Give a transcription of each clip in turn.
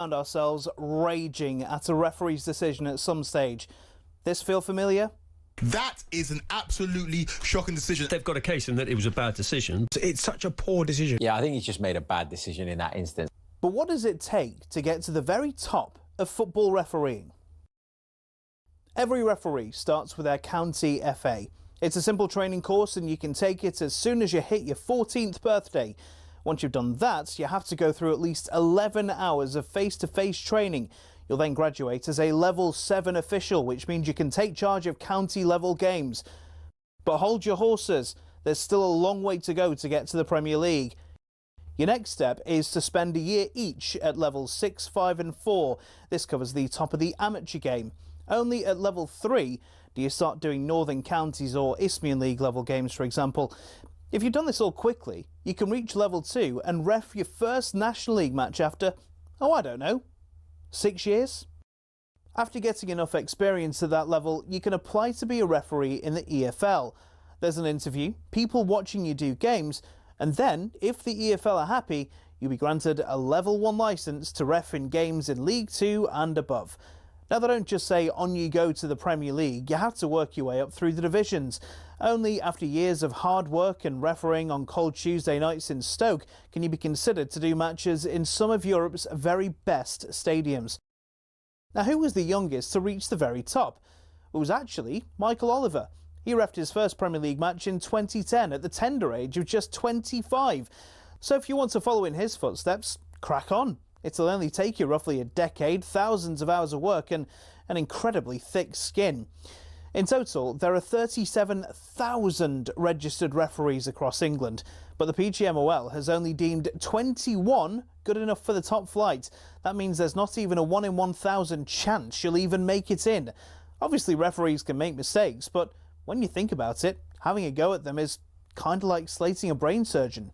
Found ourselves raging at a referee's decision at some stage. This feel familiar? That is an absolutely shocking decision. They've got a case in that it was a bad decision. It's such a poor decision. Yeah, I think he's just made a bad decision in that instance. But what does it take to get to the very top of football refereeing? Every referee starts with their county FA. It's a simple training course and you can take it as soon as you hit your 14th birthday. Once you've done that, you have to go through at least 11 hours of face-to-face training. You'll then graduate as a Level 7 official, which means you can take charge of county-level games. But hold your horses, there's still a long way to go to get to the Premier League. Your next step is to spend a year each at Levels 6, 5 and 4. This covers the top of the amateur game. Only at Level 3 do you start doing Northern Counties or Isthmian League level games, for example. If you've done this all quickly, you can reach Level 2 and ref your first National League match after, I don't know, 6 years? After getting enough experience at that level, you can apply to be a referee in the EFL. There's an interview, people watching you do games, and then, if the EFL are happy, you'll be granted a Level 1 licence to ref in games in League 2 and above. Now, they don't just say on you go to the Premier League, you have to work your way up through the divisions. Only after years of hard work and refereeing on cold Tuesday nights in Stoke can you be considered to do matches in some of Europe's very best stadiums. Now, who was the youngest to reach the very top? It was actually Michael Oliver. He reffed his first Premier League match in 2010 at the tender age of just 25. So if you want to follow in his footsteps, crack on. It'll only take you roughly a decade, thousands of hours of work and an incredibly thick skin. In total, there are 37,000 registered referees across England, but the PGMOL has only deemed 21 good enough for the top flight. That means there's not even a 1 in 1,000 chance you'll even make it in. Obviously, referees can make mistakes, but when you think about it, having a go at them is kind of like slating a brain surgeon.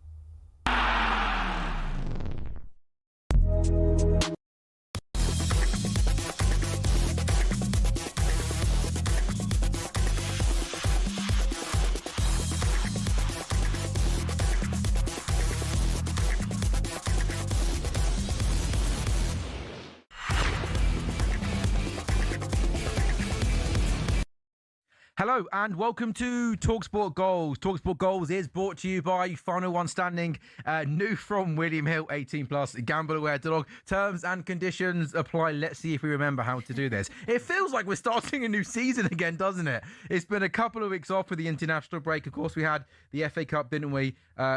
Hello and welcome to talkSPORT Goals. talkSPORT Goals is brought to you by Final One Standing, new from William Hill, 18+, gamble-aware.org. Terms and conditions apply. Let's see if we remember how to do this. It feels like we're starting a new season again, doesn't it? It's been a couple of weeks off with the international break. Of course, we had the FA Cup, didn't we,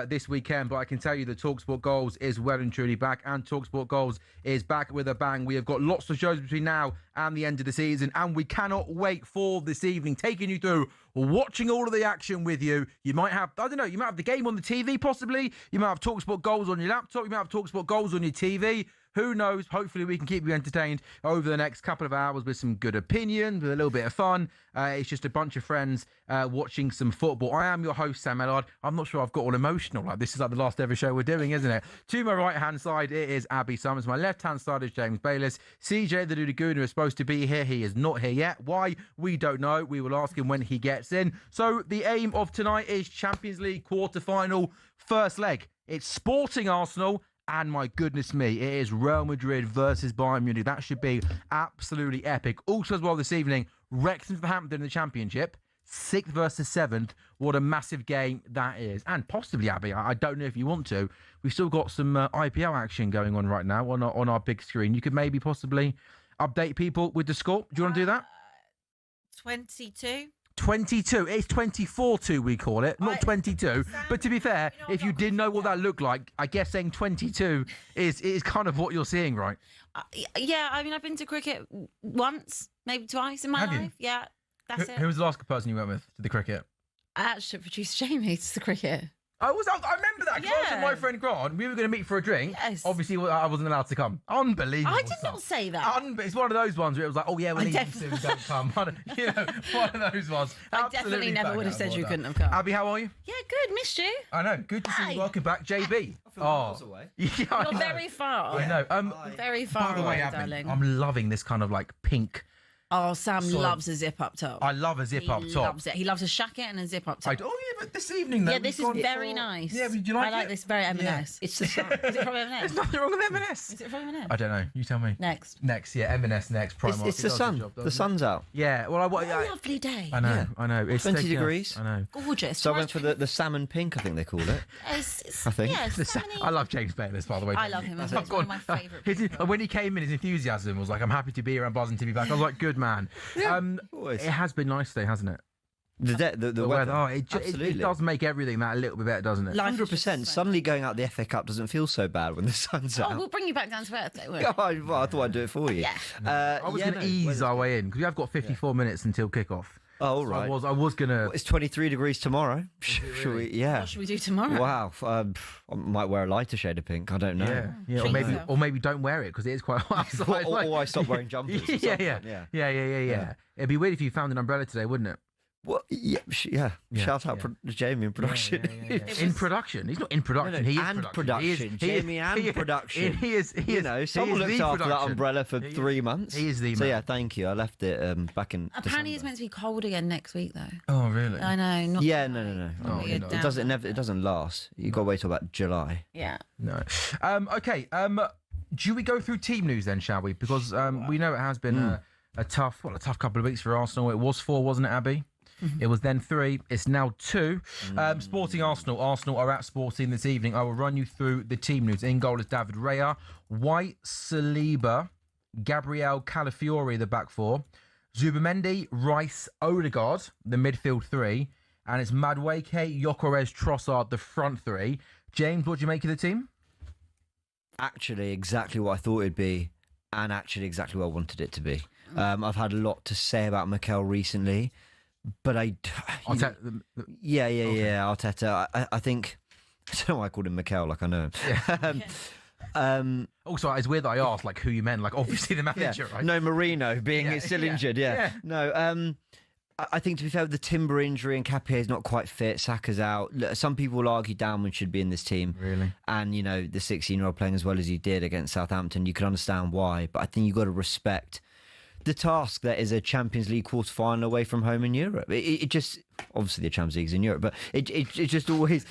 this weekend? But I can tell you that talkSPORT Goals is well and truly back, and talkSPORT Goals is back with a bang. We have got lots of shows between now and the end of the season, and we cannot wait for this evening, taking you through watching all of the action with you. You might have, I don't know, you might have the game on the TV possibly. You might have talkSPORT Goals on your laptop. You might have talkSPORT Goals on your TV. Who knows? Hopefully we can keep you entertained over the next couple of hours with some good opinions, with a little bit of fun. It's just a bunch of friends watching some football. I am your host, Sam Ellard. I'm not sure I've got all emotional. Like, this is like the last ever show we're doing, isn't it? To my right-hand side, it is Abby Summers. My left-hand side is James Bayliss. CJ the Dudaguna is supposed to be here. He is not here yet. Why? We don't know. We will ask him when he gets in. So the aim of tonight is Champions League quarter-final first leg. It's Sporting Arsenal. And my goodness me, it is Real Madrid versus Bayern Munich. That should be absolutely epic. Also as well this evening, Wrexham Hampton in the Championship. 6th versus 7th. What a massive game that is. And possibly, Abby, I don't know if you want to. We've still got some IPL action going on right now on our big screen. You could maybe possibly update people with the score. Do you want to do that? 22. 22. It's 24-2, we call it, not 22. But to be fair, if you didn't know what that looked like, I guess saying 22 is kind of what you're seeing, right? Yeah, I mean, I've been to cricket once, maybe twice in my life. Yeah, that's it. Who was the last person you went with to the cricket? Actually, producer Jamie to the cricket. I remember that, because I was with my friend Grant. We were going to meet for a drink. Yes. Obviously, I wasn't allowed to come. Unbelievable. I did not say that. It's one of those ones where it was like, oh yeah, we're leaving soon, don't come. One of those ones. I definitely never would have said you couldn't have come. Abby, how are you? Yeah, good. Missed you. I know. Good to see you. Welcome back, JB. I feel miles away. Yeah, You're very far. I know. Very far by the way, away, Abby, darling. I'm loving this kind of like pink. Oh, Sam loves a zip-up top. I love a zip-up top. He loves it. He loves a shacket and a zip-up top. Oh, yeah, this evening, though. Yeah, this is very nice. Yeah, would you like I like it? this very M&S. It's the sun. Is it from M&S? There's nothing wrong with M&S. Is it from M&S? I don't know. You tell me. Next. Yeah, M&S next. Primark. It's It the does sun. job, The doesn't sun's out. it? Yeah. Well, What a lovely day. I know. Yeah. I know. It's 20 taking us- degrees. I know. Gorgeous. So I went for the salmon pink, I think they call it. I think. Yeah, I love James Bayless, by the way. I love him as well. He's one of my favourite people. When he came in, his enthusiasm was like, "I'm happy to be here. I'm buzzing to be back." I was like, "Good man." Always. It has been nice today, hasn't it? The weather. Oh, it Absolutely. does make everything that a little bit better, doesn't it? Life is just 100%. so- Suddenly going out the FA Cup doesn't feel so bad when the sun's Oh, out. we'll bring you back down to earth, though, won't we? I thought I'd do it for you. Yeah. I was going to ease our way in because we have got 54 minutes until kickoff. Oh, all So right. I was going to. It's 23 degrees tomorrow. Should we? Yeah. What should we do tomorrow? Wow. I might wear a lighter shade of pink. I don't know. Yeah. Treat Or maybe don't wear it because it is quite hot outside. Or I stop wearing jumpers. at some point, Yeah. It'd be weird if you found an umbrella today, wouldn't it? Well, yeah. Shout out Jamie in production. In production, he's not in production. He is and production. Jamie and production. He is. You know, someone he is looked the after that production. umbrella for 3 months. He is the So man. yeah, thank you. I left it back in. Apparently, it's December. meant to be cold again next week, though. Oh really? I know. Not Yeah, tonight. no. Oh, you're It down. doesn't. It doesn't last. You got to wait till about July. Yeah. No. Okay. Do we go through team news then, shall we? Because we know it has been a tough couple of weeks for Arsenal. It was 4, wasn't it, Abby? It was then 3. It's now 2. Sporting Arsenal. Arsenal are at Sporting this evening. I will run you through the team news. In goal is David Raya, White, Saliba, Gabriel Calafiori, the back 4, Zubamendi, Rice, Odegaard, the midfield 3, and it's Madueke, Gyökeres, Trossard, the front 3. James, what do you make of the team? Actually, exactly what I thought it'd be, and actually exactly what I wanted it to be. I've had a lot to say about Mikel recently, but Arteta. Arteta. I think I don't know why I called him Mikel, like I know him. Also, it's weird that I asked like who you meant. Like obviously the manager, right? No, Marino being still injured. Yeah. No. I think to be fair, with the Timber injury and Capier's not quite fit, Saka's out. Look, some people will argue Downman should be in this team. Really? And, you know, the 16-year-old playing as well as he did against Southampton, you can understand why. But I think you've got to respect the task that is a Champions League quarter-final away from home in Europe. It just... Obviously, the Champions League's in Europe, but it just always...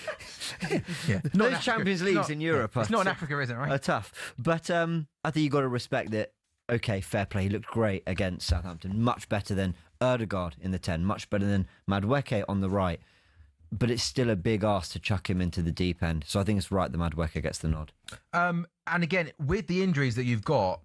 Those Champions Leagues in Europe It's not in Africa, is it, right? are tough. But I think you've got to respect that. Okay, fair play. He looked great against Southampton. Much better than Odegaard in the 10. Much better than Madueke on the right. But it's still a big ask to chuck him into the deep end. So I think it's right that Madueke gets the nod. And again, with the injuries that you've got,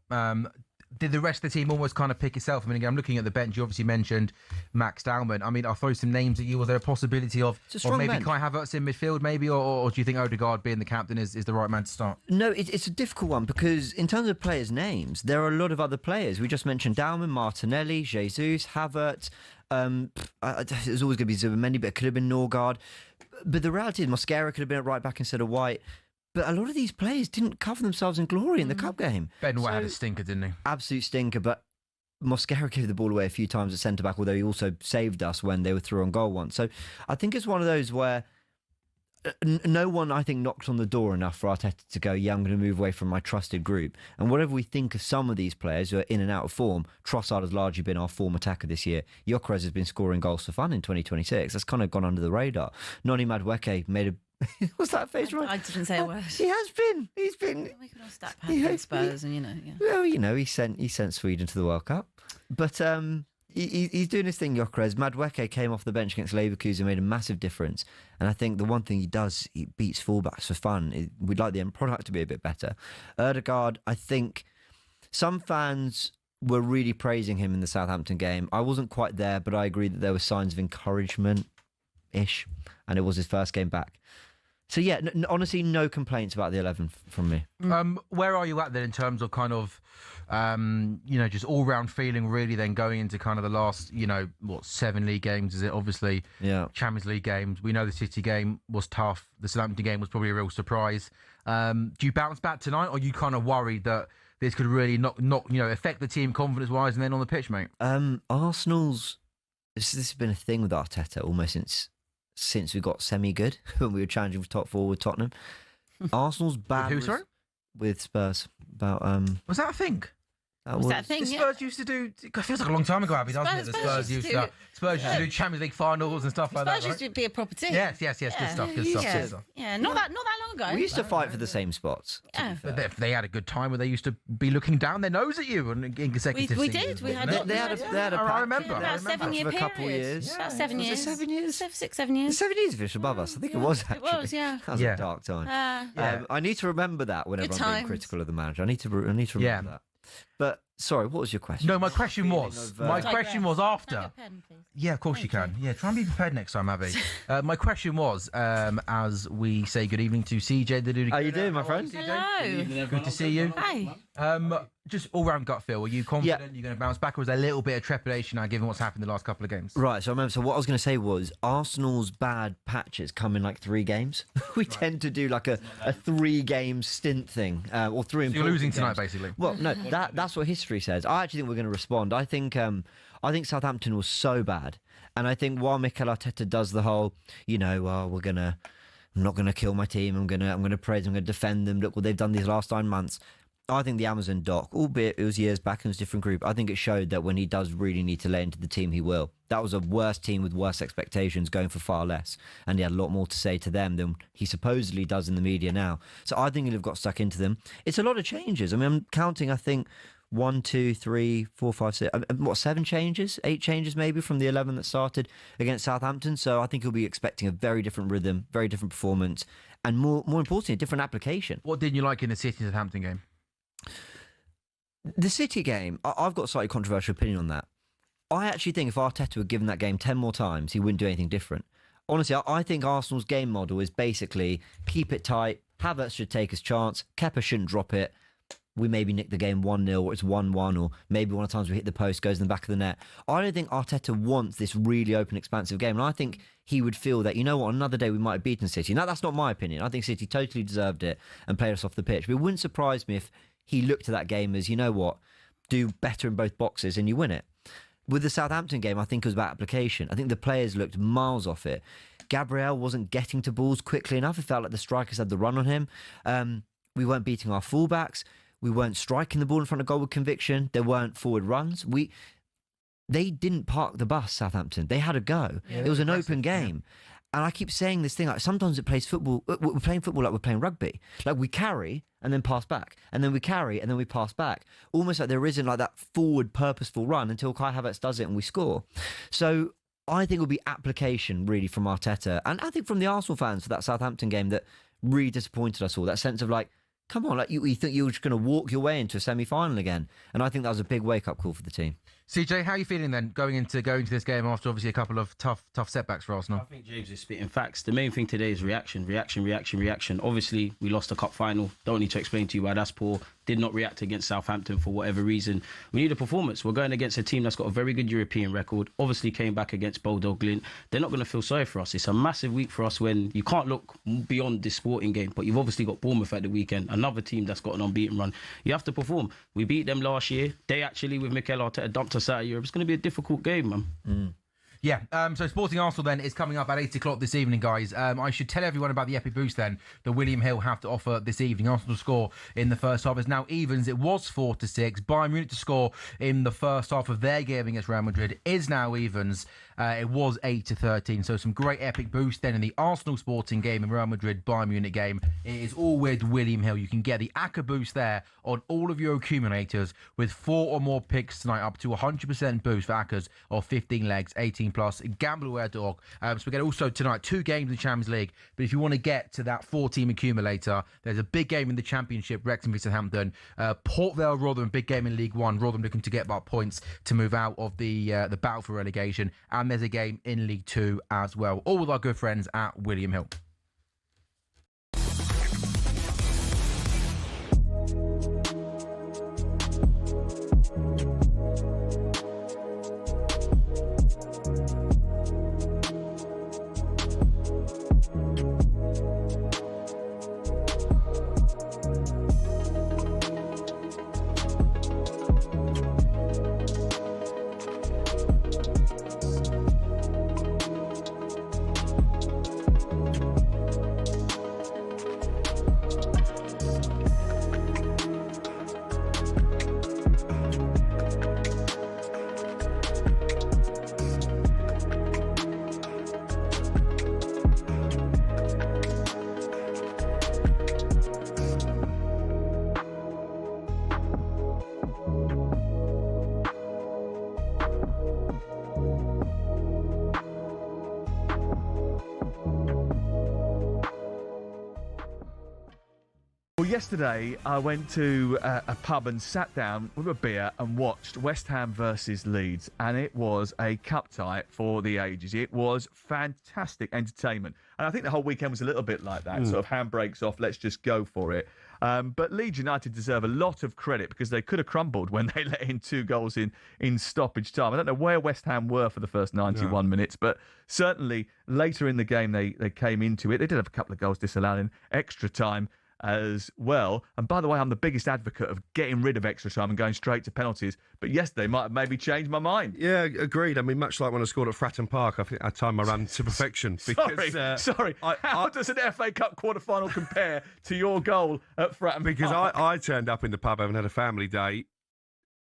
did the rest of the team almost kind of pick itself? I mean, again, I'm looking at the bench. You obviously mentioned Max Dowman. I mean, I'll throw some names at you. Was there a possibility of maybe bench. Kai Havertz in midfield, maybe? Or do you think Odegaard being the captain is the right man to start? No, it's a difficult one because in terms of players' names, there are a lot of other players. We just mentioned Dowman, Martinelli, Jesus, Havertz. There's always going to be Zubamendi, but it could have been Norgard. But the reality is Mosquera could have been at right back instead of White. But a lot of these players didn't cover themselves in glory in the cup game. Ben White had a stinker, didn't he? Absolute stinker, but Mosquera gave the ball away a few times at centre-back, although he also saved us when they were through on goal once. So I think it's one of those where no one, I think, knocked on the door enough for Arteta to go, yeah, I'm going to move away from my trusted group. And whatever we think of some of these players who are in and out of form, Trossard has largely been our form attacker this year. Gyökeres has been scoring goals for fun in 2026. That's kind of gone under the radar. Noni Madueke made a... What's that face right? I didn't say a word. He has been. He's been... We could all stack pads against Spurs and, yeah. Well, he sent Sweden to the World Cup. But he's doing his thing, Gyökeres. Madueke came off the bench against Leverkusen, made a massive difference. And I think the one thing he does, he beats fullbacks for fun. We'd like the end product to be a bit better. Odegaard, I think some fans were really praising him in the Southampton game. I wasn't quite there, but I agree that there were signs of encouragement-ish. And it was his first game back. So, yeah, honestly, no complaints about the 11 from me. Where are you at then in terms of kind of, just all-round feeling really then going into kind of the last, 7 league games, is it? Obviously, Champions League games. We know the City game was tough. The Southampton game was probably a real surprise. Do you bounce back tonight, or are you kind of worried that this could really not affect the team confidence-wise and then on the pitch, mate? Arsenal's... This has been a thing with Arteta almost since we got semi-good when we were challenging for top 4 with Tottenham. Arsenal's bad... With who, sorry? With Spurs. About Was that a thing? Was that a thing? Yeah. Spurs used to do. It feels like a long time ago, Abby, doesn't it? The Spurs used to do Champions League finals and stuff like that. Spurs used to be a proper team. Yes. Good stuff. Yeah, not that long ago. We used to fight for the same spots. Yeah. But they had a good time where they used to be looking down their nose at you in consecutive We seasons. did. We had. They had a I remember. About a 7-year for a period. couple of years. About 7 Was it years. 7 years? 6, 7 years. 7 years finished above us. I think it was actually. It was, yeah. That was a dark time. I need to remember that whenever Good I'm being times. critical of the manager. I need to remember that. But sorry, what was your question? No, my question was after. Have a pen, please. Yeah, of course you can. Yeah, try and be prepared next time, Abby. My question was, as we say good evening to CJ, the dude. How you doing, my friend? Hello. Good to see you. Hi. Just all-round gut feel. Are you confident you're going to bounce back, or was there a little bit of trepidation now, given what's happened the last couple of games? Right, so I remember. So what I was going to say was Arsenal's bad patches come in like 3 games. We tend to do like a 3-game stint thing, or 3. So you're losing games. tonight, basically. Well, no, that's what history says. I actually think we're going to respond. I think Southampton was so bad, and I think while Mikel Arteta does the whole, I'm not gonna kill my team. I'm gonna praise. I'm gonna defend them. Look what they've done these last 9 months. I think the Amazon doc, albeit it was years back and it was a different group, I think it showed that when he does really need to lay into the team, he will. That was a worse team with worse expectations going for far less. And he had a lot more to say to them than he supposedly does in the media now. So I think he'll have got stuck into them. It's a lot of changes. I mean, I'm counting, I think, 1, 2, 3, 4, 5, 6, 7 changes? 8 changes maybe from the 11 that started against Southampton. So I think he'll be expecting a very different rhythm, very different performance, and more importantly, a different application. What didn't you like in the City Southampton game? The City game, I've got a slightly controversial opinion on that. I actually think if Arteta had given that game 10 more times, he wouldn't do anything different. Honestly, I think Arsenal's game model is basically keep it tight, Havertz should take his chance, Kepa shouldn't drop it, we maybe nick the game 1-0 or it's 1-1, or maybe one of the times we hit the post, goes in the back of the net. I don't think Arteta wants this really open, expansive game. And I think he would feel that, you know what, another day we might have beaten City. Now, that's not my opinion. I think City totally deserved it and played us off the pitch. But it wouldn't surprise me if he looked at that game as, you know what, do better in both boxes and you win it. With the Southampton game, I think it was about application. I think the players looked miles off it. Gabriel wasn't getting to balls quickly enough. It felt like the strikers had the run on him. We weren't beating our fullbacks. We weren't striking the ball in front of goal with conviction. There weren't forward runs. They didn't park the bus, Southampton. They had a go. Yeah, it was an open game. Yeah. And I keep saying this thing, like sometimes we're playing football like we're playing rugby. Like we carry and then pass back. And then we carry and then we pass back. Almost like there isn't like that forward purposeful run until Kai Havertz does it and we score. So I think it'll be application really from Arteta. And I think from the Arsenal fans for that Southampton game that really disappointed us all. That sense of like, come on, like you think you were just going to walk your way into a semi-final again. And I think that was a big wake-up call for the team. CJ, how are you feeling then going into this game after obviously a couple of tough setbacks for Arsenal? I think James is spitting facts. The main thing today is reaction. Obviously, we lost the cup final. Don't need to explain to you why that's poor. Did not react against Southampton for whatever reason. We need a performance. We're going against a team that's got a very good European record. Obviously came back against Bodø Glint. They're not going to feel sorry for us. It's a massive week for us when you can't look beyond this sporting game, but you've obviously got Bournemouth at the weekend, another team that's got an unbeaten run. You have to perform. We beat them last year. They actually, with Mikel Arteta, dumped us out of Europe. It's going to be a difficult game, man. Yeah, so Sporting Arsenal then is coming up at 8 o'clock this evening, guys. I should tell everyone about the epic boost then that William Hill have to offer this evening. Arsenal score in the first half is now evens. It was 4-6. Bayern Munich to score in the first half of their game against Real Madrid is now evens. It was 8-13. So some great epic boost then in the Arsenal Sporting game and Real Madrid Bayern Munich game. It is all with William Hill. You can get the ACCA boost there on all of your accumulators with 4 or more picks tonight, up to 100% boost for ACCAs of 15 legs, 18 plus. Gamble aware dog. So we get also tonight 2 games in the Champions League. But if you want to get to that 4-team accumulator, there's a big game in the Championship, Wrexham v Southampton. Port Vale Rotherham, big game in League One. Rotherham looking to get about points to move out of the battle for relegation. And there's a game in League Two as well. All with our good friends at William Hill. Yesterday, I went to a pub and sat down with a beer and watched West Ham versus Leeds, and it was a cup tie for the ages. It was fantastic entertainment, and I think the whole weekend was a little bit like that. Sort of handbrakes off, let's just go for it. But Leeds United deserve a lot of credit because they could have crumbled when they let in 2 goals in stoppage time. I don't know where West Ham were for the first 91 minutes, but certainly later in the game they came into it. They did have a couple of goals disallowed in extra time as well. And by the way, I'm the biggest advocate of getting rid of extra time and going straight to penalties. But yesterday might have maybe changed my mind. Yeah, agreed. I mean, much like when I scored at Fratton Park, I think I timed my run to perfection. Because, Sorry. How does an FA Cup quarter-final compare to your goal at Fratton Park? Because I turned up in the pub having had a family day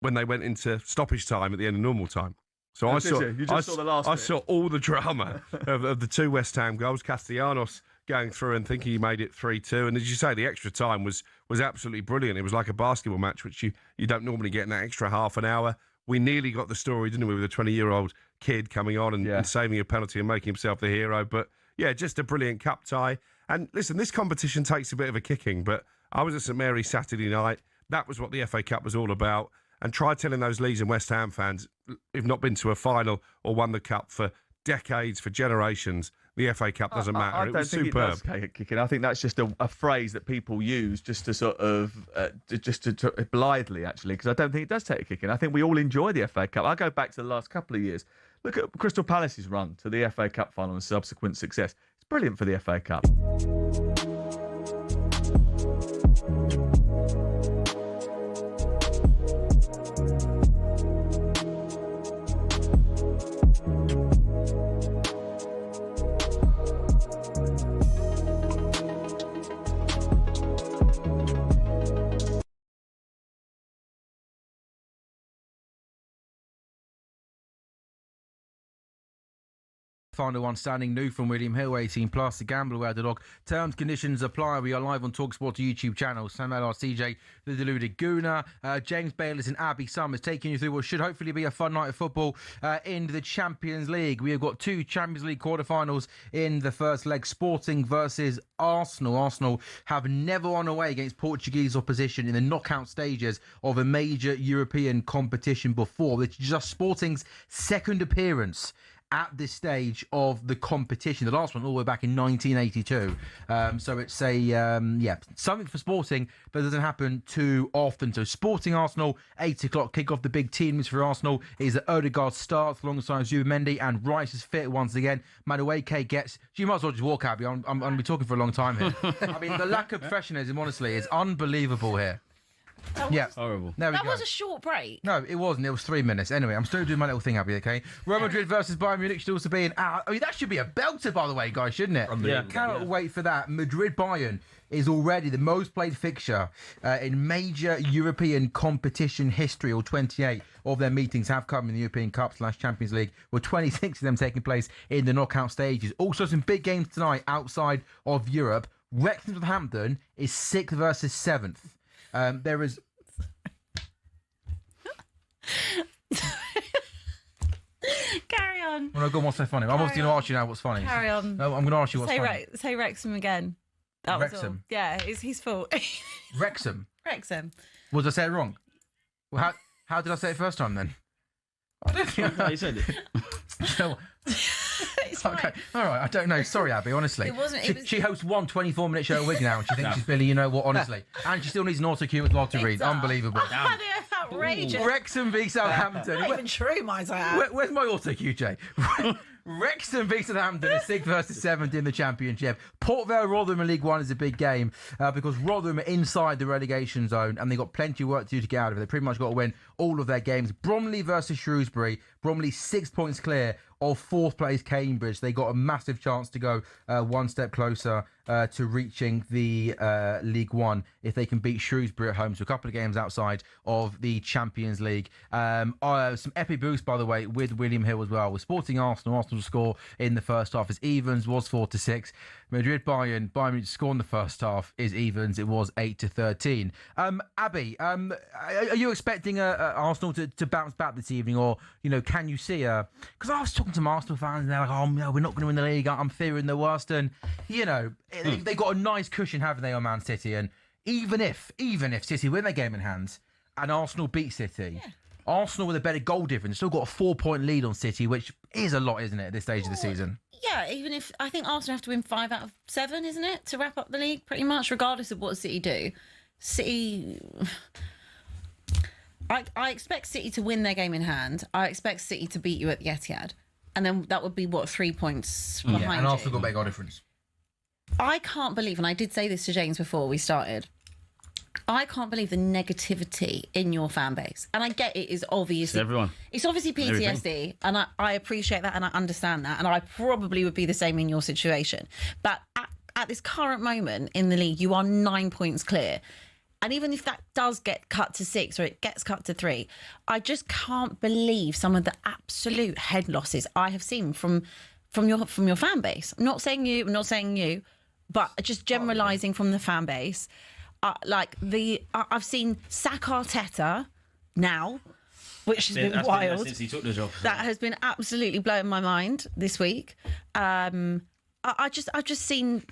when they went into stoppage time at the end of normal time. So I saw the last I bit. saw all the drama of the 2 West Ham goals. Castellanos going through and thinking he made it 3-2. And as you say, the extra time was absolutely brilliant. It was like a basketball match, which you don't normally get in that extra half an hour. We nearly got the story, didn't we, with a 20-year-old kid coming on and saving a penalty and making himself the hero. But, yeah, just a brilliant cup tie. And, listen, this competition takes a bit of a kicking, but I was at St Mary's Saturday night. That was what the FA Cup was all about. And try telling those Leeds and West Ham fans who've not been to a final or won the cup for decades, for generations, the FA Cup doesn't matter. I don't think superb. it does take a kicking. I think that's just a phrase that people use just to sort of, to blithely, actually, because I don't think it does take a kicking. I think we all enjoy the FA Cup. I go back to the last couple of years. Look at Crystal Palace's run to the FA Cup final and subsequent success. It's brilliant for the FA Cup. Final one standing new from William Hill, 18 plus. The Gambler Aware Dog. Terms, conditions apply. We are live on talkSPORT YouTube channel. Sam Ellard, CJ, the deluded Gooner, James Bayliss and Abby Summers taking you through what should hopefully be a fun night of football in the Champions League. We have got 2 Champions League quarterfinals in the first leg. Sporting versus Arsenal. Arsenal have never won away against Portuguese opposition in the knockout stages of a major European competition before. It's just Sporting's second appearance at this stage of the competition. The last one all the way back in 1982. So it's something for Sporting, but it doesn't happen too often. So Sporting Arsenal, 8 o'clock kickoff. The big teams for Arsenal is that Odegaard starts alongside Zubimendi and Rice is fit once again. Madueke gets... You might as well just walk, Abby. I'm going to be talking for a long time here. I mean, the lack of professionalism, honestly, is unbelievable here. Horrible. There we That go. was a short break. No, it wasn't. It was 3 minutes. Anyway, I'm still doing my little thing, Abby, okay? Real Madrid versus Bayern Munich should also be an hour. I mean, that should be a belter, by the way, guys, shouldn't it? Yeah. Cannot wait for that. Madrid-Bayern is already the most played fixture in major European competition history. All 28 of their meetings have come in the European Cup/Champions League, with 26 of them taking place in the knockout stages. Also, some big games tonight outside of Europe. Wrexham Southampton is 6th versus 7th. There is... Carry on. Oh, no, go on, what's so funny? I'm obviously going to ask you now what's funny. Carry on. No, I'm going to ask you what's funny. Say Wrexham again. That was all. Wrexham. Yeah, it's his fault. Wrexham. Wrexham. Was I say it wrong? Well, how did I say it first time then? I don't think You said it. So, It's okay, fine. all right. I don't know. Sorry, Abby. Honestly, It wasn't- She, it was- she hosts one 24-minute show a week now, and she thinks she's Billy. You know what? Honestly, and she still needs an autocue as well to read. Unbelievable. Outrageous. Wrexham v Southampton. Not even true, might I add. Where's my autocue, Jay? Wrexham v Southampton is 6th versus 7th in the Championship. Port Vale Rotherham in League One is a big game because Rotherham are inside the relegation zone and they've got plenty of work to do to get out of it. They've pretty much got to win all of their games. Bromley versus Shrewsbury. Bromley 6 points clear of 4th place Cambridge. They got a massive chance to go one step closer to reaching the League One if they can beat Shrewsbury at home. So a couple of games outside of the Champions League. Some epic boost, by the way, with William Hill as well. With Sporting Arsenal. Arsenal's score in the first half is evens, was 4-6. Bayern Munich score in the first half is evens. It was 8-13. Abby, are you expecting Arsenal to bounce back this evening, or can you see because I was talking to some Arsenal fans and they're like, oh no, we're not going to win the league. I'm fearing the worst, and they got a nice cushion, haven't they, on Man City? And even if City win their game in hand and Arsenal beat City, Arsenal with a better goal difference still got a 4-point lead on City, which is a lot, isn't it, at this stage of the season? Yeah, even if I think Arsenal have to win 5 out of 7, isn't it, to wrap up the league, pretty much, regardless of what City do. City, I expect City to win their game in hand. I expect City to beat you at the Etihad, and then that would be 3 points behind and you. Arsenal got better goal difference. I can't believe, and I did say this to James before we started, I can't believe the negativity in your fan base. And I get it is obviously... Everyone. It's obviously PTSD, Everything. and I appreciate that and I understand that, and I probably would be the same in your situation. But at this current moment in the league, you are 9 points clear. And even if that does get cut to 6 or it gets cut to 3, I just can't believe some of the absolute head losses I have seen from your fan base. I'm not saying you, but just generalising from the fan base. I've seen sack Arteta now, which has been wild. Since he took the job. That has been absolutely blowing my mind this week. I've just seen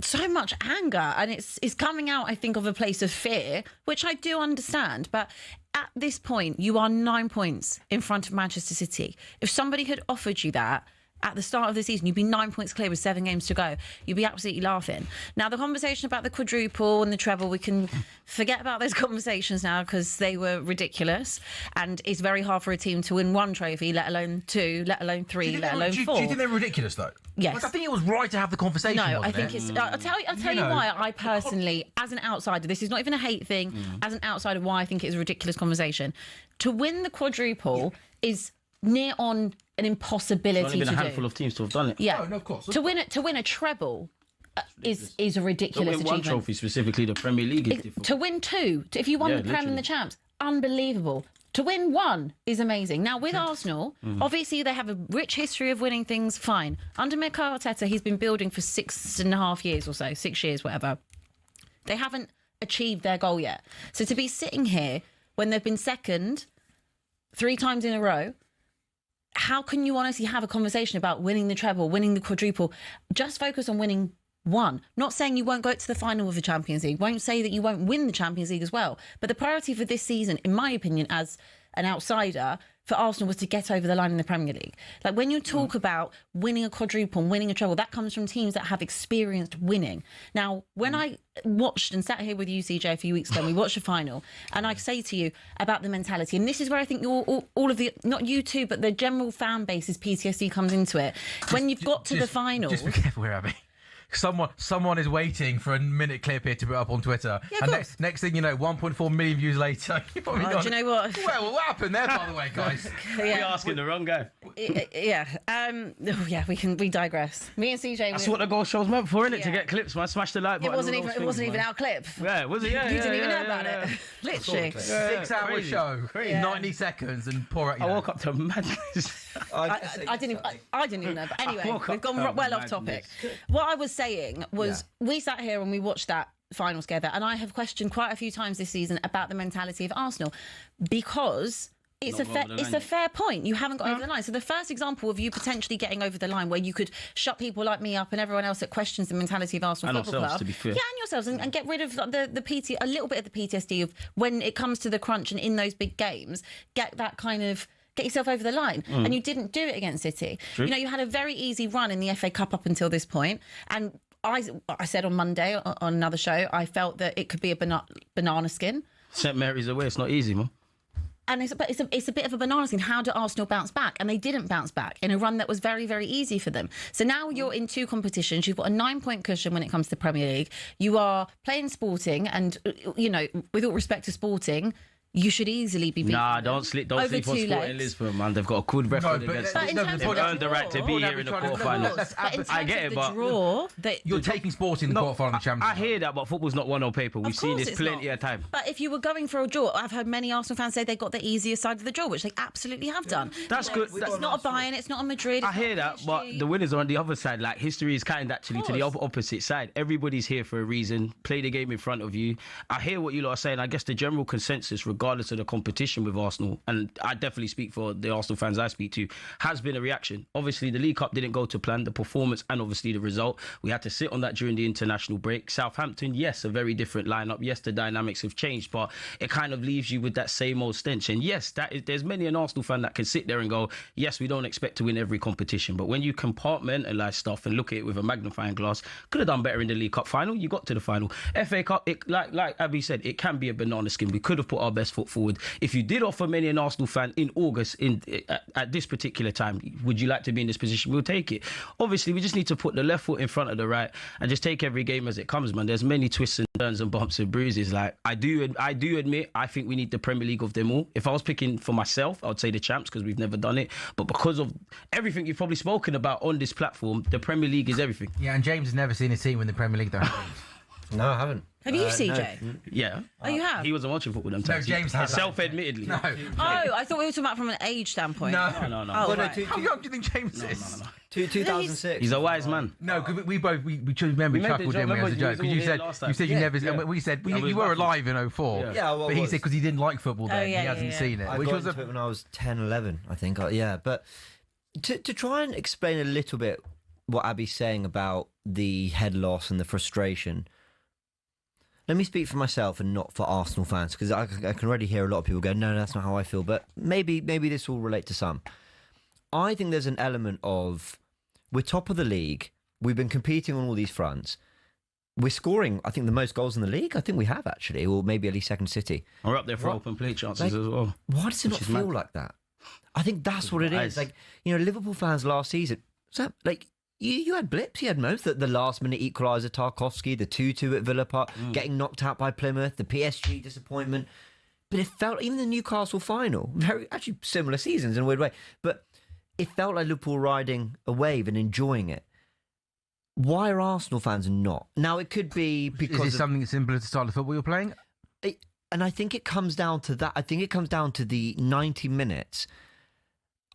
so much anger, and it's coming out, I think, of a place of fear, which I do understand. But at this point, you are 9 points in front of Manchester City. If somebody had offered you that at the start of the season, you'd be 9 points clear with 7 games to go. You'd be absolutely laughing. Now, the conversation about the quadruple and the treble, we can forget about those conversations now because they were ridiculous. And it's very hard for a team to win 1 trophy, let alone 2, let alone 3, let alone 4. Do you think they're ridiculous, though? Yes. Like, I think it was right to have the conversation. No, I think it's... I'll tell you why I personally, as an outsider, this is not even a hate thing, as an outsider, why I think it's a ridiculous conversation. To win the quadruple is near on an impossibility to do. There's only been a handful of teams to have done it. Yeah, no, of course. To win a treble is a ridiculous To win one achievement. trophy, specifically the Premier League, is difficult. To win 2, if you won the Prem literally. and the Champs, unbelievable. To win 1 is amazing. Now, with Arsenal, obviously they have a rich history of winning things, fine. Under Mikel Arteta, he's been building for 6.5 years or so, 6 years, whatever. They haven't achieved their goal yet. So to be sitting here when they've been second 3 times in a row, how can you honestly have a conversation about winning the treble, winning the quadruple? Just focus on winning 1. Not saying you won't go to the final of the Champions League. Won't say that you won't win the Champions League as well. But the priority for this season, in my opinion, as an outsider, for Arsenal was to get over the line in the Premier League. Like, when you talk about winning a quadruple and winning a treble, that comes from teams that have experienced winning. Now, when I watched and sat here with you, CJ, a few weeks ago, and we watched the final, and I say to you about the mentality, and this is where I think all of the, not you two, but the general fan base's PTSD comes into it. When you've got to the final... Just be careful here, Abby. Someone is waiting for a minute clip here to put up on Twitter. Yeah, and next thing you know, 1.4 million views later. You've probably gone, do you know what? Well, what happened there, by the way, guys? We're asking the wrong guy. Yeah. We digress. Me and CJ... That's what the goal show's meant for, isn't it? To Yeah. get clips, man. Smash the like button. It wasn't even our clip. Yeah, was it? Yeah, You didn't even know about it. Literally. 6-hour show, 90 seconds, and pour out. I woke up to madness. I didn't even know. But anyway, we've gone well off topic. What I was saying was we sat here and we watched that final together, and I have questioned quite a few times this season about the mentality of Arsenal, because it's a fair point. You haven't got over the line. So the first example of you potentially getting over the line, where you could shut people like me up and everyone else that questions the mentality of Arsenal And Football ourselves, Club. to be fair. Yeah, and yourselves, and get rid of a little bit of the PTSD of when it comes to the crunch and in those big games, get yourself over the line. And you didn't do it against City. True. You know, you had a very easy run in the FA Cup up until this point, and I said on Monday on another show, I felt that it could be a banana skin. St Mary's away. It's not easy, man. And it's a bit of a banana skin. How do Arsenal bounce back? And they didn't bounce back in a run that was very, very easy for them. So now you're in 2 competitions. You've got a 9-point cushion when it comes to the Premier League. You are playing Sporting, and, you know, with all respect to Sporting, you should easily be beaten. Nah, don't sleep on Sporting Lisbon, man. They've got a good record against them. They've earned the right to be here in the quarterfinals. I get it, but you're taking Sporting in the quarterfinal of the Champions League. I hear that, but football's not one on paper. We've seen this plenty of time. But if you were going for a draw, I've heard many Arsenal fans say they got the easier side of the draw, which they absolutely have done. That's good. It's not a Bayern, it's not a Madrid. I hear that, but the winners are on the other side. Like, history is kind actually to the opposite side. Everybody's here for a reason. Play the game in front of you. I hear what you lot are saying. I guess the general consensus, regardless regardless of the competition with Arsenal, and I definitely speak for the Arsenal fans I speak to, has been a reaction. Obviously, the League Cup didn't go to plan, the performance and obviously the result. We had to sit on that during the international break. Southampton, yes, a very different lineup. Yes, the dynamics have changed, but it kind of leaves you with that same old stench. And yes, there's many an Arsenal fan that can sit there and go, yes, we don't expect to win every competition. But when you compartmentalise stuff and look at it with a magnifying glass, could have done better in the League Cup final. You got to the final. FA Cup, like Abby said, it can be a banana skin. We could have put our best foot forward. If you did offer many an Arsenal fan in August at this particular time, would you like to be in this position? We'll take it. Obviously, we just need to put the left foot in front of the right and just take every game as it comes, man. There's many twists and turns and bumps and bruises. Like I do admit, I think we need the Premier League of them all. If I was picking for myself, I would say the champs because we've never done it. But because of everything you've probably spoken about on this platform, the Premier League is everything. Yeah, and James has never seen a team win the Premier League, though. No, I haven't. Have you, CJ? No. Yeah. Oh, you have? He wasn't watching football them No, times. James has. Self-admittedly. No. Oh, I thought we were talking about from an age standpoint. No. No. Oh, Well, no, right. How young do you think James is? No. 2006. He's a wise man. No, because we both remember We made chuckled, the didn't we, joke. as a joke? Because you Remember said last time. you said you never. Yeah. And we said I was you were laughing. alive in 04. Yeah. Yeah, well, But he was. said because he didn't like football then, yeah, he hasn't yeah. seen it. I Which got was into it when I was 10, 11, I think. Yeah, but to try and explain a little bit what Abby's saying about the head loss and the frustration, let me speak for myself and not for Arsenal fans, because I can already hear a lot of people go, no, that's not how I feel, but maybe this will relate to some. I think there's an element of, we're top of the league, we've been competing on all these fronts, we're scoring, I think, the most goals in the league. I think we have, actually, or maybe at least second City. We're up there for What? open play chances as well. Why does it not is feel mad. like that? I think that's what it That is. is- Like, Liverpool fans last season, Sam, like, you had blips, you had moments, that the last minute equaliser, Tarkowski, the 2-2 at Villa Park, getting knocked out by Plymouth, the PSG disappointment. But it felt, even the Newcastle final, very actually similar seasons in a weird way, but it felt like Liverpool riding a wave and enjoying it. Why are Arsenal fans not? Now, it could be because is it something that's similar to the style of football you're playing? and I think it comes down to that. I think it comes down to the 90 minutes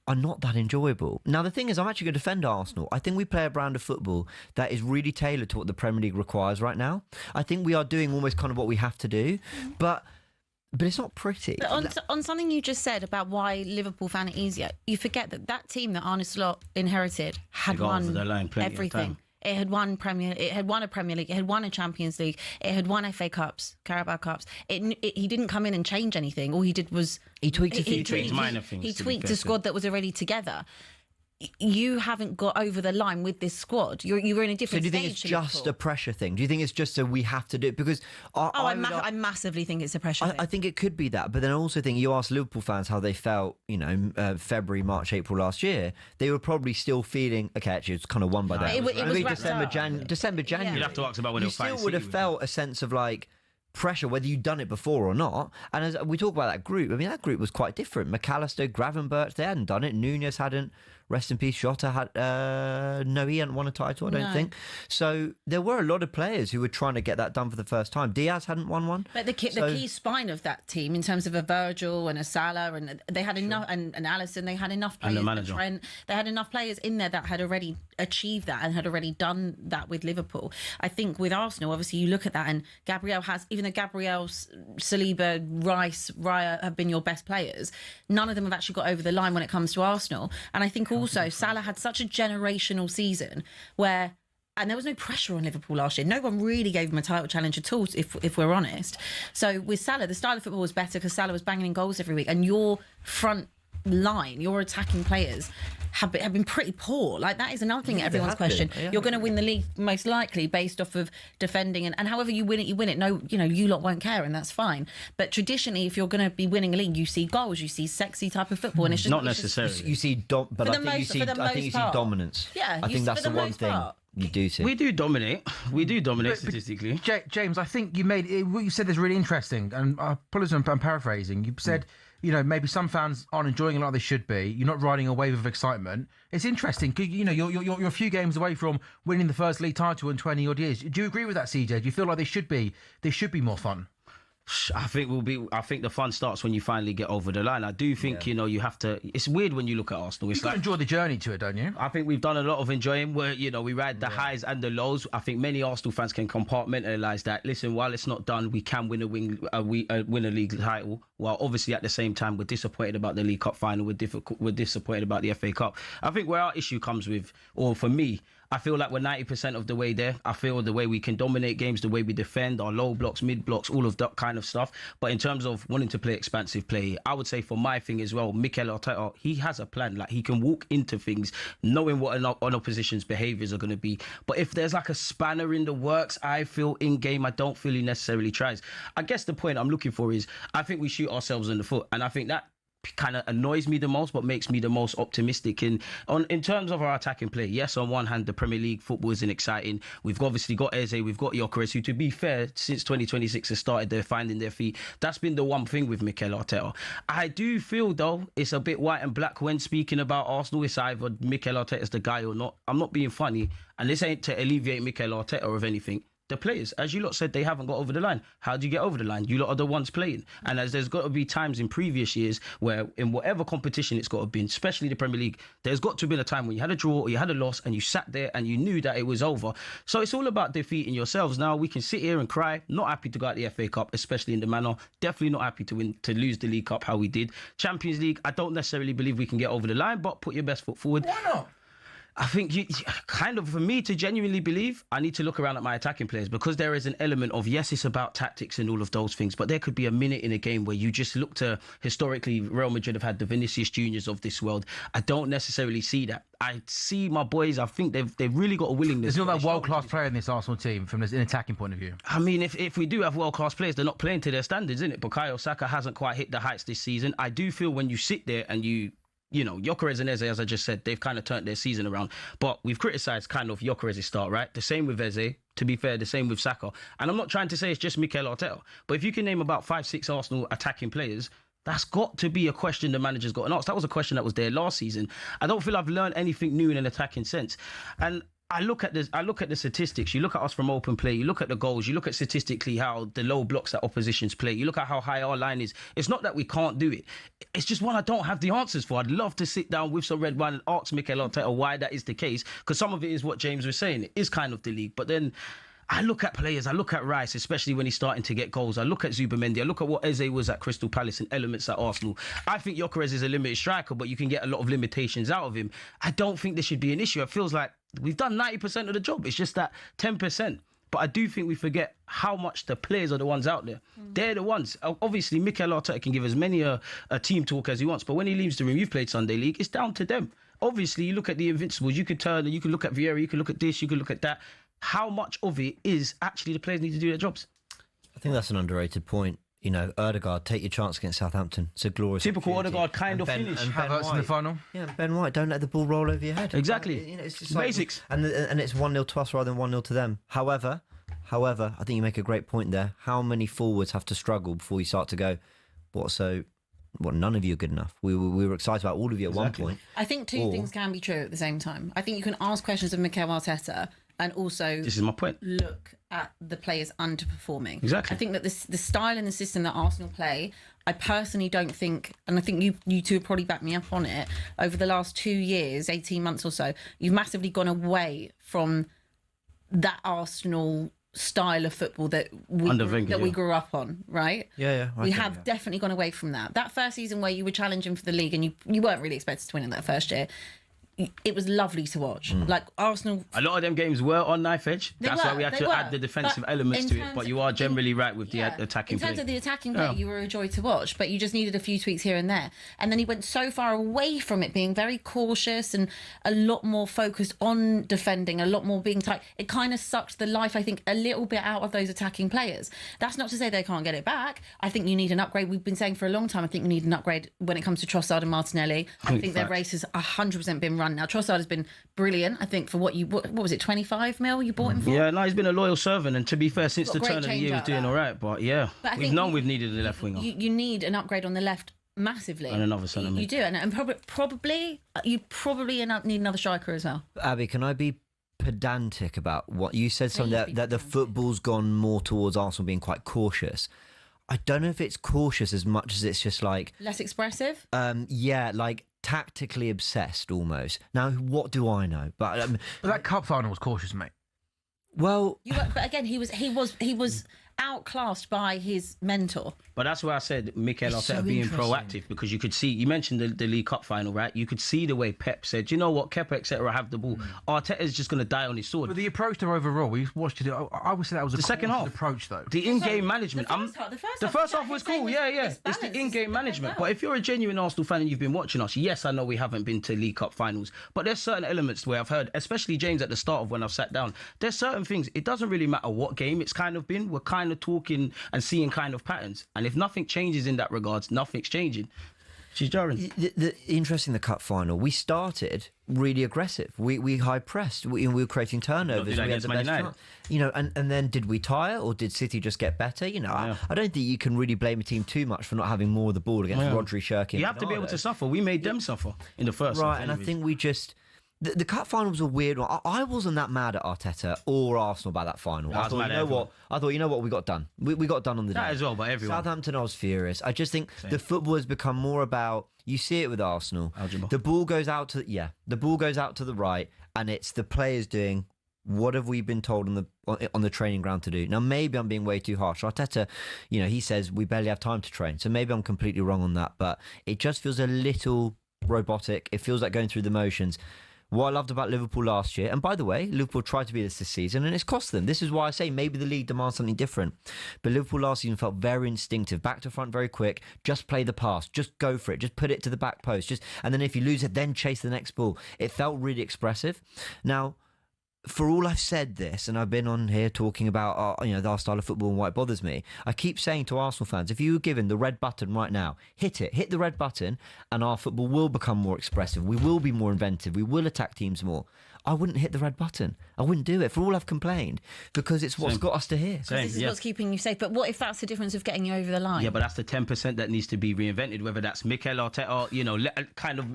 are not that enjoyable. Now, the thing is, I'm actually going to defend Arsenal. I think we play a brand of football that is really tailored to what the Premier League requires right now. I think we are doing almost kind of what we have to do, but it's not pretty. But on something you just said about why Liverpool found it easier, you forget that team that Arne Slot inherited had They got over won the line plenty of everything. time. It had won a Premier League. It had won a Champions League. It had won FA Cups, Carabao Cups. He didn't come in and change anything. All he did was He tweaked a few tweaked minor things, He to be tweaked fair a to squad that was already together. You haven't got over the line with this squad. You were in a So different do you think stage it's to just Liverpool. a pressure thing? Do you think it's just a we have to do it? Because I massively think it's a pressure thing. I think it could be that, but then I also think you ask Liverpool fans how they felt, February, March, April last year, they were probably still feeling, okay, actually it's kind of won by then. It was Maybe wrapped December, up. December, January. You'd have to ask about when you they were fighting still would have City. felt a sense of like pressure, whether you'd done it before or not. And as we talk about that group, I mean, that group was quite different. McAllister, Gravenberch, they hadn't done it. Nunez hadn't. Rest in peace, Jota had. No, he hadn't won a title, I don't think. So there were a lot of players who were trying to get that done for the first time. Diaz hadn't won one. But the key spine of that team, in terms of a Virgil and a Salah, and they had enough, and Alisson, they had enough players. And the manager. Trent, they had enough players in there that had already achieved that and had already done that with Liverpool. I think with Arsenal, obviously, you look at that, and Gabriel has, even though Gabriel, Saliba, Rice, Raya have been your best players, none of them have actually got over the line when it comes to Arsenal. And I think also Salah had such a generational season where. And there was no pressure on Liverpool last year. No one really gave him a title challenge at all, if we're honest. So with Salah, the style of football was better because Salah was banging in goals every week. And your front line, your attacking players have been pretty poor. Like, that is another thing everyone's questioned. You're going to win the league most likely based off of defending. And however you win it, you win it. No, you lot won't care, and that's fine. But traditionally, if you're going to be winning a league, you see goals, you see sexy type of football. And it's just Not necessarily. You see, I think you see dominance. Yeah, I think that's the one thing you do see. We do dominate. We do dominate statistically. James, I think you made what you said is really interesting, and I apologize, I'm paraphrasing. You said, maybe some fans aren't enjoying it like they should be. You're not riding a wave of excitement. It's interesting because you're a few games away from winning the first league title in 20 odd years. Do you agree with that, CJ? Do you feel like they should be more fun? I think the fun starts when you finally get over the line. I do think, you have to. It's weird when you look at Arsenal. It's You enjoy the journey to it, don't you? I think we've done a lot of enjoying where, we ride the highs and the lows. I think many Arsenal fans can compartmentalize that. Listen, while it's not done, we can win a league title. While obviously at the same time, we're disappointed about the League Cup final. We're disappointed about the FA Cup. I think where our issue comes with, or for me, I feel like we're 90% of the way there. I feel the way we can dominate games, the way we defend, our low blocks, mid blocks, all of that kind of stuff. But in terms of wanting to play expansive play, I would say for my thing as well, Mikel Arteta, he has a plan. Like, he can walk into things knowing what an opposition's behaviours are going to be. But if there's like a spanner in the works, I feel in game, I don't feel he necessarily tries. I guess the point I'm looking for is, I think we shoot ourselves in the foot. And I think that kind of annoys me the most, but makes me the most optimistic in terms of our attacking play. Yes, on one hand, the Premier League football isn't exciting. We've obviously got Eze, we've got Gyökeres, who, to be fair, since 2026 has started, they're finding their feet. That's been the one thing with Mikel Arteta. I do feel, though, it's a bit white and black when speaking about Arsenal. It's either Mikel Arteta's the guy or not. I'm not being funny, and this ain't to alleviate Mikel Arteta of anything. The players, as you lot said, they haven't got over the line. How do you get over the line? You lot are the ones playing. And as there's got to be times in previous years where in whatever competition it's got to be, especially the Premier League, there's got to have been a time when you had a draw or you had a loss and you sat there and you knew that it was over. So it's all about defeating yourselves. Now we can sit here and cry, not happy to go at the FA Cup, especially in the manner. Definitely not happy to lose the League Cup how we did. Champions League, I don't necessarily believe we can get over the line, but put your best foot forward. Why not? I think for me to genuinely believe, I need to look around at my attacking players, because there is an element of, yes, it's about tactics and all of those things, but there could be a minute in a game where you just look to, historically, Real Madrid have had the Vinicius Juniors of this world. I don't necessarily see that. I see my boys, I think they've really got a willingness. There's not that world-class player in this Arsenal team from an attacking point of view. I mean, if we do have world-class players, they're not playing to their standards, isn't it? Bukayo Saka hasn't quite hit the heights this season. I do feel when you sit there and Gyökeres and Eze, as I just said, they've kind of turned their season around. But we've criticised kind of Gyökeres' start, right? The same with Eze, to be fair, the same with Saka. And I'm not trying to say it's just Mikel Arteta, but if you can name about 5-6 Arsenal attacking players, that's got to be a question the manager's got to ask. That was a question that was there last season. I don't feel I've learned anything new in an attacking sense. And I look at the statistics. You look at us from open play. You look at the goals. You look at statistically how the low blocks that oppositions play. You look at how high our line is. It's not that we can't do it. It's just one I don't have the answers for. I'd love to sit down with some red wine and ask Mikel Arteta why that is the case, because some of it is what James was saying. It is kind of the league. But then I look at players. I look at Rice, especially when he's starting to get goals. I look at Zubamendi. I look at what Eze was at Crystal Palace and elements at Arsenal. I think Gyökeres is a limited striker, but you can get a lot of limitations out of him. I don't think this should be an issue. It feels like we've done 90% of the job. It's just that 10%. But I do think we forget how much the players are the ones out there. They're the ones. Obviously, Mikel Arteta can give as many a team talk as he wants, but when he leaves the room, you've played Sunday League, it's down to them. Obviously, you look at the Invincibles, you could turn and you can look at Vieira, you can look at this, you can look at that. How much of it is actually the players need to do their jobs? I think that's an underrated point. Odegaard, take your chance against Southampton. It's a glorious typical Odegaard kind of finish. And Havertz in the final. Yeah, Ben White, don't let the ball roll over your head. Exactly. It's just basics. And it's 1-0 to us rather than 1-0 to them. However, I think you make a great point there. How many forwards have to struggle before you start to go, none of you are good enough. We were excited about all of you at one point. I think two things can be true at the same time. I think you can ask questions of Mikel Arteta and also, this is my point, look at the players underperforming. Exactly. I think that the style and the system that Arsenal play, I personally don't think, and I think you two probably back me up on it, over the last 2 years, 18 months or so, you've massively gone away from that Arsenal style of football that we grew up on, right? Yeah. We have definitely gone away from that. That first season where you were challenging for the league and you weren't really expected to win in that first year, it was lovely to watch. Like Arsenal, a lot of them games were on knife edge. That's why we had to add the defensive elements to it. But you are generally right with the attacking play. In terms of the attacking play, you were a joy to watch, but you just needed a few tweaks here and there. And then he went so far away from it, being very cautious and a lot more focused on defending, a lot more being tight. It kind of sucked the life, I think, a little bit out of those attacking players. That's not to say they can't get it back. I think you need an upgrade. We've been saying for a long time, I think you need an upgrade when it comes to Trossard and Martinelli. I think their race has 100% been run. Now, Trossard has been brilliant, I think, for what was it, 25 mil you bought him for? Yeah, no, he's been a loyal servant, and to be fair, since the turn of the year, he's doing all right. But yeah, we've known we've needed a left winger. You need an upgrade on the left massively. And another centre mid. You do, and probably need another striker as well. Abby, can I be pedantic about what you said? Something that the football's gone more towards Arsenal being quite cautious. I don't know if it's cautious as much as it's just like Less expressive? like tactically obsessed almost. Now, what do I know? But But that cup final was cautious, mate. well, But again, he was outclassed by his mentor. But that's why I said Mikel It's Arteta so being interesting. proactive, because you could see, you mentioned the League Cup final, right? You could see the way Pep said, you know what, Kepa, etc. have the ball. Arteta's just going to die on his sword. But the approach to overall, we watched it. I would say that was a The second cautious half approach, though. The in-game management. The first half was cool. Yeah. It's the in-game management. But if you're a genuine Arsenal fan and you've been watching us, yes, I know we haven't been to League Cup finals, but there's certain elements where I've heard, especially James at the start of when I've sat down, there's certain things. It doesn't really matter what game it's kind of been. We're kind of talking and seeing kind of patterns. And if nothing changes in that regards, nothing's changing. She's jarring. Interesting, the cup final. We started really aggressive. We high pressed. We were creating turnovers. that We had against the Man best United. chance. You know, and then did we tire or did City just get better? You know, I don't think you can really blame a team too much for not having more of the ball against Rodri, Shirky. You have to be able to suffer. We made them suffer in the first half. Right, and I think we just. The cup final was a weird one. I wasn't that mad at Arteta or Arsenal about that final. I was mad at everyone. I thought, you know what, we got done. We got done on the day. That as well, but everyone. Southampton, I was furious. I just think the football has become more about. You see it with Arsenal. The ball goes out to the right, and it's the players doing what have we been told on the training ground to do. Now, maybe I'm being way too harsh. Arteta, you know, he says we barely have time to train, so maybe I'm completely wrong on that. But it just feels a little robotic. It feels like going through the motions. What I loved about Liverpool last year, and by the way, Liverpool tried to be this season, and it's cost them. This is why I say maybe the league demands something different. But Liverpool last season felt very instinctive, back to front, very quick. Just play the pass, just go for it, just put it to the back post, and then if you lose it, then chase the next ball. It felt really expressive. Now, for all I've said this, and I've been on here talking about our style of football and why it bothers me, I keep saying to Arsenal fans, if you were given the red button right now, hit the red button, and our football will become more expressive. We will be more inventive. We will attack teams more. I wouldn't hit the red button. I wouldn't do it, for all I've complained, because it's what's got us to here. This is what's keeping you safe. But what if that's the difference of getting you over the line? Yeah, but that's the 10% that needs to be reinvented, whether that's Mikel Arteta, you know,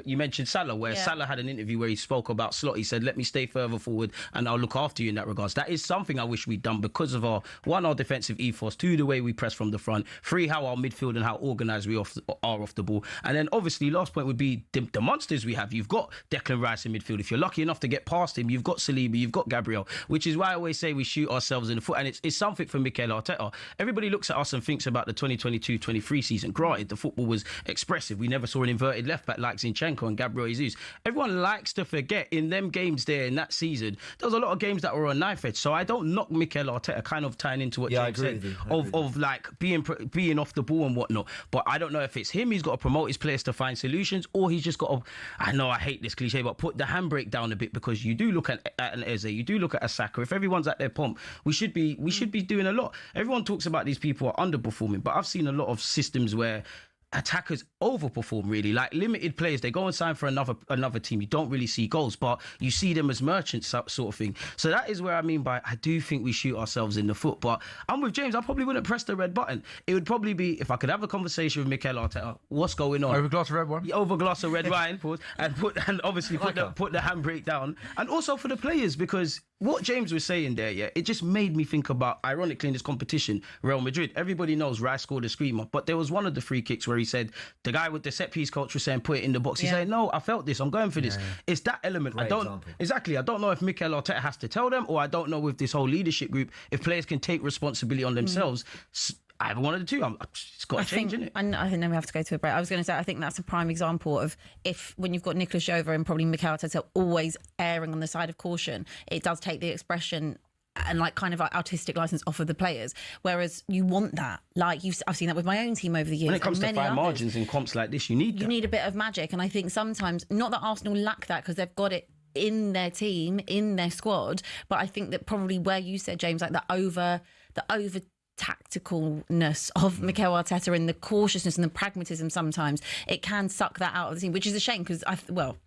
you mentioned Salah, where Salah had an interview where he spoke about Slot. He said, let me stay further forward and I'll look after you in that regards. That is something I wish we'd done because of our defensive ethos, 2, the way we press from the front, 3, how our midfield and how organised we are off the ball. And then obviously, last point would be the monsters we have. You've got Declan Rice in midfield. If you're lucky enough to get past him, you've got Saliba, you've got Gabriel, which is why I always say we shoot ourselves in the foot. And it's something for Mikel Arteta. Everybody looks at us and thinks about the 2022-23 season. Granted, the football was expressive. We never saw an inverted left back like Zinchenko and Gabriel Jesus. Everyone likes to forget in them games there in that season, there was a lot of games that were on knife edge. So I don't knock Mikel Arteta, kind of tying into what James said, of like being off the ball and whatnot. But I don't know if it's him. He's got to promote his players to find solutions, or he's just got to, I know I hate this cliche, but put the handbrake down a bit, because you do look at an Eze, you do look at a Saka. If everyone's at their pump, we should be doing a lot. Everyone talks about these people are underperforming, but I've seen a lot of systems where attackers overperform, really, like limited players. They go and sign for another team. You don't really see goals, but you see them as merchants, sort of thing. So that is where I mean by I do think we shoot ourselves in the foot. But I'm with James. I probably wouldn't press the red button. It would probably be, if I could have a conversation with Mikel Arteta, what's going on? Over a glass of red wine. Over a glass of red wine, and obviously put the handbrake down, and also for the players, because what James was saying there, it just made me think about, ironically, in this competition, Real Madrid. Everybody knows Rice scored a screamer, but there was one of the free kicks where he said, the guy with the set piece coach was saying, put it in the box. He said, no, I felt this. I'm going for this. It's that element. I don't know if Mikel Arteta has to tell them, or I don't know with this whole leadership group, if players can take responsibility on themselves. Either one of the two. It's got to change, isn't it? And I think then we have to go to a break. I was going to say, I think that's a prime example of when you've got Nicolas Jova and probably Mikel Arteta always erring on the side of caution, it does take the expression and kind of artistic license off of the players. Whereas you want that. I've seen that with my own team over the years. When it comes to fine margins in comps like this, you need a bit of magic. And I think sometimes, not that Arsenal lack that, because they've got it in their team, in their squad, but I think that probably where you said, James, like the over tacticalness of Mikel Arteta and the cautiousness and the pragmatism, sometimes it can suck that out of the team, which is a shame, because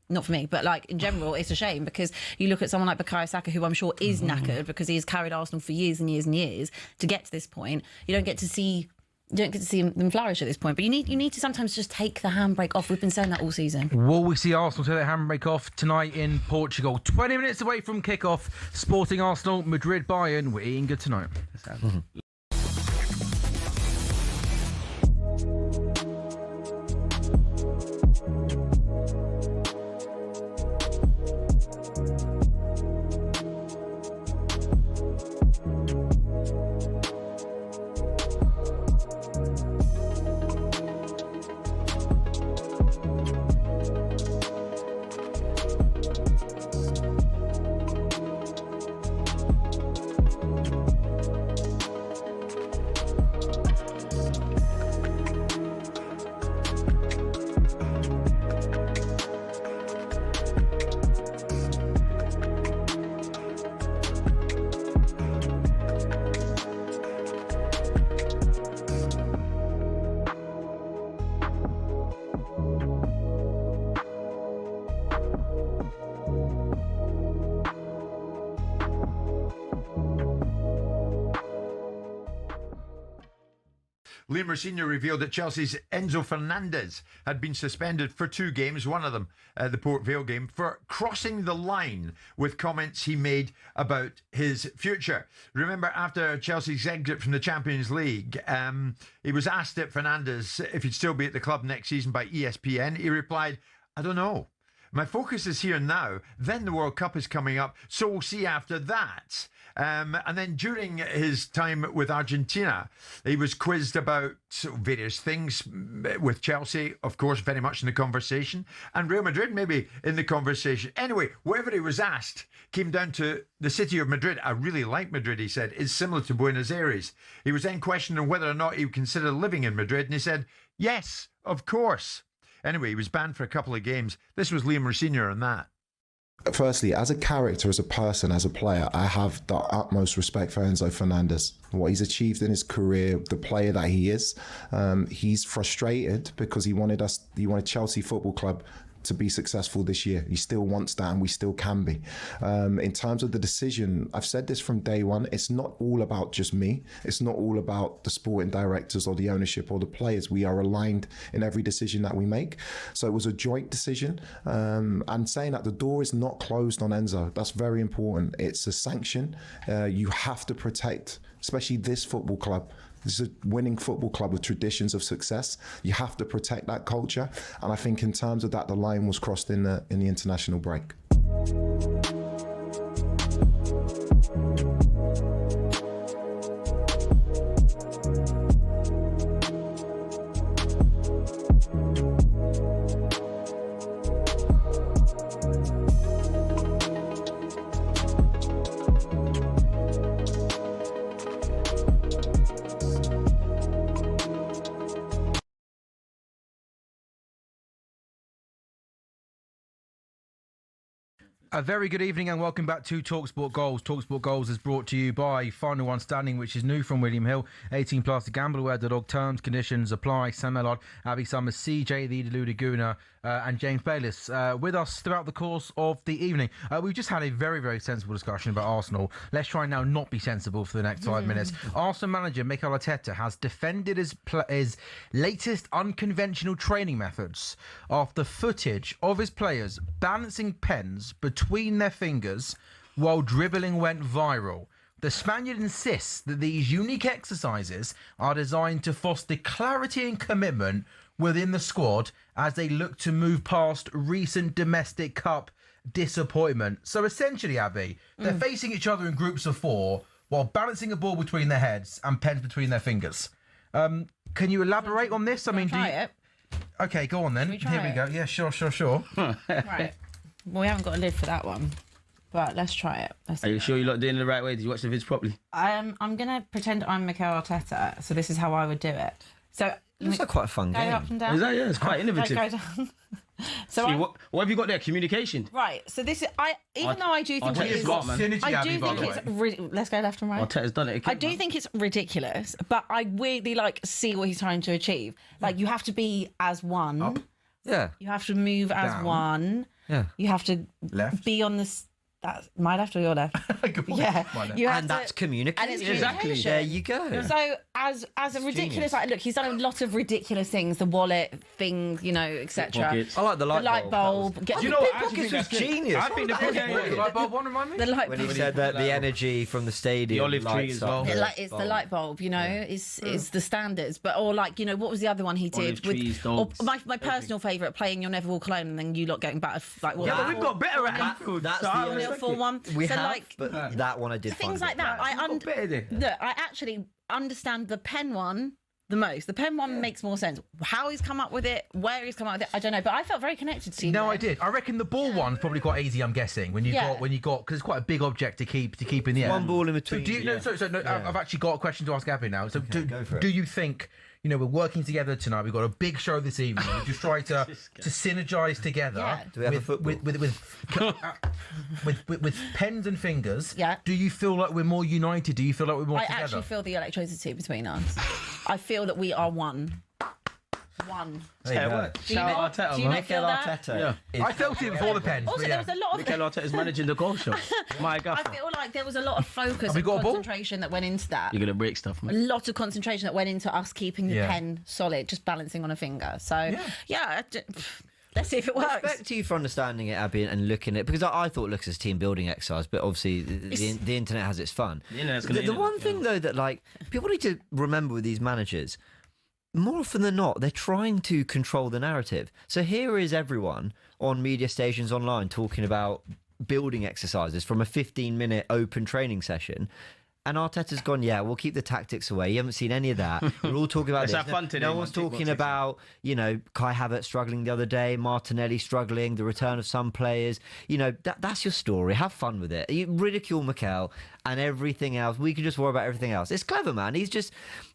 not for me, but in general, it's a shame, because you look at someone like Bukayo Saka, who I'm sure is knackered because he has carried Arsenal for years and years and years to get to this point. You don't get to see them flourish at this point, but you need to sometimes just take the handbrake off. We've been saying that all season. Will we see Arsenal take their handbrake off tonight in Portugal? 20 minutes away from kickoff. Sporting Arsenal, Madrid, Bayern. We're eating good tonight. Liam Rosenior revealed that Chelsea's Enzo Fernandez had been suspended for 2 games, one of them the Port Vale game, for crossing the line with comments he made about his future. Remember, after Chelsea's exit from the Champions League, he was asked at Fernandez if he'd still be at the club next season by ESPN. He replied, "I don't know. My focus is here now. Then the World Cup is coming up, so we'll see after that." And then during his time with Argentina, he was quizzed about various things with Chelsea, of course, very much in the conversation, and Real Madrid maybe in the conversation. Anyway, whatever he was asked came down to the city of Madrid. "I really like Madrid," he said. "It's similar to Buenos Aires." He was then questioned on whether or not he would consider living in Madrid, and he said, "Yes, of course." Anyway, he was banned for a couple of games. This was Liam Rosenior on that. Firstly, as a character, as a person, as a player, I have the utmost respect for Enzo Fernandez. What he's achieved in his career, the player that he is. He's frustrated because he wanted Chelsea Football Club to be successful this year. He still wants that, and we still can be. In terms of the decision, I've said this from day one, it's not all about just me. It's not all about the sporting directors or the ownership or the players. We are aligned in every decision that we make. So it was a joint decision. And saying that the door is not closed on Enzo, that's very important. It's a sanction. You have to protect, especially this football club. This is a winning football club with traditions of success. You have to protect that culture. And I think in terms of that, the line was crossed in the international break. A very good evening and welcome back to talkSPORT Goals. talkSPORT Goals is brought to you by Final One Standing, which is new from William Hill. 18 plus, gambleware.org. Terms, conditions apply. Sam Ellard, Abby Summers, CJ the Deluded Gooner, and James Bayliss with us throughout the course of the evening. We've just had a very, very sensible discussion about Arsenal. Let's try now not be sensible for the next 5 minutes. Arsenal manager Mikel Arteta has defended his latest unconventional training methods after footage of his players balancing pens between their fingers while dribbling went viral. The Spaniard insists that these unique exercises are designed to foster clarity and commitment within the squad as they look to move past recent domestic cup disappointment. So essentially, Abby, they're facing each other in groups of 4 while balancing a ball between their heads and pens between their fingers. Can you elaborate on this? I mean, try it. Okay, go on then. Here we go. Yeah, sure. Right. Well, we haven't got a lid for that one, but let's try it. Are you sure you're not doing it the right way? Did you watch the vids properly? I'm going to pretend I'm Mikel Arteta, so this is how I would do it. So it's quite a fun game. Go up and down. Is that? Yeah, it's quite innovative. Go down. So See, what have you got there? Communication. Right. So this is even though I do think it is smart, man. I do think it's let's go left and right. Arteta's done it. I do think it's ridiculous, but I really see what he's trying to achieve. Like, you have to be as one. Up. Yeah. You have to move as Down. one. Yeah. You have to Left. be on this. That's my left or your left? Good point. Yeah. You have And to, that's communication. and it's Exactly. communication. There you go. So as a ridiculous, genius. like, look, he's done a lot of ridiculous things, the wallet thing, etc. Pockets. I like the light bulb. Do you know what? I Pockets actually think was that's good. genius. I think the The light bulb one, remind me? The light When bulb. he said that the energy from the stadium, The olive tree lights as up well. the It's the light bulb, is the standards. But or like, what was the other one he did Olive trees, dogs, my personal favourite, playing You'll Never Walk Alone, and then you lot getting battered like what? Yeah, but we've got better at Anfield. That's So I the respect full it. one. We So, have, like, but that one I did things find like it. that. better I actually understand the pen one the most. The pen one makes more sense. How he's come up with it, where he's come up with it, I don't know. But I felt very connected to you. No, there. I did. I reckon the ball one's probably quite easy. I'm guessing when you got because it's quite a big object to keep in the air. One ball in So between. do you? I've actually got a question to ask Abby now. So go for it. do you think? We're working together tonight. We've got a big show this evening. We just try to synergise together. Yeah. Do we have a football? With pens and fingers. Yeah. Do you feel like we're more united? Do you feel like we're more I together? actually feel the electricity between us. I feel that we are one. One. Shout out Arteta, Do you man. not feel that? Arteta. I felt it before the pen. Also, there was a lot of... Mikel Arteta's managing the goal shot. My I gaffer. feel like there was a lot of focus we and got a ball? concentration that went into that. You're going to break stuff, A man. lot of concentration that went into us keeping the Yeah. pen solid, just balancing on a finger. So, let's see if it works. Respect to you for understanding it, Abby, and looking at it, because I thought it looks as a team building exercise, but obviously the internet has its fun. The internet's The, gonna- the one thing though that like people need to remember with these managers, more often than not, they're trying to control the narrative. So here is everyone on media stations online talking about building exercises from a 15-minute open training session. And Arteta's gone, yeah, we'll keep the tactics away. You haven't seen any of that. We're all talking about Let's this. have fun today, No man. one's Tick box talking about, Kai Havertz struggling the other day, Martinelli struggling, the return of some players. That's your story. Have fun with it. You ridicule Mikel and everything else. We can just worry about everything else. It's clever, man.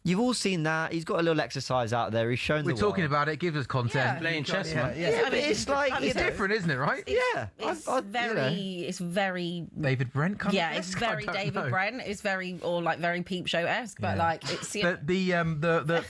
You've all seen that. He's got a little exercise out there. He's shown We're the talking world. about it. Gives us content. Playing chess, man. Yeah, but it's like, It's different, isn't it? Right? Yeah. It's very David Brent. Kind yeah, of it's very David Brent. It's very very Peep Show esque, but it's The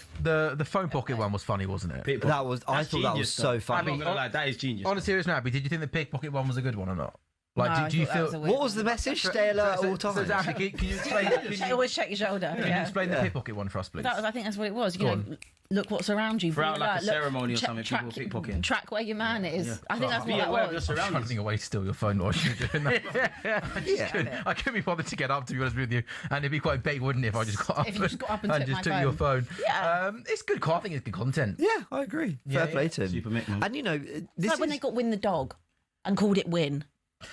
phone pocket one was funny, wasn't it? That was. I thought that was so funny. I'm not gonna lie, that is genius. On a serious note, Abby, did you think the pickpocket one was a good one or not? No, do you I thought that feel was a weird What was the message? Stay alert at all So, times. Abby, can you explain? always check your shoulder. Can you explain the pickpocket one for us, please? I think that's what it was. Go on. Look what's around you. Throughout Be like a alert. Look, ceremony or check- something, track, people pickpocketing. Track where your man is. I think that's what that aware of your was. I'm surroundings. running away to steal your phone while you're doing that. I couldn't be bothered to get up, to be honest with you. And it'd be quite big, wouldn't it, if I just got up, If you just got up and took my took your phone. Yeah. It's good. I think it's good content. Yeah, I agree. Fair play to him. Super Mick, man. And It's this like when they got Win the Dog and called it Win.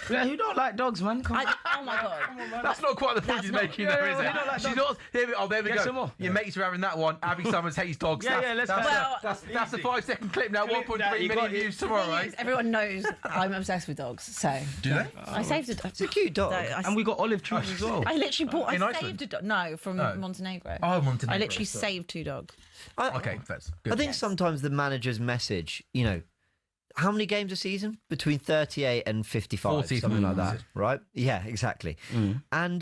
Yeah, who don't like dogs, man? Come on. Oh my god. That's not quite the point he's making, though, is it? She's not. There we Get go. some more. Your mates are having that one. Abby Summers hates dogs. Yeah, let's go. That's the 5-second clip now. Clip that, 1.3 you million got it. views tomorrow, right? Everyone knows I'm obsessed with dogs, so Do they? I saved it. It's a cute dog. And we got olive trees as well. I literally bought. In I Iceland? saved a dog. No, from Montenegro. Oh, Montenegro. I literally sorry. saved 2 dogs. Okay, that's good. I think sometimes the manager's message, how many games a season? Between 38 and 55, 40 something like minutes. that, right? Yeah, exactly. And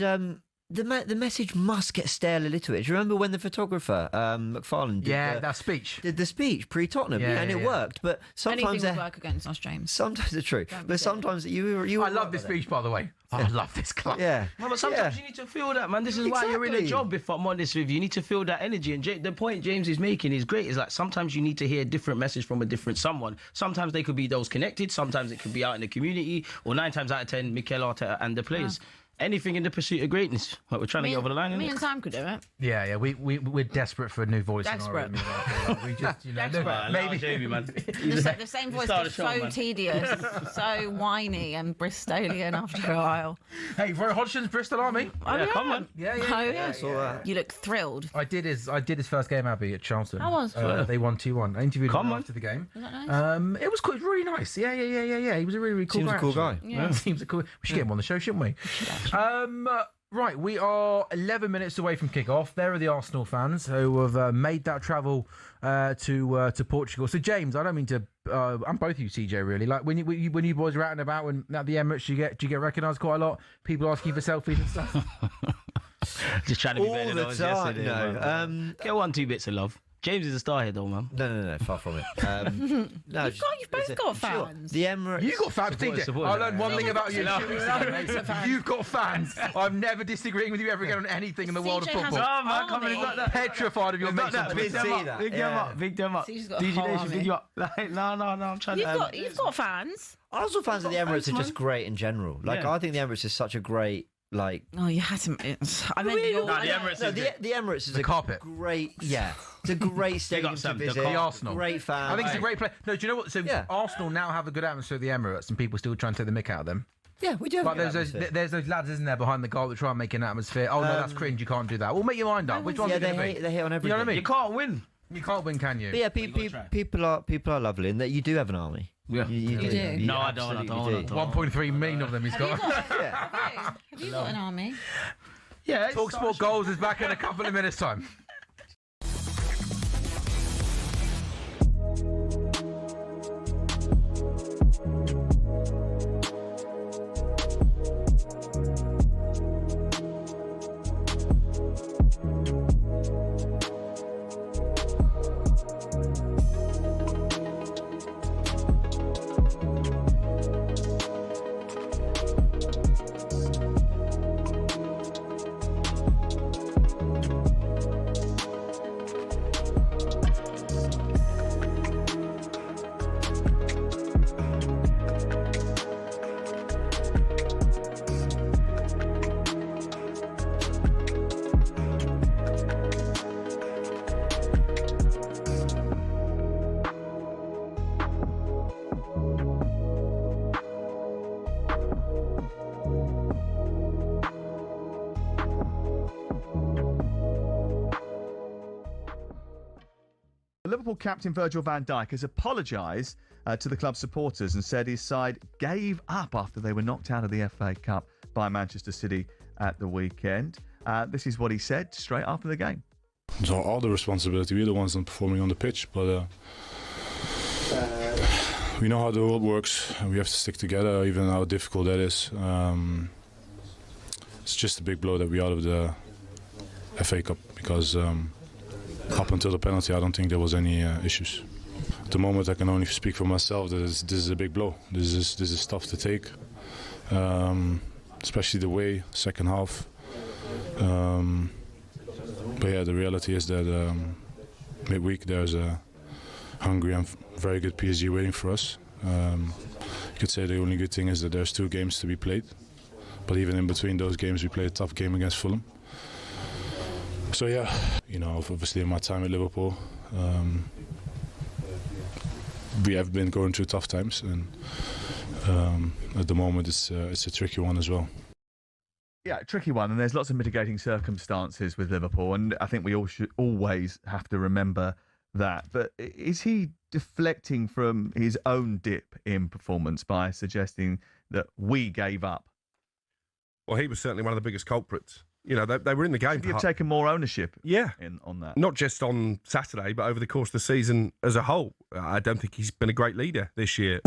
the message must get stale a little bit. Do you remember when the photographer, McFarlane, did that speech. did the speech pre-Tottenham? Yeah, and it yeah. worked. But sometimes Anything they're... would work against us, James. Sometimes it's true. Don't be But silly. sometimes you I love this speech, by the way. I love this club. Yeah. No, but sometimes you need to feel that, man. This is why you're in a Exactly. job, if I'm honest with you. You need to feel that energy. And the point James is making is great. Is like sometimes you need to hear a different message from a different someone. Sometimes they could be those connected. Sometimes it could be out in the community. Or 9 times out of 10, Mikel Arteta and the players. Anything in the pursuit of greatness. Like we're trying to get over the line, Me innit? and Sam could do it. Yeah. We're desperate for a new voice. Desperate. In our room. We just, Desperate. Maybe Jamie, man. The same voice Start is the show, so man. tedious, so whiny and Bristolian after a while. Hey, Roy Hodgson's Bristol Army. Yeah, come on. Oh yeah. You look thrilled. I did his first game, Abby, at Charlton. How was? They won 2-1. I interviewed Come him on. after the game. Was that nice? It was cool. It was really nice. Yeah. He was a really cool Seems guy. a cool actually. guy. Yeah. Seems a cool. We should get him on the show, shouldn't we? Right, we are 11 minutes away from kickoff. There are the Arsenal fans who have made that travel to Portugal. So, James, I don't mean to. And both of you, CJ, really. Like when you boys are out and about and at the Emirates, do you get recognised quite a lot? People asking for selfies and stuff. Just trying to be All better the than I was time. yesterday, No. man. Get 1-2 bits of love. James is a star here, though, man. No, far from it. No, You've both got fans. The Emirates. You got fans, Supporters, DJ. supporters. I learned one thing about you. fans. You've got fans. I'm never disagreeing with you ever again on anything in the world of CJ has football. an army. Petrified of your mates. on Big Twitter. them up. Big them up. Big them up. So you've got a DJ whole Nation, army. big you up. Like, no, I'm trying to. You've got fans. Arsenal fans of the Emirates are just great in general. Like, Yeah. I think the Emirates is such a great, like... Oh, you had to. I meant your. No, the Emirates No, is the Emirates is The a carpet. great... Yeah. It's a great stadium Sam, to the visit. The Arsenal. Great fans. I think it's a great play. No, do you know what? So Yeah. Arsenal now have a good atmosphere at the Emirates, and people still try and take the mick out of them. Yeah, we do have But a good there's those lads, isn't there, behind the goal that try and make an atmosphere. Oh no, that's cringe. You can't do that. Well, make your mind up. Which one's Yeah, it going to they be? hate on everything. You know what I mean? You can't win. You can't win, can you? But yeah, gotta try. people are lovely, and that you do have an army. Yeah. You do. You No, I don't. absolutely do. 1.3 million of them he's got. Have you got an army? Yeah. talkSPORT Goals is back in a couple of minutes' time. Liverpool captain Virgil van Dijk has apologised to the club supporters and said his side gave up after they were knocked out of the FA Cup by Manchester City at the weekend. This is what he said straight after the game. It's all the responsibility. We're the ones not performing on the pitch, but we know how the world works and we have to stick together, even how difficult that is. It's just a big blow that we're out of the FA Cup because up until the penalty, I don't think there was any issues. At the moment, I can only speak for myself that this is a big blow. This is tough to take, especially the way second half. But yeah, the reality is that midweek there's a hungry and very good PSG waiting for us. You could say the only good thing is that there's 2 games to be played. But even in between those games, we played a tough game against Fulham. So yeah, obviously in my time at Liverpool, we have been going through tough times, and at the moment it's a tricky one as well. Yeah, tricky one, and there's lots of mitigating circumstances with Liverpool, and I think we all should always have to remember that. But is he deflecting from his own dip in performance by suggesting that we gave up? Well, he was certainly one of the biggest culprits. They were in the game. Should he have taken more ownership on that? Not just on Saturday, but over the course of the season as a whole. I don't think he's been a great leader this year.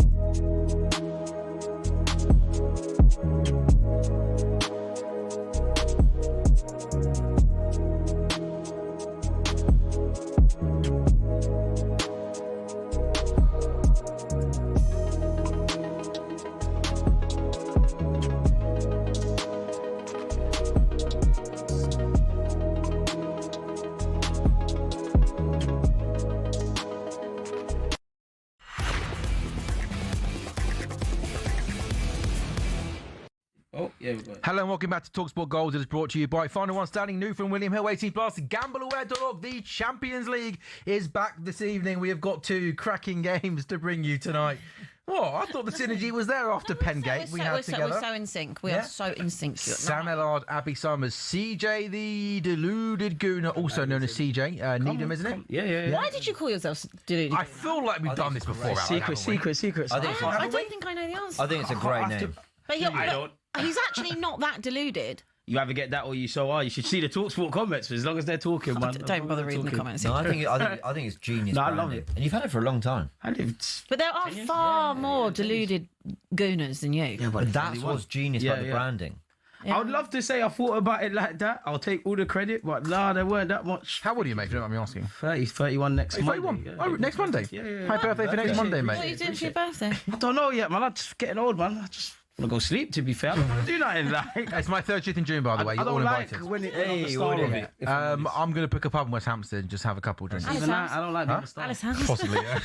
Hello and welcome back to talkSPORT Goals. It is brought to you by Final One Standing, new from William Hill, 18+. GambleAware.org. The Champions League is back this evening. We have got 2 cracking games to bring you tonight. What? I thought the synergy was there after Pengate. We're so in sync. We are so in sync. Sam Ellard, Abby Summers, CJ the Deluded Gooner, also known as CJ Needham, isn't it? Yeah. Why did you call yourself Deluded? I feel like we've done this before. Secret. I don't think I know the answer. I think it's a great name. But he's actually not that deluded. You either get that or you so are. You should see the talkSPORT comments as long as they're talking, man. Don't bother reading the comments. No, I think it's genius. I love it. And you've had it for a long time. But there are far more deluded gooners than you. Yeah, but that's what's genius about the branding. Yeah. I would love to say I thought about it like that. I'll take all the credit, but there weren't that much. How old are you, mate? If you don't mind me asking. 31 next Monday. 31? Yeah. Oh, next Monday? Yeah. Happy birthday for next Monday, mate. What are you doing for your birthday? I don't know yet, man. I'm just getting old, man. I just want to go sleep, to be fair. I don't want to do nothing like. It's my 30th in June, by the way. You're all invited. When it, I'm going to pick up up in West Hampstead and just have a couple of drinks. I don't like that. Alice House. Possibly, yeah.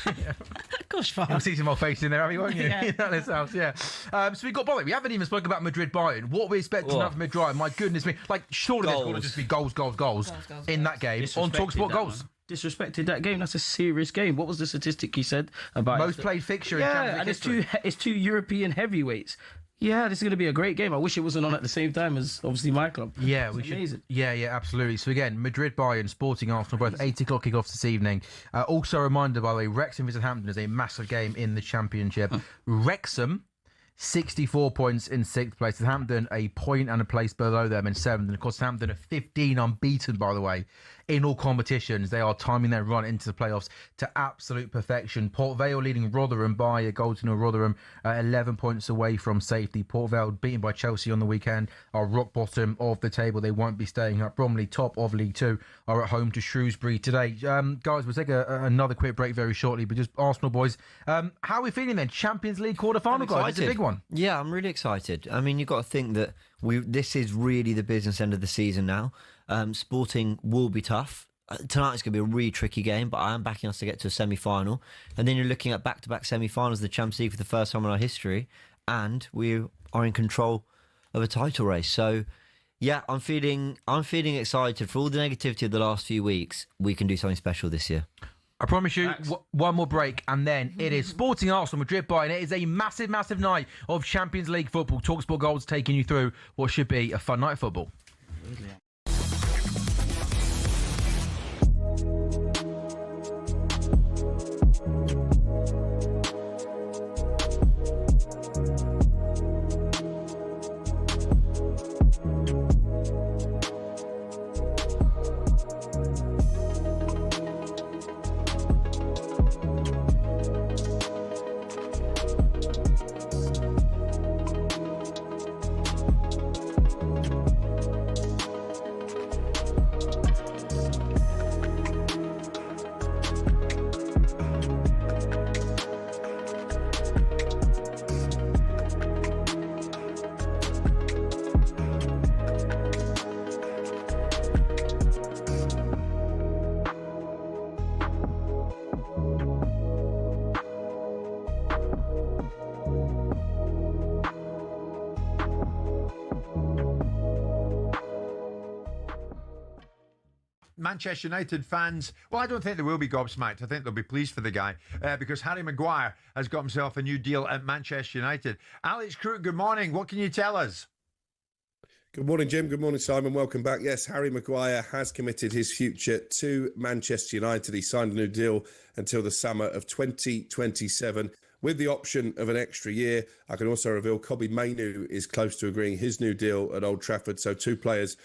Gosh, fine. You'll see some old faces in there, won't you? Yeah. Alice House, yeah. So we got Bolly. We haven't even spoken about Madrid Bayern. What we expect tonight from Madrid? My goodness me! Like surely there's going to just be goals in that game on talkSPORT Goals. Disrespected that game. That's a serious game. What was the statistic he said about most played fixture? Yeah, and it's two European heavyweights. Yeah, this is going to be a great game. I wish it wasn't on at the same time as obviously my club. Yeah, we should. Amazing. Yeah, absolutely. So again, Madrid, Bayern, Sporting Arsenal, both 8 o'clock kickoffs this evening. Also a reminder, by the way, Wrexham vs Hampton is a massive game in the Championship. Wrexham, 64 points in 6th place. Hampton, a point and a place below them in 7th. And of course, Hampton are 15 unbeaten, by the way, in all competitions. They are timing their run into the playoffs to absolute perfection. Port Vale leading Rotherham by a goal to nil. Rotherham 11 points away from safety. Port Vale beaten by Chelsea on the weekend are rock bottom of the table. They won't be staying up. Bromley, top of League 2, are at home to Shrewsbury today. Guys, we'll take another quick break very shortly, but just Arsenal boys, how are we feeling then? Champions League quarter-final, guys. It's a big one. Yeah, I'm really excited. I mean, you've got to think that this is really the business end of the season now. Sporting will be tough. Tonight is going to be a really tricky game, but I am backing us to get to a semi-final. And then you're looking at back-to-back semi-finals of the Champions League for the first time in our history, and we are in control of a title race. So, yeah, I'm feeling excited. For all the negativity of the last few weeks, we can do something special this year. I promise you, one more break, and then it is Sporting Arsenal, Madrid Bayern. It is a massive, massive night of Champions League football. talkSPORT Goals taking you through what should be a fun night of football. Manchester United fans, well, I don't think they will be gobsmacked. I think they'll be pleased for the guy because Harry Maguire has got himself a new deal at Manchester United. Alex Crook, good morning. What can you tell us? Good morning, Jim. Good morning, Simon. Welcome back. Yes, Harry Maguire has committed his future to Manchester United. He signed a new deal until the summer of 2027 with the option of an extra year. I can also reveal Kobbie Mainoo is close to agreeing his new deal at Old Trafford. So two players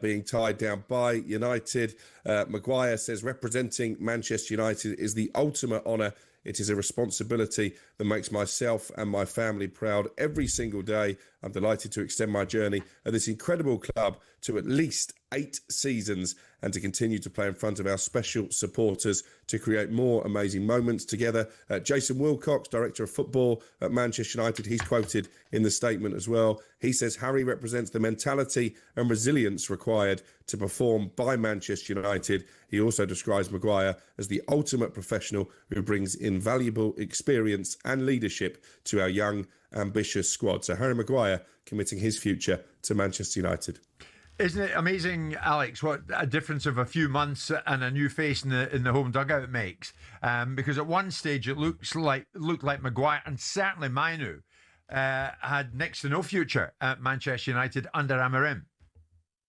being tied down by United. Maguire says representing Manchester United is the ultimate honour. It is a responsibility that makes myself and my family proud every single day. I'm delighted to extend my journey at this incredible club to at least 8 seasons and to continue to play in front of our special supporters to create more amazing moments together. Jason Wilcox, Director of Football at Manchester United, he's quoted in the statement as well. He says Harry represents the mentality and resilience required to perform by Manchester United. He also describes Maguire as the ultimate professional who brings invaluable experience and leadership to our young, ambitious squad. So Harry Maguire committing his future to Manchester United. Isn't it amazing, Alex, what a difference of a few months and a new face in the home dugout makes? Because at one stage it looked like Maguire and certainly Mainoo had next to no future at Manchester United under Amorim.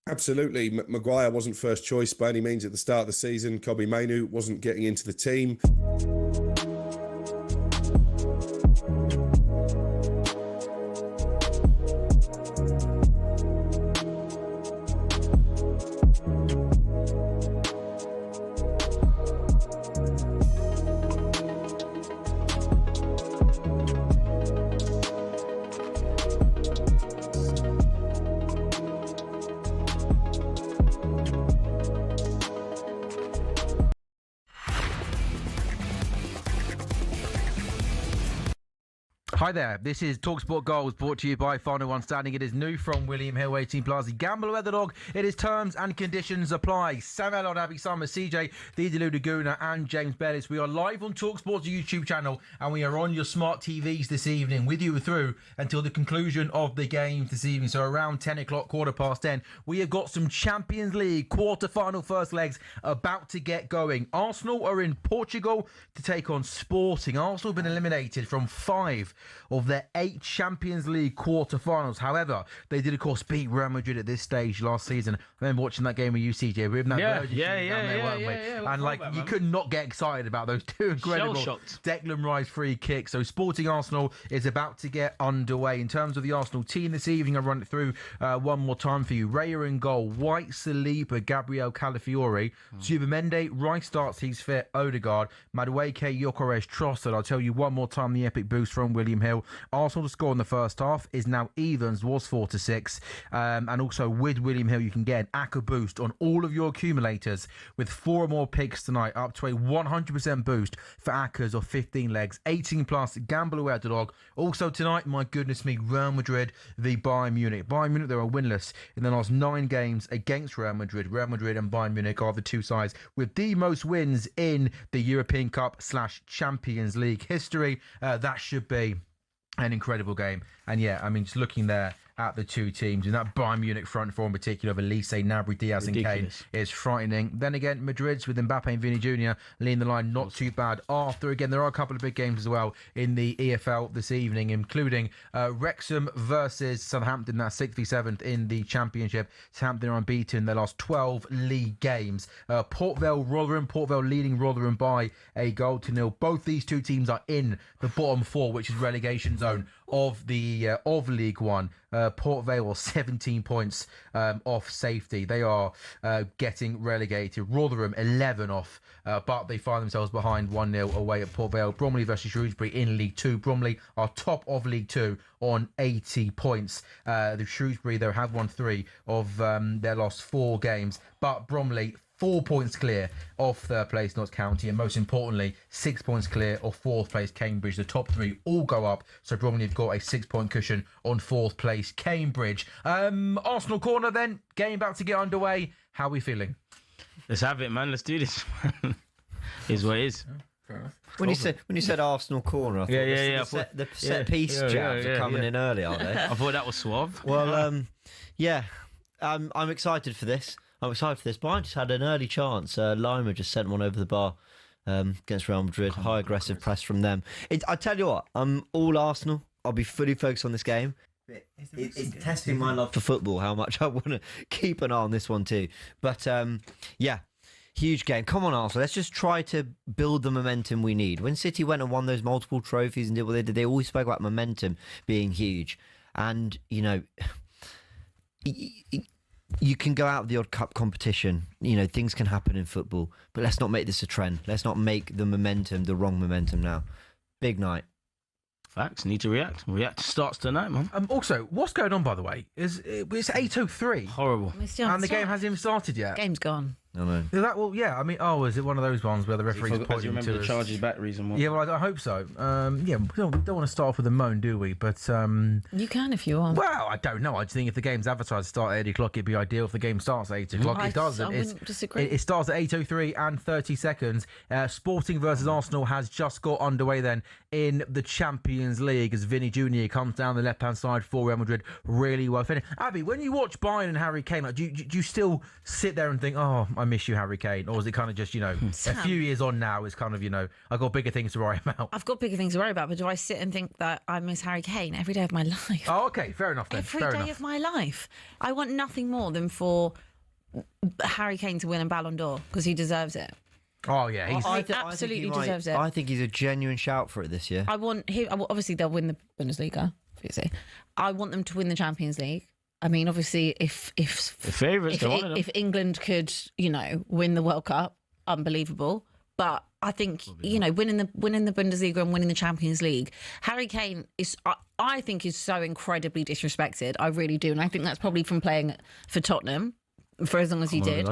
Absolutely. Maguire wasn't first choice by any means at the start of the season. Kobbie Mainoo wasn't getting into the team. Hi there, this is talkSPORT Goals brought to you by Final One Standing. It is new from William Hill, 18 Plus. Gamble with the dog. It is terms and conditions apply. Sam Ellard, Abby Summers, CJ, Didier Laguna and James Bellis. We are live on talkSPORT's YouTube channel and we are on your smart TVs this evening with you through until the conclusion of the games this evening. So around 10 o'clock, 10:15, we have got some Champions League quarter-final first legs about to get going. Arsenal are in Portugal to take on Sporting. Arsenal have been eliminated from 5 of their 8 Champions League quarter-finals. However, they did, of course, beat Real Madrid at this stage last season. I remember watching that game with you, CJ. We were in that you could not get excited about those two incredible Declan Rice free kicks. So Sporting Arsenal is about to get underway. In terms of the Arsenal team this evening, I'll run it through one more time for you. Raya in goal, White, Saliba, Gabriel Calafiori, Zubimende, Rice starts, he's fit, Odegaard, Madueke, Gyökeres, Trossard. I'll tell you one more time the epic boost from William Hill. Arsenal to score in the first half is now evens, was 4-6. And also with William Hill, you can get an ACCA boost on all of your accumulators with 4 more picks tonight, up to a 100% boost for ACCAs of 15 legs, 18 plus, gamble away at the dog. Also tonight, my goodness me, Real Madrid v Bayern Munich. Bayern Munich, they were winless in the last 9 games against Real Madrid. Real Madrid and Bayern Munich are the two sides with the most wins in the European Cup / Champions League history. That should be an incredible game. And yeah, I mean, just looking there at the two teams, and that Bayern Munich front four in particular of Elise, Gnabry, Diaz and Kane is frightening. Then again, Madrid's with Mbappe and Vini Jr. leading the line, not too bad. After, again, there are a couple of big games as well in the EFL this evening, including Wrexham versus Southampton, that's 6th v 7th in the Championship. Southampton are unbeaten their last 12 league games. Port Vale, Rotherham, Port Vale leading Rotherham by a 0-0. Both these two teams are in the bottom 4, which is relegation zone of the of League One. Port Vale 17 points off safety. They are getting relegated. Rotherham 11 off, but they find themselves behind 1-0 away at Port Vale. Bromley versus Shrewsbury in League 2. Bromley are top of League 2 on 80 points. The Shrewsbury, though, have won 3 of their last 4 games, but Bromley 4 points clear of third place Notts County, and most importantly 6 points clear of 4th place Cambridge. The top 3 all go up, so Bromley have got a 6-point cushion on 4th place Cambridge. Arsenal corner then, game about to get underway. How are we feeling? Let's have it, man. Let's do this. Is what it is. Fair enough. When you said Arsenal corner, I thought the set piece jabs are coming in early, aren't they? I thought that was suave. Well, I'm excited for this. I'm excited for this. Bayern just had an early chance. Lima just sent one over the bar against Real Madrid. High aggressive press from them. I tell you what, I'm all Arsenal. I'll be fully focused on this game. It's testing my love for football, how much I want to keep an eye on this one too. But yeah, huge game. Come on, Arsenal. Let's just try to build the momentum we need. When City went and won those multiple trophies and did what they did, they always spoke about momentum being huge. And, you know, you can go out of the odd cup competition. You know, things can happen in football. But let's not make this a trend. Let's not make the momentum the wrong momentum now. Big night. Facts. Need to react. React starts tonight, man. Also, what's going on, by the way? It's 8:03. Horrible. And the game hasn't even started yet. Game's gone. I know. Is that, well, yeah, I mean, is it one of those ones where the referee's pointing to remember the us? charges batteries and what? Yeah, well, I hope so. Yeah, we don't want to start off with a moan, do we? But you can if you want. Well, I don't know. I just think if the game's advertised to start at 8 o'clock, it'd be ideal if the game starts at 8 o'clock. It doesn't. I wouldn't disagree. It starts at 8:03 and 30 seconds. Sporting versus Arsenal has just got underway then in the Champions League as Vinny Jr. comes down the left-hand side for Real Madrid. Really well finished. Abby, when you watch Bayern and Harry Kane, like, do you still sit there and think, oh, I miss you, Harry Kane? Or is it kind of just, you know, Sam, a few years on now is kind of, you know, I've got bigger things to worry about? I've got bigger things to worry about, but do I sit and think that I miss Harry Kane every day of my life? Oh, okay, fair enough then. Every day of my life. I want nothing more than for Harry Kane to win a Ballon d'Or because he deserves it. Oh, yeah. He absolutely deserves it. I think he's a genuine shout for it this year. I want him. Obviously, they'll win the Bundesliga. Obviously, I want them to win the Champions League. I mean, obviously, if England could, you know, win the World Cup, unbelievable. But I think, you know, winning the Bundesliga and winning the Champions League, Harry Kane is, I think, is so incredibly disrespected. I really do, and I think that's probably from playing for Tottenham for as long as he did.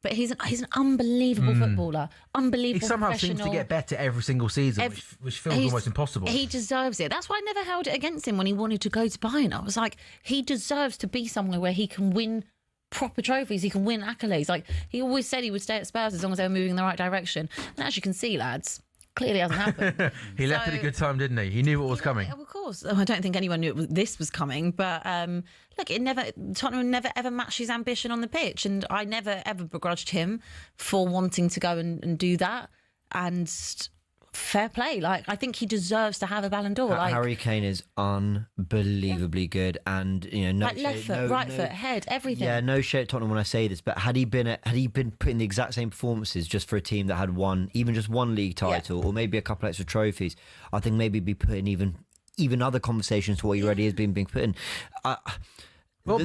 But he's an unbelievable footballer, unbelievable. He somehow seems to get better every single season, which feels almost impossible. He deserves it. That's why I never held it against him when he wanted to go to Bayern. I was like, he deserves to be somewhere where he can win proper trophies, he can win accolades. Like, he always said he would stay at Spurs as long as they were moving in the right direction. And as you can see, lads, clearly hasn't happened. He left at a good time, didn't he? He knew what was coming. Of course. I don't think anyone knew this was coming, but look, Tottenham never ever matched his ambition on the pitch, and I never ever begrudged him for wanting to go and do that. And fair play. Like, I think he deserves to have a Ballon d'Or. Harry Kane is unbelievably good, and you know, like left foot, right foot, head, everything. Yeah, no shade at Tottenham when I say this, but had he been putting the exact same performances just for a team that had won even just one league title or maybe a couple extra trophies, I think maybe be put in even other conversations to what he already has been being put in. But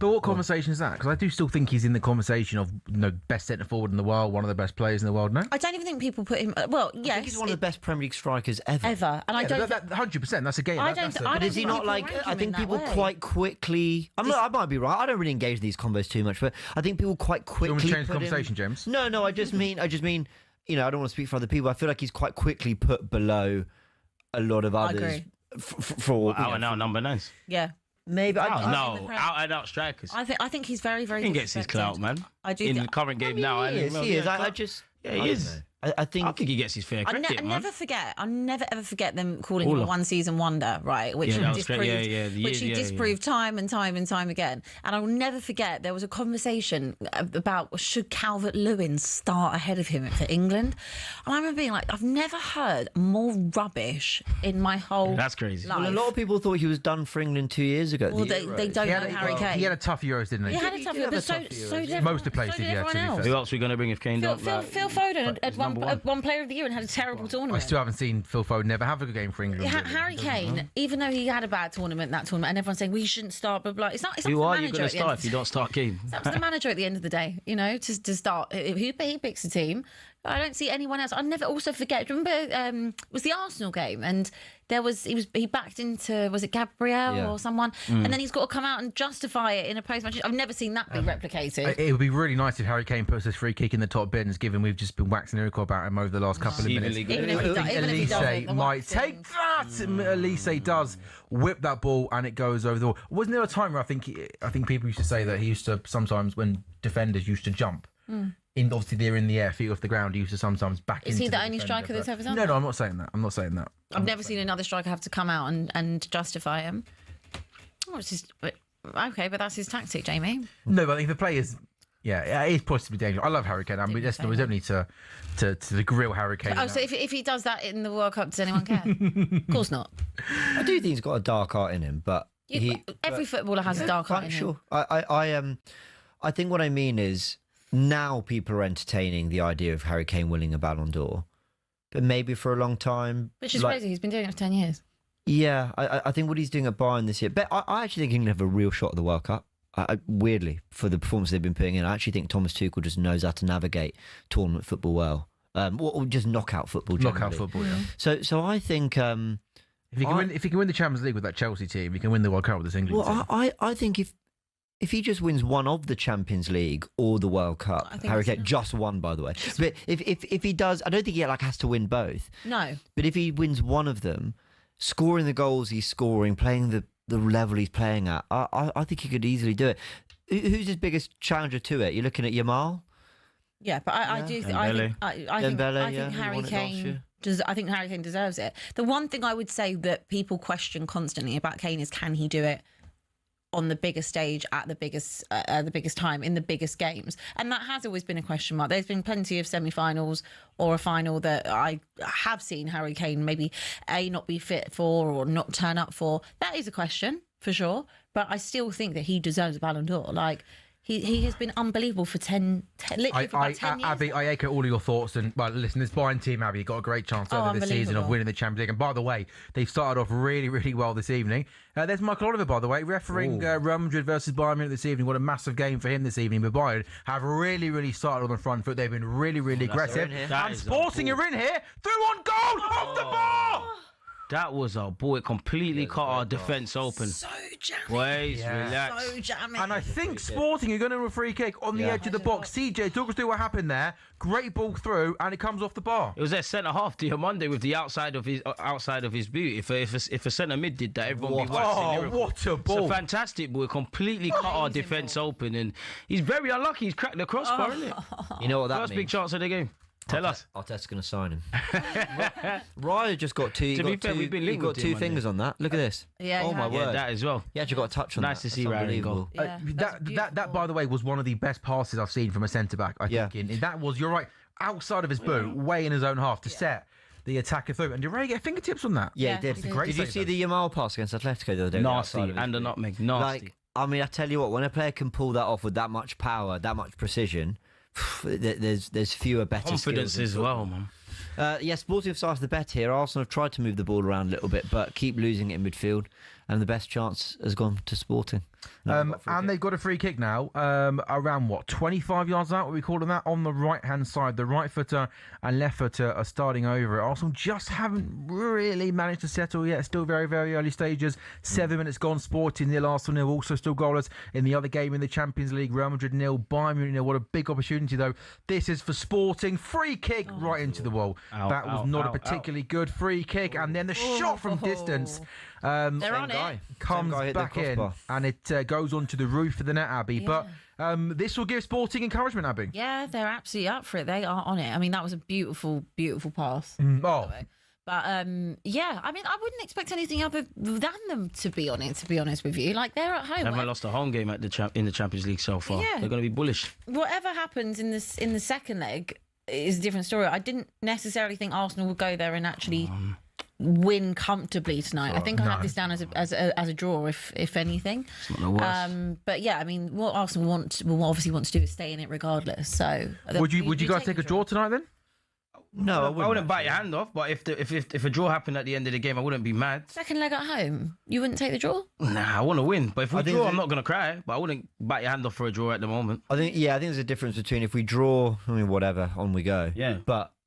what conversation is that? Because I do still think he's in the conversation of, you know, best centre forward in the world, one of the best players in the world. No, I don't even think people put him. Well, yes, I think he's one of the best Premier League strikers ever. And I don't. 100%. That's a game. But is he not like? I think people quite quickly. I might be right. I don't really engage in these combos too much, but I think people quite quickly. Do you want to change the conversation, James? No. I just mean. You know, I don't want to speak for other people. I feel like he's quite quickly put below a lot of others. I agree. For out and out number 9s. Yeah. Maybe out and out strikers. I think he's very, very. He gets his clout, man. I do. In the current game now, he is. He is. I think he gets his fair credit. I'll never ever forget them calling him a one-season wonder, right? Which he disproved time and time and time again. And I will never forget there was a conversation about should Calvert-Lewin start ahead of him for England, and I remember being like, I've never heard more rubbish in my whole. That's crazy. Life. Well, a lot of people thought he was done for England 2 years ago. Well, they don't know Harry Kane. He had a tough Euros, didn't he? He had a tough Euros, but so did most of the players did. Yeah. Who else are we going to bring if Kane don't? Phil Foden had one player of the year and had a terrible tournament. I still haven't seen Phil Foden never have a good game for England. Harry Kane, even though he had a bad tournament, and everyone's saying we shouldn't start, blah blah. It's not. Who are you going to start if you don't start Kane? It's up to the manager at the end of the day, you know, to start. He picks a team. I don't see anyone else. I'll never also forget. Remember, it was the Arsenal game, and he backed into, was it Gabriel or someone, and then he's got to come out and justify it in a post match. I've never seen that be replicated. It would be really nice if Harry Kane puts his free kick in the top bins, given we've just been waxing lyrical about him over the last couple of minutes. Elise might take that. Elise does whip that ball and it goes over the wall. Wasn't there a time where I think people used to say that he used to sometimes, when defenders used to jump. Obviously, they're in the air, feet off the ground. He used to sometimes back into. Is he the only striker that's ever done that? No, I'm not saying that. I've never seen another striker have to come out and justify him. Okay, but that's his tactic, Jamie. No, but I think the players. Yeah, it is possibly dangerous. I love Harry Kane. I mean, we don't need to grill Harry Kane. Oh, so if he does that in the World Cup, does anyone care? Of course not. I do think he's got a dark art in him, but every footballer has a dark art in him. Sure. I think what I mean is now people are entertaining the idea of Harry Kane winning a Ballon d'Or, but maybe for a long time. Which is crazy. He's been doing it for 10 years. Yeah, I think what he's doing at Bayern this year, but I actually think he can have a real shot at the World Cup. Weirdly, for the performance they've been putting in, I actually think Thomas Tuchel just knows how to navigate tournament football well, or just knockout football. Generally. Knockout football, yeah. So I think if he can win the Champions League with that Chelsea team, he can win the World Cup with this England team. I think if he just wins one of the Champions League or the World Cup, Harry Kane just one, by the way. But if he does, I don't think he has to win both. No. But if he wins one of them, scoring the goals he's scoring, playing the level he's playing at, I think he could easily do it. Who's his biggest challenger to it? You're looking at Yamal? Yeah, but I think Harry Kane I think Harry Kane deserves it. The one thing I would say that people question constantly about Kane is, can he do it on the biggest stage at the biggest time in the biggest games? And that has always been a question mark. There's been plenty of semi-finals or a final that I have seen Harry Kane maybe not be fit for or not turn up for. That is a question for sure, but I still think that he deserves a Ballon d'Or. Like, he has been unbelievable for 10 years. Abby, I echo all of your thoughts. And listen, this Bayern team, Abby, got a great chance earlier this season of winning the Champions League. And by the way, they've started off really, really well this evening. There's Michael Oliver, by the way, refereeing Real Madrid versus Bayern Munich this evening. What a massive game for him this evening. But Bayern have really, really started on the front foot. They've been really, really aggressive. And Sporting are in here, through on goal, off the bar. That was our ball. It completely cut our defence open. So jammy. Boys, relax. So jammy. And I think Sporting are going to have a free kick on the edge of the box. CJ, talk us through what happened there. Great ball through, and it comes off the bar. It was their centre half, Diomande, with the outside of his boot. If a centre mid did that, everyone would be waxing. What a ball! It's a fantastic ball. It completely cut our defence open, and he's very unlucky. He's cracked the crossbar, isn't it? You know what that First means? big chance of the game. Tell us. Arteta's going to sign him. Raya just got two. To be fair, we've been linked with two fingers on that. Look at this. Yeah. Oh my word. Yeah, that as well. He actually got a touch on that. Nice to see Raya go. Yeah, that, by the way, was one of the best passes I've seen from a centre back. I think that was. You're right. Outside of his boot, way in his own half to set the attacker through. And did Ray get fingertips on that? Yeah, he did. Did you see the Yamal pass against Atletico the other day? Nasty and a nutmeg. Nasty. I mean, I tell you what, when a player can pull that off with that much power, that much precision, there's fewer better confidence skills as well, man. Sporting have started the bet here. Arsenal have tried to move the ball around a little bit, but keep losing it in midfield, and the best chance has gone to Sporting. And they've got a free kick now, around 25 yards out, what we calling that, on the right-hand side. The right footer and left footer are starting over it. Arsenal just haven't really managed to settle yet. Still very, very early stages. 7 minutes gone. Sporting nil, Arsenal nil. Also still goalless in the other game in the Champions League. Real Madrid nil, Bayern Munich nil. What a big opportunity though. This is for Sporting. Free kick right into the wall. That was not a particularly good free kick. And then the shot from distance. They're on it. Comes back in, and it goes onto the roof of the net, Abby. Yeah. But this will give Sporting encouragement, Abby. Yeah, they're absolutely up for it. They are on it. I mean, that was a beautiful, beautiful pass. But I mean, I wouldn't expect anything other than them to be on it. To be honest with you, like, they're at home. They haven't lost a home game in the Champions League so far. Yeah. They're going to be bullish. Whatever happens in the second leg is a different story. I didn't necessarily think Arsenal would go there and actually win comfortably tonight. I think I have this down as a draw, if anything. It's not the worst. But yeah, I mean, what Arsenal will obviously want to do is stay in it regardless. So would you guys take a draw tonight then? No, I wouldn't bite your hand off. But if a draw happened at the end of the game, I wouldn't be mad. Second leg at home, you wouldn't take the draw? Nah, I want to win. But if we draw, I'm not going to cry. But I wouldn't bite your hand off for a draw at the moment. I think there's a difference between if we draw, I mean, whatever, on we go. Yeah.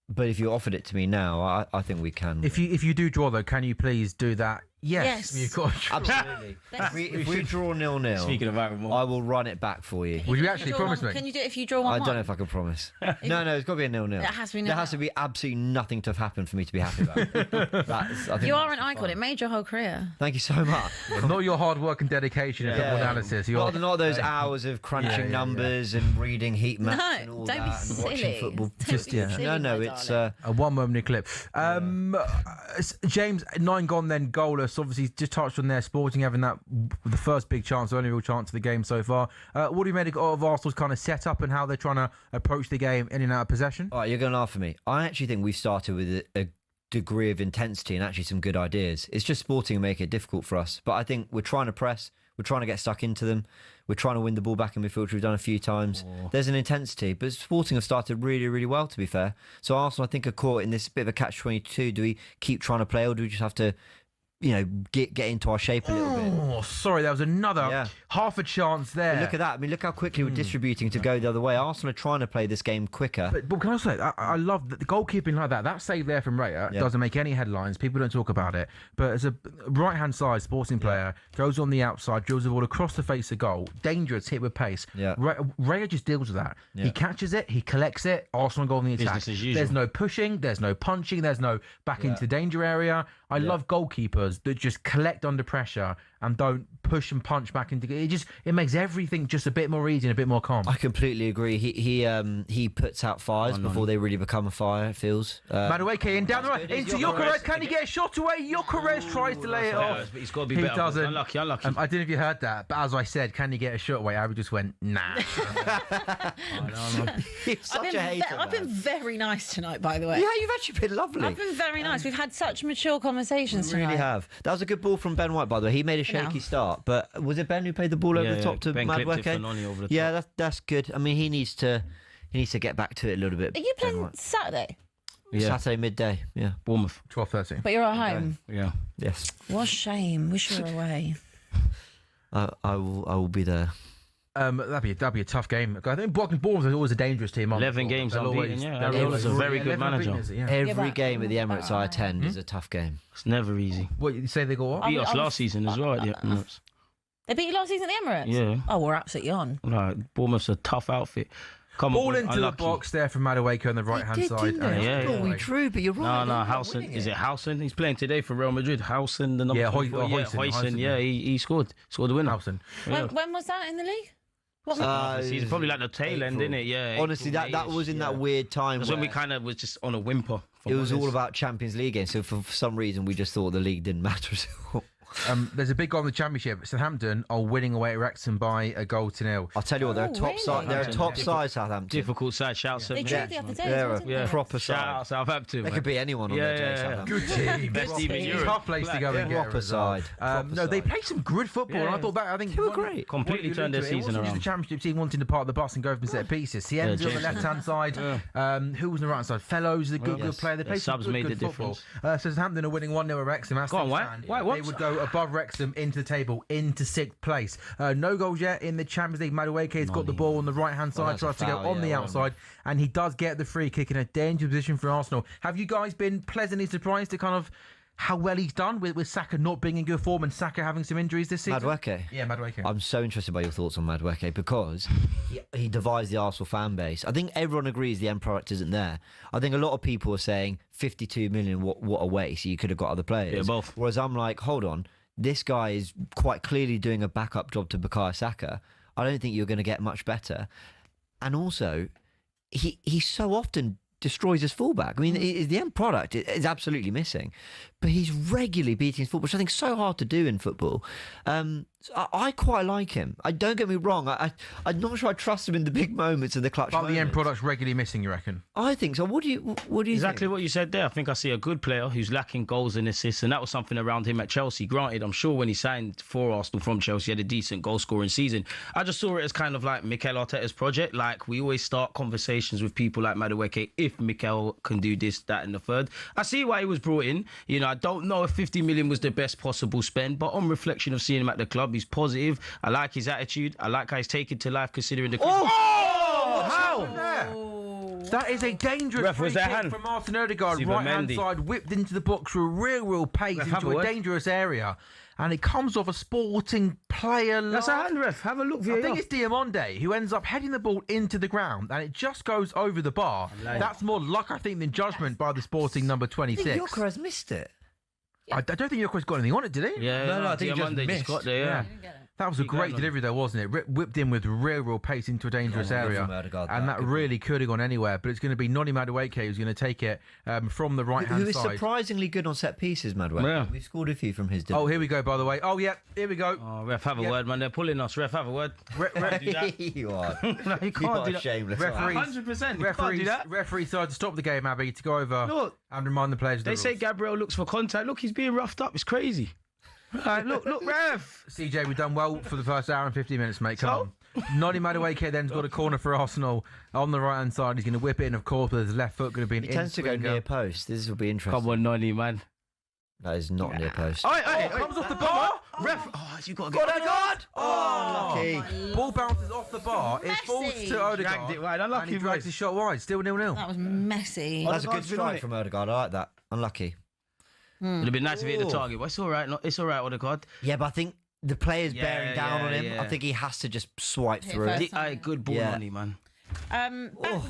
But if you offered it to me now, I think we can. If you do draw though, can you please do that? Yes. You've got absolutely. if we draw 0-0, speaking of Aaron, I will run it back for you. Will you actually promise me? Can you do it if you draw 1-1? I don't know if I can promise. No, it's got to be a 0-0. It has to be 0-0. There has to be absolutely nothing to have happened for me to be happy about it. You are an icon. It made your whole career. Thank you so much. Not your hard work and dedication and football analysis. Not those hours of crunching numbers and reading heat maps and all don't that be and watching silly. football. No, it's a 1 moment clip. James, 9 gone then goalless Bournemouth, obviously, just touched on there, Sporting having the first big chance, the only real chance of the game so far. What do you make of Arsenal's kind of setup and how they're trying to approach the game in and out of possession? All right, you're going to laugh at me. I actually think we started with a degree of intensity and actually some good ideas. It's just Sporting make it difficult for us. But I think we're trying to press. We're trying to get stuck into them. We're trying to win the ball back in midfield, which we've done a few times. There's an intensity, but Sporting have started really, really well, to be fair. So Arsenal, I think, are caught in this bit of a catch-22. Do we keep trying to play, or do we just have to, get into our shape a little bit? Oh, sorry, there was another half a chance there. But look at that. I mean, look how quickly we're distributing to go the other way. Arsenal are trying to play this game quicker. But can I say, I love the goalkeeping like that. That save there from Raya doesn't make any headlines. People don't talk about it. But as a right-hand side Sporting player, goes on the outside, drills the ball across the face of goal. Dangerous, hit with pace. Yeah. Raya just deals with that. Yeah. He catches it, he collects it, Arsenal go on the attack. Business as usual. There's no pushing, there's no punching, there's no back into the danger area. I love goalkeepers that just collect under pressure and don't push and punch back into it. It makes everything just a bit more easy and a bit more calm. I completely agree. He puts out fires before they really become a fire, it feels. Madueke in down the right into Gyökeres. Can he get a shot away? Gyökeres tries to lay it off. But he's got to be better. He doesn't. Unlucky. I don't know if you heard that, but as I said, can he get a shot away? Abby just went, nah. I've been very nice tonight, by the way. Yeah, you've actually been lovely. I've been very nice. We've had such mature conversations We tonight. really have. That was a good ball from Ben White, by the way. He made a shaky start, but was it Ben who played the ball over the top to Ben clipped it for Madueke? Noni over the top. That's good. I mean, he needs to get back to it a little bit. Are you Ben playing White. Saturday? Saturday midday. Yeah, Bournemouth 12:30. But you're at home. Yeah. Yes. What a shame. Wish you were away. I will be there. That'd be a tough game. I think Bournemouth is always a dangerous team. 11 games unbeaten. Yeah, Ariola's a very good manager. Every game at the Emirates I attend is a tough game. It's never easy. What you say they got? What? Beat us last season as well at the Emirates. They beat you last season at the Emirates? Yeah. Oh, we're absolutely on. Right, Bournemouth's a tough outfit. Ball into the box there from Madueke on the right-hand side. We drew, but you're right. No, Housen. Is it Housen? He's playing today for Real Madrid. Housen, the number 24. Huijsen. Yeah, he scored the winner. Housen. When was that in the league? He's probably like the tail end, isn't it? Yeah. Honestly, that was in that weird time. That's when we kind of was just on a whimper. It was all about Champions League games. So for some reason, we just thought the league didn't matter at all. There's a big goal in the Championship. Southampton are winning away at Wrexham by 1-0. I'll tell you what, they're a top side. They're a top side, Southampton. Difficult side. Shouts at They drew the other day. They're a proper side. Shout out Southampton. They could be anyone on their day. Southampton. Good team. Best team in Europe. Tough place to go and get proper side. No, they played some good football. Yeah. And I thought that. I think they were great. Completely turned their season around. The Championship team wanting to park the bus and go from set pieces. Sienza on the left-hand side. Who was on the right-hand side? Fellows, the good player. They played some subs made the football. difference. So Southampton are winning 1-0 at Wrexham. Go on, White. They would go above Wrexham into the table, into 6th place. No goals yet in the Champions League. Madueke has got the ball on the right-hand side, tries to go on the outside, and he does get the free kick in a dangerous position for Arsenal. Have you guys been pleasantly surprised to kind of how well he's done with Saka not being in good form and Saka having some injuries this season? Madueke? Yeah, Madueke. I'm so interested by your thoughts on Madueke because he divides the Arsenal fan base. I think everyone agrees the end product isn't there. I think a lot of people are saying 52 million, what a waste. You could have got other players. Yeah, both. Whereas I'm like, hold on. This guy is quite clearly doing a backup job to Bukayo Saka. I don't think you're going to get much better. And also, he so often destroys his fullback. I mean, the end product is absolutely missing. But he's regularly beating his fullback, which I think is so hard to do in football. I quite like him. Don't get me wrong. I'm not sure I trust him in the big moments and the clutch moments. The end product's regularly missing, you reckon? I think so. What do you Exactly think? what you said there. I think I see a good player who's lacking goals and assists, and that was something around him at Chelsea. Granted, I'm sure when he signed for Arsenal from Chelsea, he had a decent goal-scoring season. I just saw it as kind of like Mikel Arteta's project. Like, we always start conversations with people like Madueke, if Mikel can do this, that, and the third. I see why he was brought in. You know, I don't know if 50 million was the best possible spend, but on reflection of seeing him at the club, he's positive. I like his attitude. I like how he's taken to life considering the... How? That is a dangerous free kick from Martin Odegaard, right-hand side, whipped into the box through real pace into a dangerous area. And it comes off a Sporting player. That's a hand, ref. Have a look. I think it's Diamonde who ends up heading the ball into the ground, and it just goes over the bar. That's more luck, I think, than judgment by the Sporting number 26. I think Gyökeres missed it. I don't think Gyökeres got anything on it, did he? Yeah, no, I think he just missed. Got there, yeah. That was a great delivery, though, wasn't it? Whipped in with real pace into a dangerous area, and that really could have gone anywhere. But it's going to be Noni Madueke who's going to take it from the right-hand side. Who is surprisingly good on set pieces, Madueke. Yeah. We've scored a few from his delivery. Oh, here we go, by the way. Oh, yeah, here we go. Oh, ref, have a word, man. They're pulling us. Ref, have a word. Do that. You are. No, you can't do that. Shameless. 100%. You can't do that. Referee decided to stop the game, Abby, to go over and remind the players. They say Gabriel looks for contact. Look, he's being roughed up. It's crazy. Look, ref. CJ, we've done well for the first hour and 50 minutes, mate. Come on. Noni Madueke then's got a corner for Arsenal on the right-hand side. He's going to whip it in, of course, with his left foot going to be an He tends to go near post. This will be interesting. Come on, Noni, man. That is not near post. Comes off the bar. Ref. Oh, you got to get Odegaard. Lucky. Ball bounces off the bar. It falls to Odegaard. Dragged it wide. Unlucky. And he drags his shot wide. Still 0-0. That was messy. That's a good strike from Odegaard. I like that. Unlucky. It would have been nice if he hit the target, but it's all right. It's all right, Odegaard. Yeah, but I think the player's bearing down on him. I think he has to just swipe through it. Good ball, Noni, man.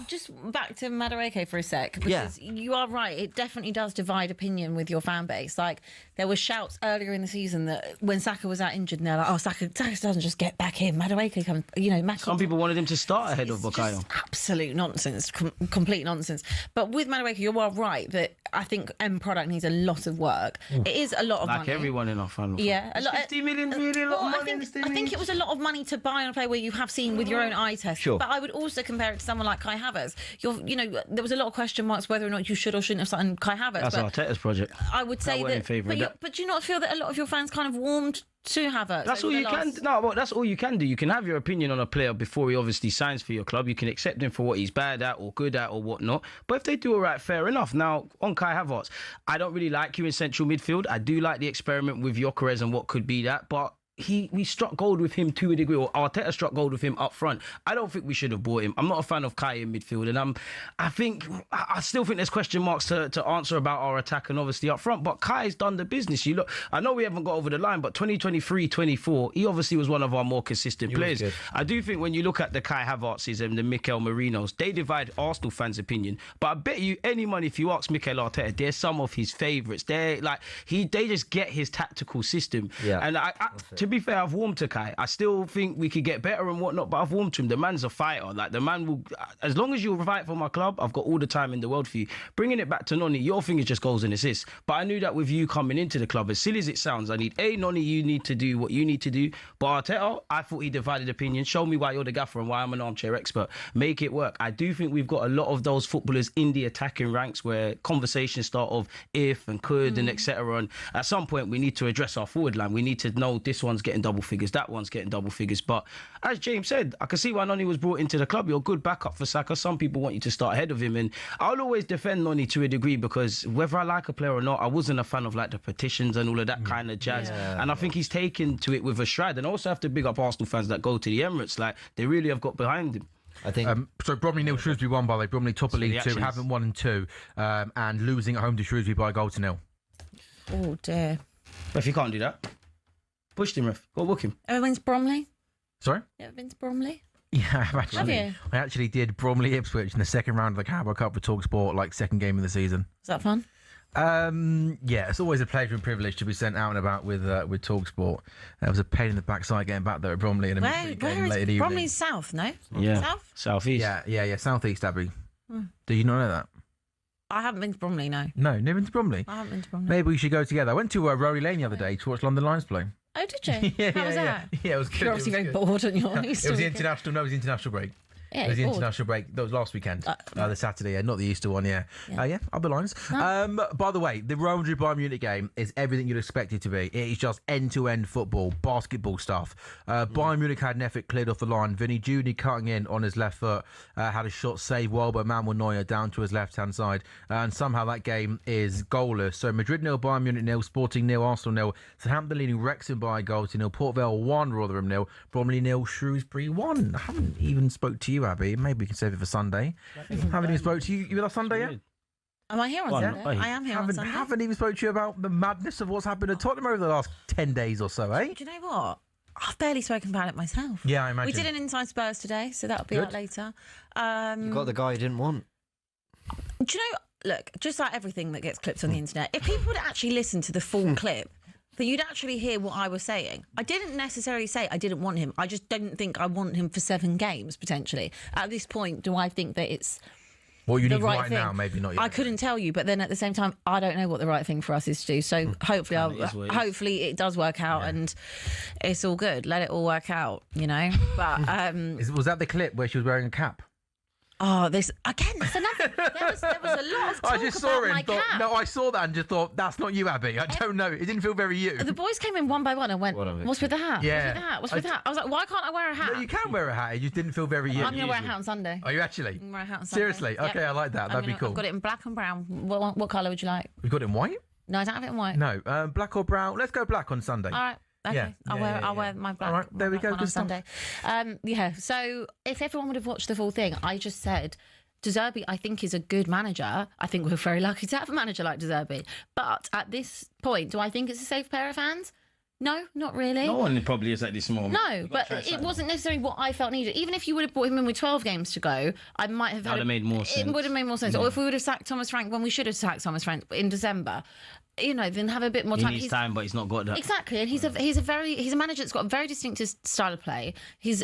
Just back to Madueke for a sec, because you are right, it definitely does divide opinion with your fan base. Like, there were shouts earlier in the season that when Saka was out injured, and they're like, Saka doesn't just get back in, Madueke comes, Some people wanted him to start ahead of Bukayo. Absolute nonsense, complete nonsense. But with Madueke, you are right that I think end product needs a lot of work. It is a lot of money. Like everyone in our fan. Yeah, a lot. 50 million, really a lot of money. I think it was a lot of money to buy on a player where you have seen with your own eye test. Sure. But I would also compare it to someone like Kai Havertz. There was a lot of question marks whether or not you should or shouldn't have signed Kai Havertz. That's Arteta's project. I would say that. But do you not feel that a lot of your fans kind of warmed to Havertz? That's all you can. No, well, that's all you can do. You can have your opinion on a player before he obviously signs for your club. You can accept him for what he's bad at or good at or whatnot. But if they do all right, fair enough. Now on Kai Havertz, I don't really like you in central midfield. I do like the experiment with Gyökeres and what could be that, but we struck gold with him to a degree, or Arteta struck gold with him up front. I don't think we should have bought him. I'm not a fan of Kai in midfield, and I still think there's question marks to answer about our attack and obviously up front. But Kai's done the business. You look, I know we haven't got over the line, but 2023-24, he obviously was one of our more consistent players. I do think when you look at the Kai Havertz's and the Mikel Marinos, they divide Arsenal fans' opinion. But I bet you any money if you ask Mikel Arteta, they're some of his favourites. They just get his tactical system. Yeah. And to be fair, I've warmed to Kai. I still think we could get better and whatnot, but I've warmed to him. The man's a fighter. Like, the man will, as long as you fight for my club, I've got all the time in the world for you. Bringing it back to Noni, your thing is just goals and assists. But I knew that with you coming into the club, as silly as it sounds, I need Noni, you need to do what you need to do. But Arteta, I thought he divided opinion. Show me why you're the gaffer and why I'm an armchair expert. Make it work. I do think we've got a lot of those footballers in the attacking ranks where conversations start of if and could and etc. And at some point, we need to address our forward line. We need to know this one's getting double figures, that one's getting double figures. But as James said, I can see why Noni was brought into the club. You're a good backup for Saka. Some people want you to start ahead of him, and I'll always defend Noni to a degree because whether I like a player or not, I wasn't a fan of like the petitions and all of that kind of jazz. And I think he's taken to it with a stride. And I also have to big up Arsenal fans that go to the Emirates. Like, they really have got behind him. I think. So Bromley 0, Shrewsbury 1, by the way. Bromley top of League 2, haven't 1 and 2, and losing at home to Shrewsbury by a goal to 0. Oh dear. If you can't do that, push him, ref. Go book him. Ever been to Bromley? Sorry? You ever been to Bromley? Yeah, I've actually. Have you? I actually did Bromley Ipswich in the second round of the Carabao Cup for talkSPORT, like second game of the season. Is that fun? Yeah, it's always a pleasure and privilege to be sent out and about with talkSPORT. It was a pain in the backside getting back there at Bromley in a midweek game late in the evening. Bromley's south, no? Yeah. South? Southeast. Yeah, southeast, Abby. Do you not know that? I haven't been to Bromley, no. No, never been to Bromley? I haven't been to Bromley. Maybe we should go together. I went to Rory Lane the other day to watch London Lions play. Oh, did you? How was that? Yeah, it was good. You're obviously very bored on your Easter It was the weekend. international break. Yeah, it was the bored. international break. That was last weekend, the Saturday, not the Easter one. Yeah, other lines. By the way, the Real Madrid Bayern Munich game is everything you'd expect it to be. It is just end-to-end football, basketball stuff. Bayern Munich had an effort cleared off the line. Vinny Junior cutting in on his left foot had a shot saved well by Manuel Neuer down to his left-hand side, and somehow that game is goalless. So Madrid 0, Bayern Munich 0, Sporting 0, Arsenal 0, Southampton leading Wrexham by a goal to 0, Port Vale 1, Rotherham 0, Bromley 0, Shrewsbury 1. I haven't even spoke to you, Abby. Maybe we can save it for Sunday. Haven't even spoke to you. You with us Sunday yet? Am I here on Sunday? I am here on Sunday. Haven't even spoke to you about the madness of what's happened at Tottenham over the last 10 days or so, eh? Do you know what? I've barely spoken about it myself. Yeah, I imagine. We did an Inside Spurs today, so that'll be out later. You got the guy you didn't want. Do you know, look, just like everything that gets clipped on the internet, if people would actually listen to the full clip, that you'd actually hear what I was saying. I didn't necessarily say I didn't want him. I just don't think I want him for 7 games, potentially. At this point, do I think that it's what you the need right thing? now, maybe not yet. I couldn't tell you, but then at the same time, I don't know what the right thing for us is to do. So hopefully it does work out and it's all good. Let it all work out, you know. But was that the clip where she was wearing a cap? Oh, this again. That's another. There was a lot of talk I just saw about it my and thought, cap. no, I saw that and just thought, that's not you, Abby. I don't know. It didn't feel very you. The boys came in one by one and went, "What's with the hat? Yeah. What's with the hat? I was like, why can't I wear a hat? No, you can wear a hat. It just didn't feel very you. I'm going to wear a hat on Sunday. Are you actually? I'm gonna wear a hat on Sunday. Seriously? Yep. Okay, I like that. That'd be cool. I've got it in black and brown. What colour would you like? You've got it in white? No, I don't have it in white. No, black or brown. Let's go black on Sunday. All right. Okay, Yeah. I'll wear my black. All right, there we go. On Good stuff. Sunday. So if everyone would have watched the full thing, I just said De Zerbi, I think, is a good manager. I think we're very lucky to have a manager like De Zerbi. But at this point, do I think it's a safe pair of hands? No, not really. No one probably is at this moment. No, but it wasn't necessarily what I felt needed. Even if you would have brought him in with 12 games to go, I might have That would have made more sense. It would have made more sense. Yeah. Or if we would have sacked Thomas Frank when we should have sacked Thomas Frank in December, you know, then have a bit more time. He needs time, but he's not got that. Exactly, and he's a manager that's got a very distinctive style of play. He's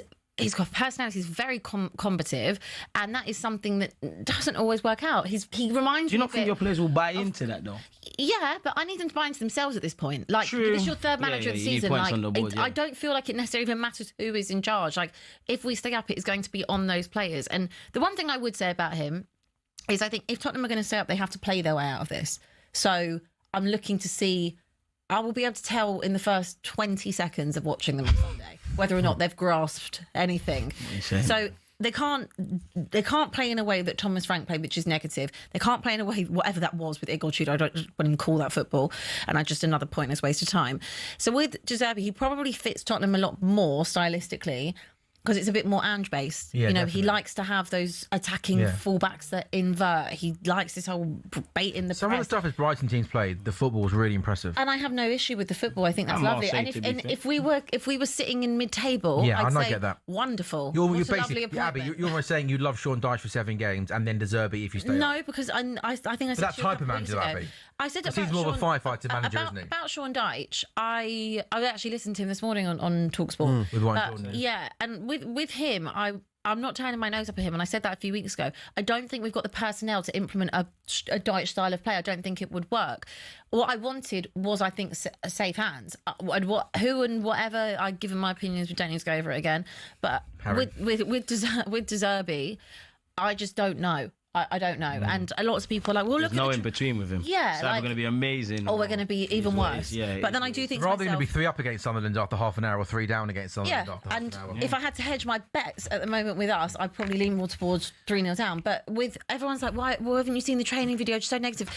got personality. He's very combative, and that is something that doesn't always work out. He reminds me. Do you not think your players will buy into that though? Yeah, but I need them to buy into themselves at this point. Like, True. this is your third manager of the you need season. points Like, on the board, I don't feel like it necessarily even matters who is in charge. Like, if we stay up, it is going to be on those players. And the one thing I would say about him is I think if Tottenham are going to stay up, they have to play their way out of this. So I'm looking to see. I will be able to tell in the first 20 seconds of watching them on Sunday whether or not they've grasped anything. So they can't play in a way that Thomas Frank played, which is negative. They can't play in a way, whatever that was with Igor Tudor. I don't want to call that football, and I just another pointless waste of time. So with De Zerbi, he probably fits Tottenham a lot more stylistically, because it's a bit more Ange based. Yeah, you know, definitely. he likes to have those attacking fullbacks that invert. He likes this whole bait in the Some press. of the stuff his Brighton teams played, the football was really impressive. And I have no issue with the football. I think that's And lovely. Marseille, And to be fair. if we were sitting in mid-table, Yeah, I'd I say get that. wonderful. You're What a lovely basically, appointment. Abby, you're almost saying you love Sean Dyche for 7 games and then De Zerbi if you stay up. No, because I think I said But that to you a type of couple weeks manager, ago. Abby. I said Because about he's more of a Sean- firefighter manager, about, isn't he? About Sean Dyche, I actually listened to him this morning on talkSPORT. With Ryan Jordan. Yeah, and with him, I'm not turning my nose up at him, and I said that a few weeks ago. I don't think we've got the personnel to implement a Dyche style of play. I don't think it would work. What I wanted was, I think, safe hands. Who and whatever, I've given my opinions. We don't need to go over it again. But with De Zerbi, I just don't know. I don't know. And a lot of people are like, well, There's look at no the in between with him. Yeah, It's either like- going to be amazing, or we're going to be even worse. Yeah, but then I do think to Rather than myself, be 3 up against Sunderland after half an hour or 3 down against Sunderland yeah, after half and an hour. if I had to hedge my bets at the moment with us, I'd probably lean more towards 3-0 down. But with everyone's like, why haven't you seen the training video? Just so negative.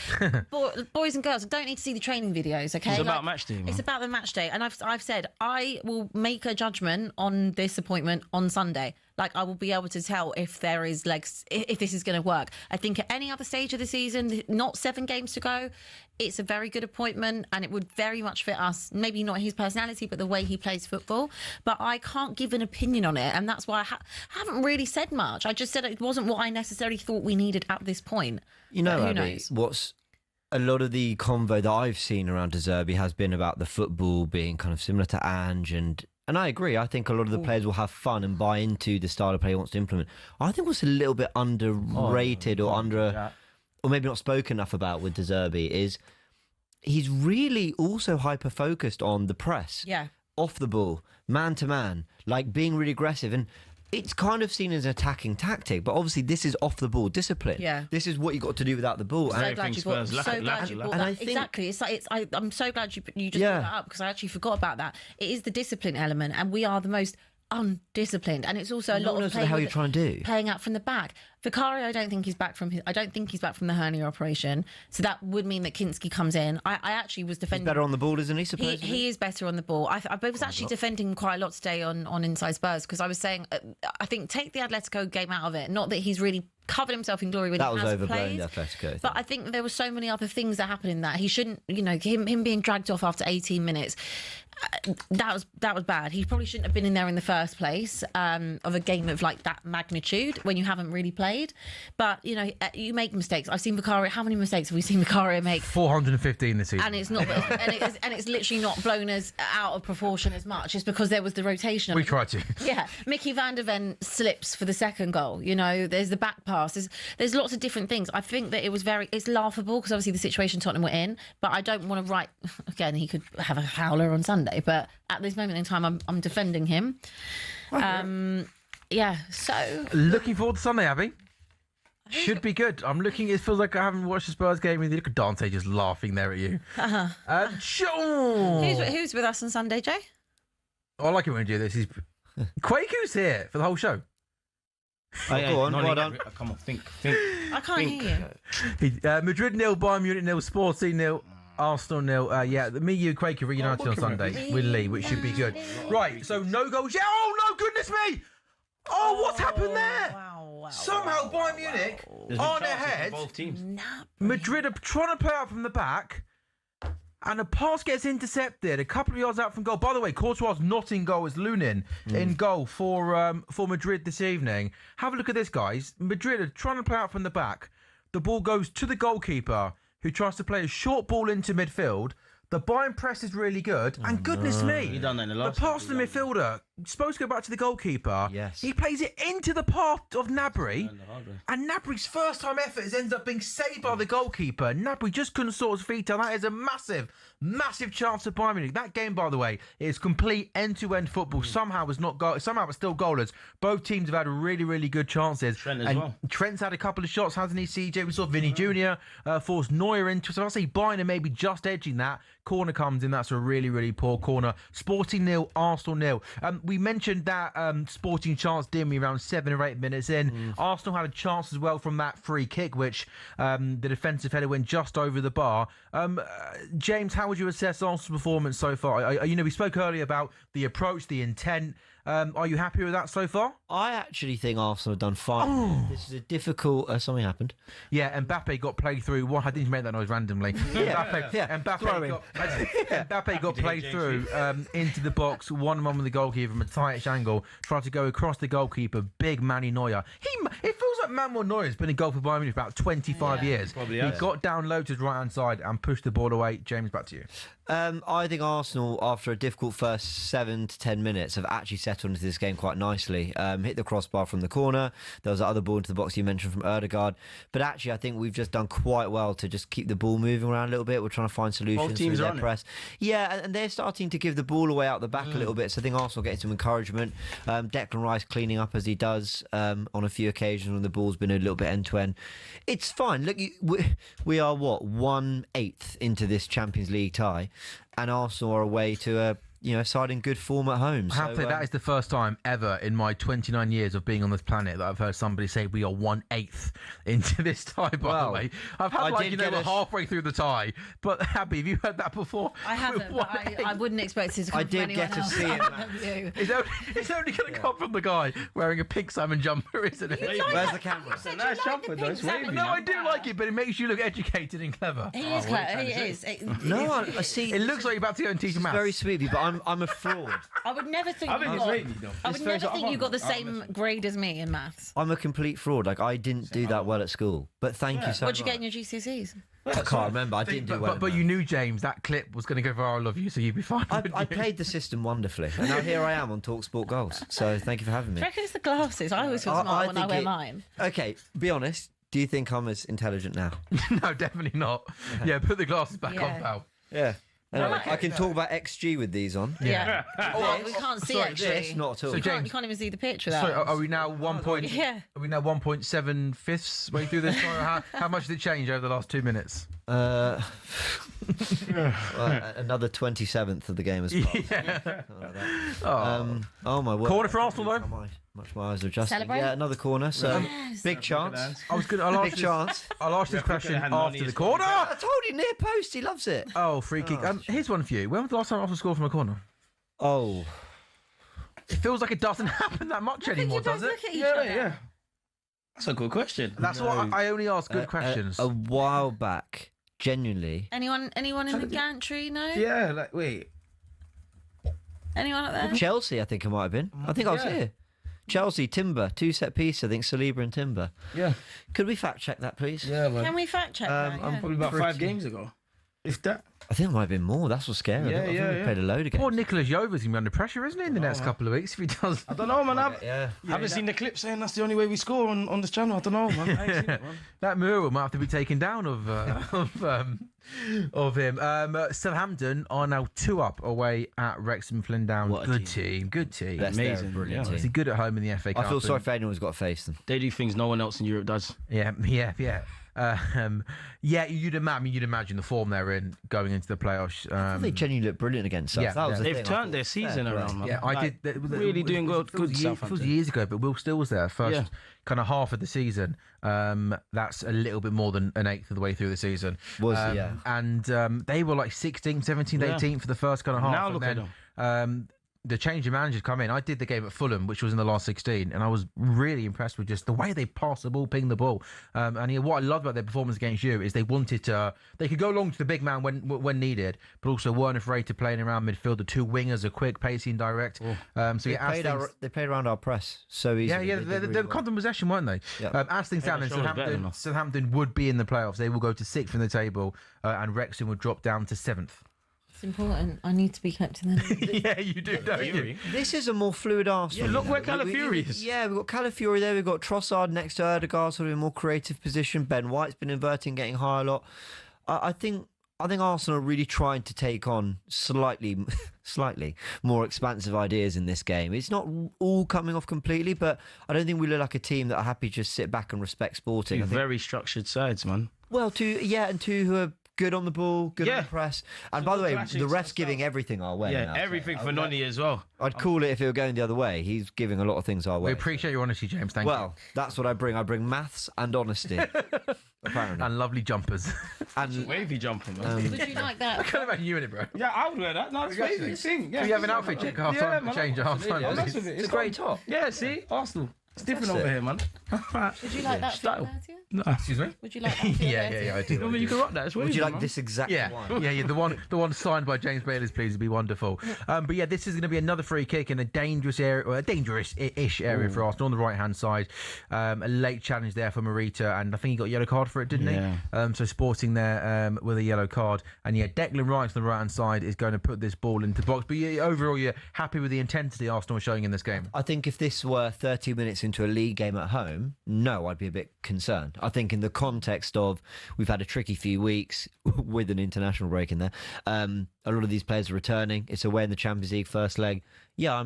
Boys and girls, I don't need to see the training videos, okay? It's about match day, man. It's about the match day. And I've said I will make a judgment on this appointment on Sunday. Like, I will be able to tell if there is legs, if this is going to work. I think at any other stage of the season, not 7 games to go, it's a very good appointment and it would very much fit us. Maybe not his personality, but the way he plays football. But I can't give an opinion on it. And that's why I haven't really said much. I just said it wasn't what I necessarily thought we needed at this point. You know, But who Abby, knows? what's a lot of the convo that I've seen around De Zerbi has been about the football being kind of similar to Ange, and I agree. I think a lot of the players will have fun and buy into the style of play he wants to implement. I think what's a little bit underrated or maybe not spoken enough about with De Zerbi is he's really also hyper-focused on the press. Yeah. Off the ball, man to man, like being really aggressive. And it's kind of seen as an attacking tactic, but obviously this is off the ball discipline. Yeah. This is what you got to do without the ball. So glad you brought that. Exactly. I'm so glad you just brought that up, because I actually forgot about that. It is the discipline element, and we are the most undisciplined, and it's also a No lot one of knows what the hell you're trying to do. playing out from the back. Vicario, I don't think he's back from the hernia operation, so that would mean that Kinski comes in. I actually was defending. He's better on the ball, isn't he? Supposedly? He is better on the ball. I was actually defending quite a lot today on Inside Spurs, because I was saying I think take the Atletico game out of it. Not that he's really covered himself in glory when That he was has overblown, played, the Atletico. but I think there were so many other things that happened in that. He shouldn't, him being dragged off after 18 minutes. that was bad. He probably shouldn't have been in there in the first place of a game of like that magnitude when you haven't really played. But you know, you make mistakes. I've seen Vicario. How many mistakes have we seen Vicario make? 415 this season, and it's not, and it's literally not blown as out of proportion as much. It's because there was the rotation. We tried to. Yeah, Mickey van der Ven slips for the second goal. You know, there's the back pass. There's lots of different things. I think that it's laughable because obviously the situation Tottenham were in. But I don't want to write again. He could have a howler on Sunday, but at this moment in time, I'm defending him. Yeah. So looking forward to Sunday, Abby. Should be good. I'm looking. It feels like I haven't watched the Spurs game with you. Look at Dante just laughing there at you. Who's with us on Sunday, Jay? I like it when you do this. Quaku's here for the whole show. Go on, well done. Come on, think. I can't hear you. Madrid 0, Bayern Munich 0, Sporting 0, Arsenal 0. Yeah, me, you, Quaker reunited on Sunday with Lee, which should be good. Right, so no goals. Yeah, oh no, goodness me! Oh, what's happened there? Wow. Somehow Bayern Munich aren't ahead. Both teams. Madrid are trying to play out from the back. And a pass gets intercepted a couple of yards out from goal. By the way, Courtois not in goal. It's Lunin in goal for Madrid this evening. Have a look at this, guys. Madrid are trying to play out from the back. The ball goes to the goalkeeper, who tries to play a short ball into midfield. The Bayern press is really good. And goodness me, He done that in the last the pass to the midfielder, supposed to go back to the goalkeeper. Yes. He plays it into the path of Gnabry. And Gnabry's first time effort ends up being saved by the goalkeeper. Gnabry just couldn't sort his feet out. That is a massive, massive chance for Bayern Munich. That game, by the way, is complete end-to-end football. Somehow it's still goalless. Both teams have had really, really good chances. Trent as well. Trent's had a couple of shots, hasn't he, CJ? We saw Vinny Jr. Force Neuer into it. So I'll say Bayern are maybe just edging that. Corner comes in. That's a really, really poor corner. Sporting 0, Arsenal 0. We mentioned that Sporting chance, didn't we, around 7 or 8 minutes in. Arsenal had a chance as well from that free kick, which the defensive header went just over the bar. James, how would you assess Arsenal's performance so far? We spoke earlier about the approach, the intent. Are you happy with that so far? I actually think Arsenal have done fine. This is a difficult... something happened. Yeah, Mbappe got played through. I didn't make that noise randomly. Mbappe got played through into the box, 1-on-1 with the goalkeeper from a tightish angle, tried to go across the goalkeeper, big Manny Neuer. It feels like Manuel Neuer has been in goal for Bayern Munich for about 25 years. He got down low to his right-hand side and pushed the ball away. James, back to you. I think Arsenal, after a difficult first 7 to 10 minutes, have actually settled into this game quite nicely. Hit the crossbar from the corner. There was that other ball into the box you mentioned from Ødegaard. But actually, I think we've just done quite well to just keep the ball moving around a little bit. We're trying to find solutions through their press. Yeah, and they're starting to give the ball away out the back a little bit. So I think Arsenal getting some encouragement. Declan Rice cleaning up as he does on a few occasions when the ball's been a little bit end-to-end. It's fine. Look, we are, 1/8 into this Champions League tie. And Arsenal are away to a side in good form at home. I have to say, that is the first time ever in my 29 years of being on this planet that I've heard somebody say we are 1/8 into this tie, by the way. I've had we're halfway through the tie. But Abby, have you heard that before? I haven't, but I wouldn't expect it to come from anyone else. I did get to see it. It's only going to come from the guy wearing a pink salmon jumper, isn't it? Where's the camera? It's a nice jumper, though. It's wavy. No, I do like it, but it makes you look educated and clever. He is clever. He is. I see. It looks like you're about to go and teach maths. Very sweet of you, but I'm a fraud. I would never think you got the same grade as me in maths. I'm a complete fraud. Like, I didn't do that well at school. But thank you so much. What'd you get in your GCSEs? I can't remember. I didn't do well. But you knew, James, that clip was going to go viral of you, so you'd be fine. I played the system wonderfully. And now here I am on talkSPORT Goals. So thank you for having me. I reckon it's the glasses. I always feel smart when I wear mine. Okay, be honest. Do you think I'm as intelligent now? No, definitely not. Yeah, put the glasses back on, pal. Yeah. Anyway, I can talk about XG with these on. Yeah. We can't see actually. Not at all. So James, you can't even see the pitch without. So are we now 1.7 way through this? How much did it change over the last 2 minutes? Another 27th of the game as well. Yeah. Oh my word! Corner for Arsenal though. Much my eyes are adjusting. Celebrate. Yeah, another corner. So big chance. Big chance. I'll ask this question after the corner. I told you, near post. He loves it. Oh, free kick. Here's one for you. When was the last time Arsenal scored from a corner? Oh, it feels like it doesn't happen that much anymore, does it? Yeah. That's a good question. That's why I only ask good questions. A while back, genuinely. Anyone in the gantry? No. Yeah. Wait. Anyone up there? Chelsea, I think it might have been. I think I was here. Chelsea, Timber, 2 set piece. I think Saliba and Timber. Yeah. Could we fact check that, please? Yeah, man. Can we fact check that? Yeah. Probably about 5 games ago. If that. I think it might have been more. That's what's scary. I think we played a load of games. Poor Nicholas Jover's going to be under pressure, isn't he, in the next couple of weeks if he does? I don't know, man. I haven't seen the clip saying that's the only way we score on this channel. I don't know, man. I ain't seen it, man. That mural might have to be taken down of him. Southampton are now 2-up away at Wrexham Flynn-Down. What a Good team. Amazing. Brilliant They're team. good at home in the FA Cup. I feel sorry for anyone who's got to face them. They do things no one else in Europe does. Yeah. You'd imagine the form they're in going into the playoffs. They genuinely look brilliant against us. Yeah, That was the They've thing. turned their season around, man. Yeah, I did. Really doing good. Good It was years ago, but Will Still was there first kind of half of the season. That's a little bit more than an eighth of the way through the season. And they were like 16th, 17th, 18th for the first kind of half. Now look at them. The change of managers come in. I did the game at Fulham, which was in the last 16, and I was really impressed with just the way they pass the ball, ping the ball. What I loved about their performance against you is they wanted to. They could go long to the big man when needed, but also weren't afraid to play in around midfield. The 2 wingers are quick, pacey, and direct. They played around our press so easily. Yeah, they were confident possession, weren't they? Yeah. As things stand, Southampton would be in the playoffs. They will go to 6th in the table, and Wrexham would drop down to 7th. It's important. I need to be kept in the Yeah, you do, don't you? This is a more fluid Arsenal. Yeah, look where Calafiori is. Yeah, we've got Calafiori there. We've got Trossard next to Erdegaard, sort of in a more creative position. Ben White's been inverting, getting high a lot. I think Arsenal are really trying to take on slightly more expansive ideas in this game. It's not all coming off completely, but I don't think we look like a team that are happy to just sit back and respect Sporting. Two very structured sides, man. Well, two who are good on the ball, good on the press. And by the way, the ref's giving everything our way. Yeah, everything for Noni as well. I'd call it if it were going the other way. He's giving a lot of things our way. We appreciate your honesty, James. Thank you. Well, that's what I bring. I bring maths and honesty. Apparently. And lovely jumpers. And wavy jumper, man. Would you like that? I can't imagine you in it, bro. Yeah, I would wear that. No, it's wavy. Yeah. Do you have an outfit check half time? Change at half time. it's a great top. Yeah, see? Arsenal. It's different over here, man. Would you like that? Style. No. Excuse me? Would you like that? Yeah, I do. I mean, you can rock that. It's wavy, Would you like man. this exact one? Yeah. The one signed by James Bayless, please, would be wonderful. But yeah, this is going to be another free kick in a dangerous area, or a dangerous-ish area for Arsenal on the right-hand side. A late challenge there for Morita, and I think he got a yellow card for it, didn't he? So Sporting there with a yellow card, and Declan Rice on the right-hand side is going to put this ball into the box. But overall, you're happy with the intensity Arsenal are showing in this game? I think if this were 30 minutes into a league game at home, no, I'd be a bit concerned. I think in the context of we've had a tricky few weeks with an international break in there, a lot of these players are returning. It's away in the Champions League first leg. Yeah,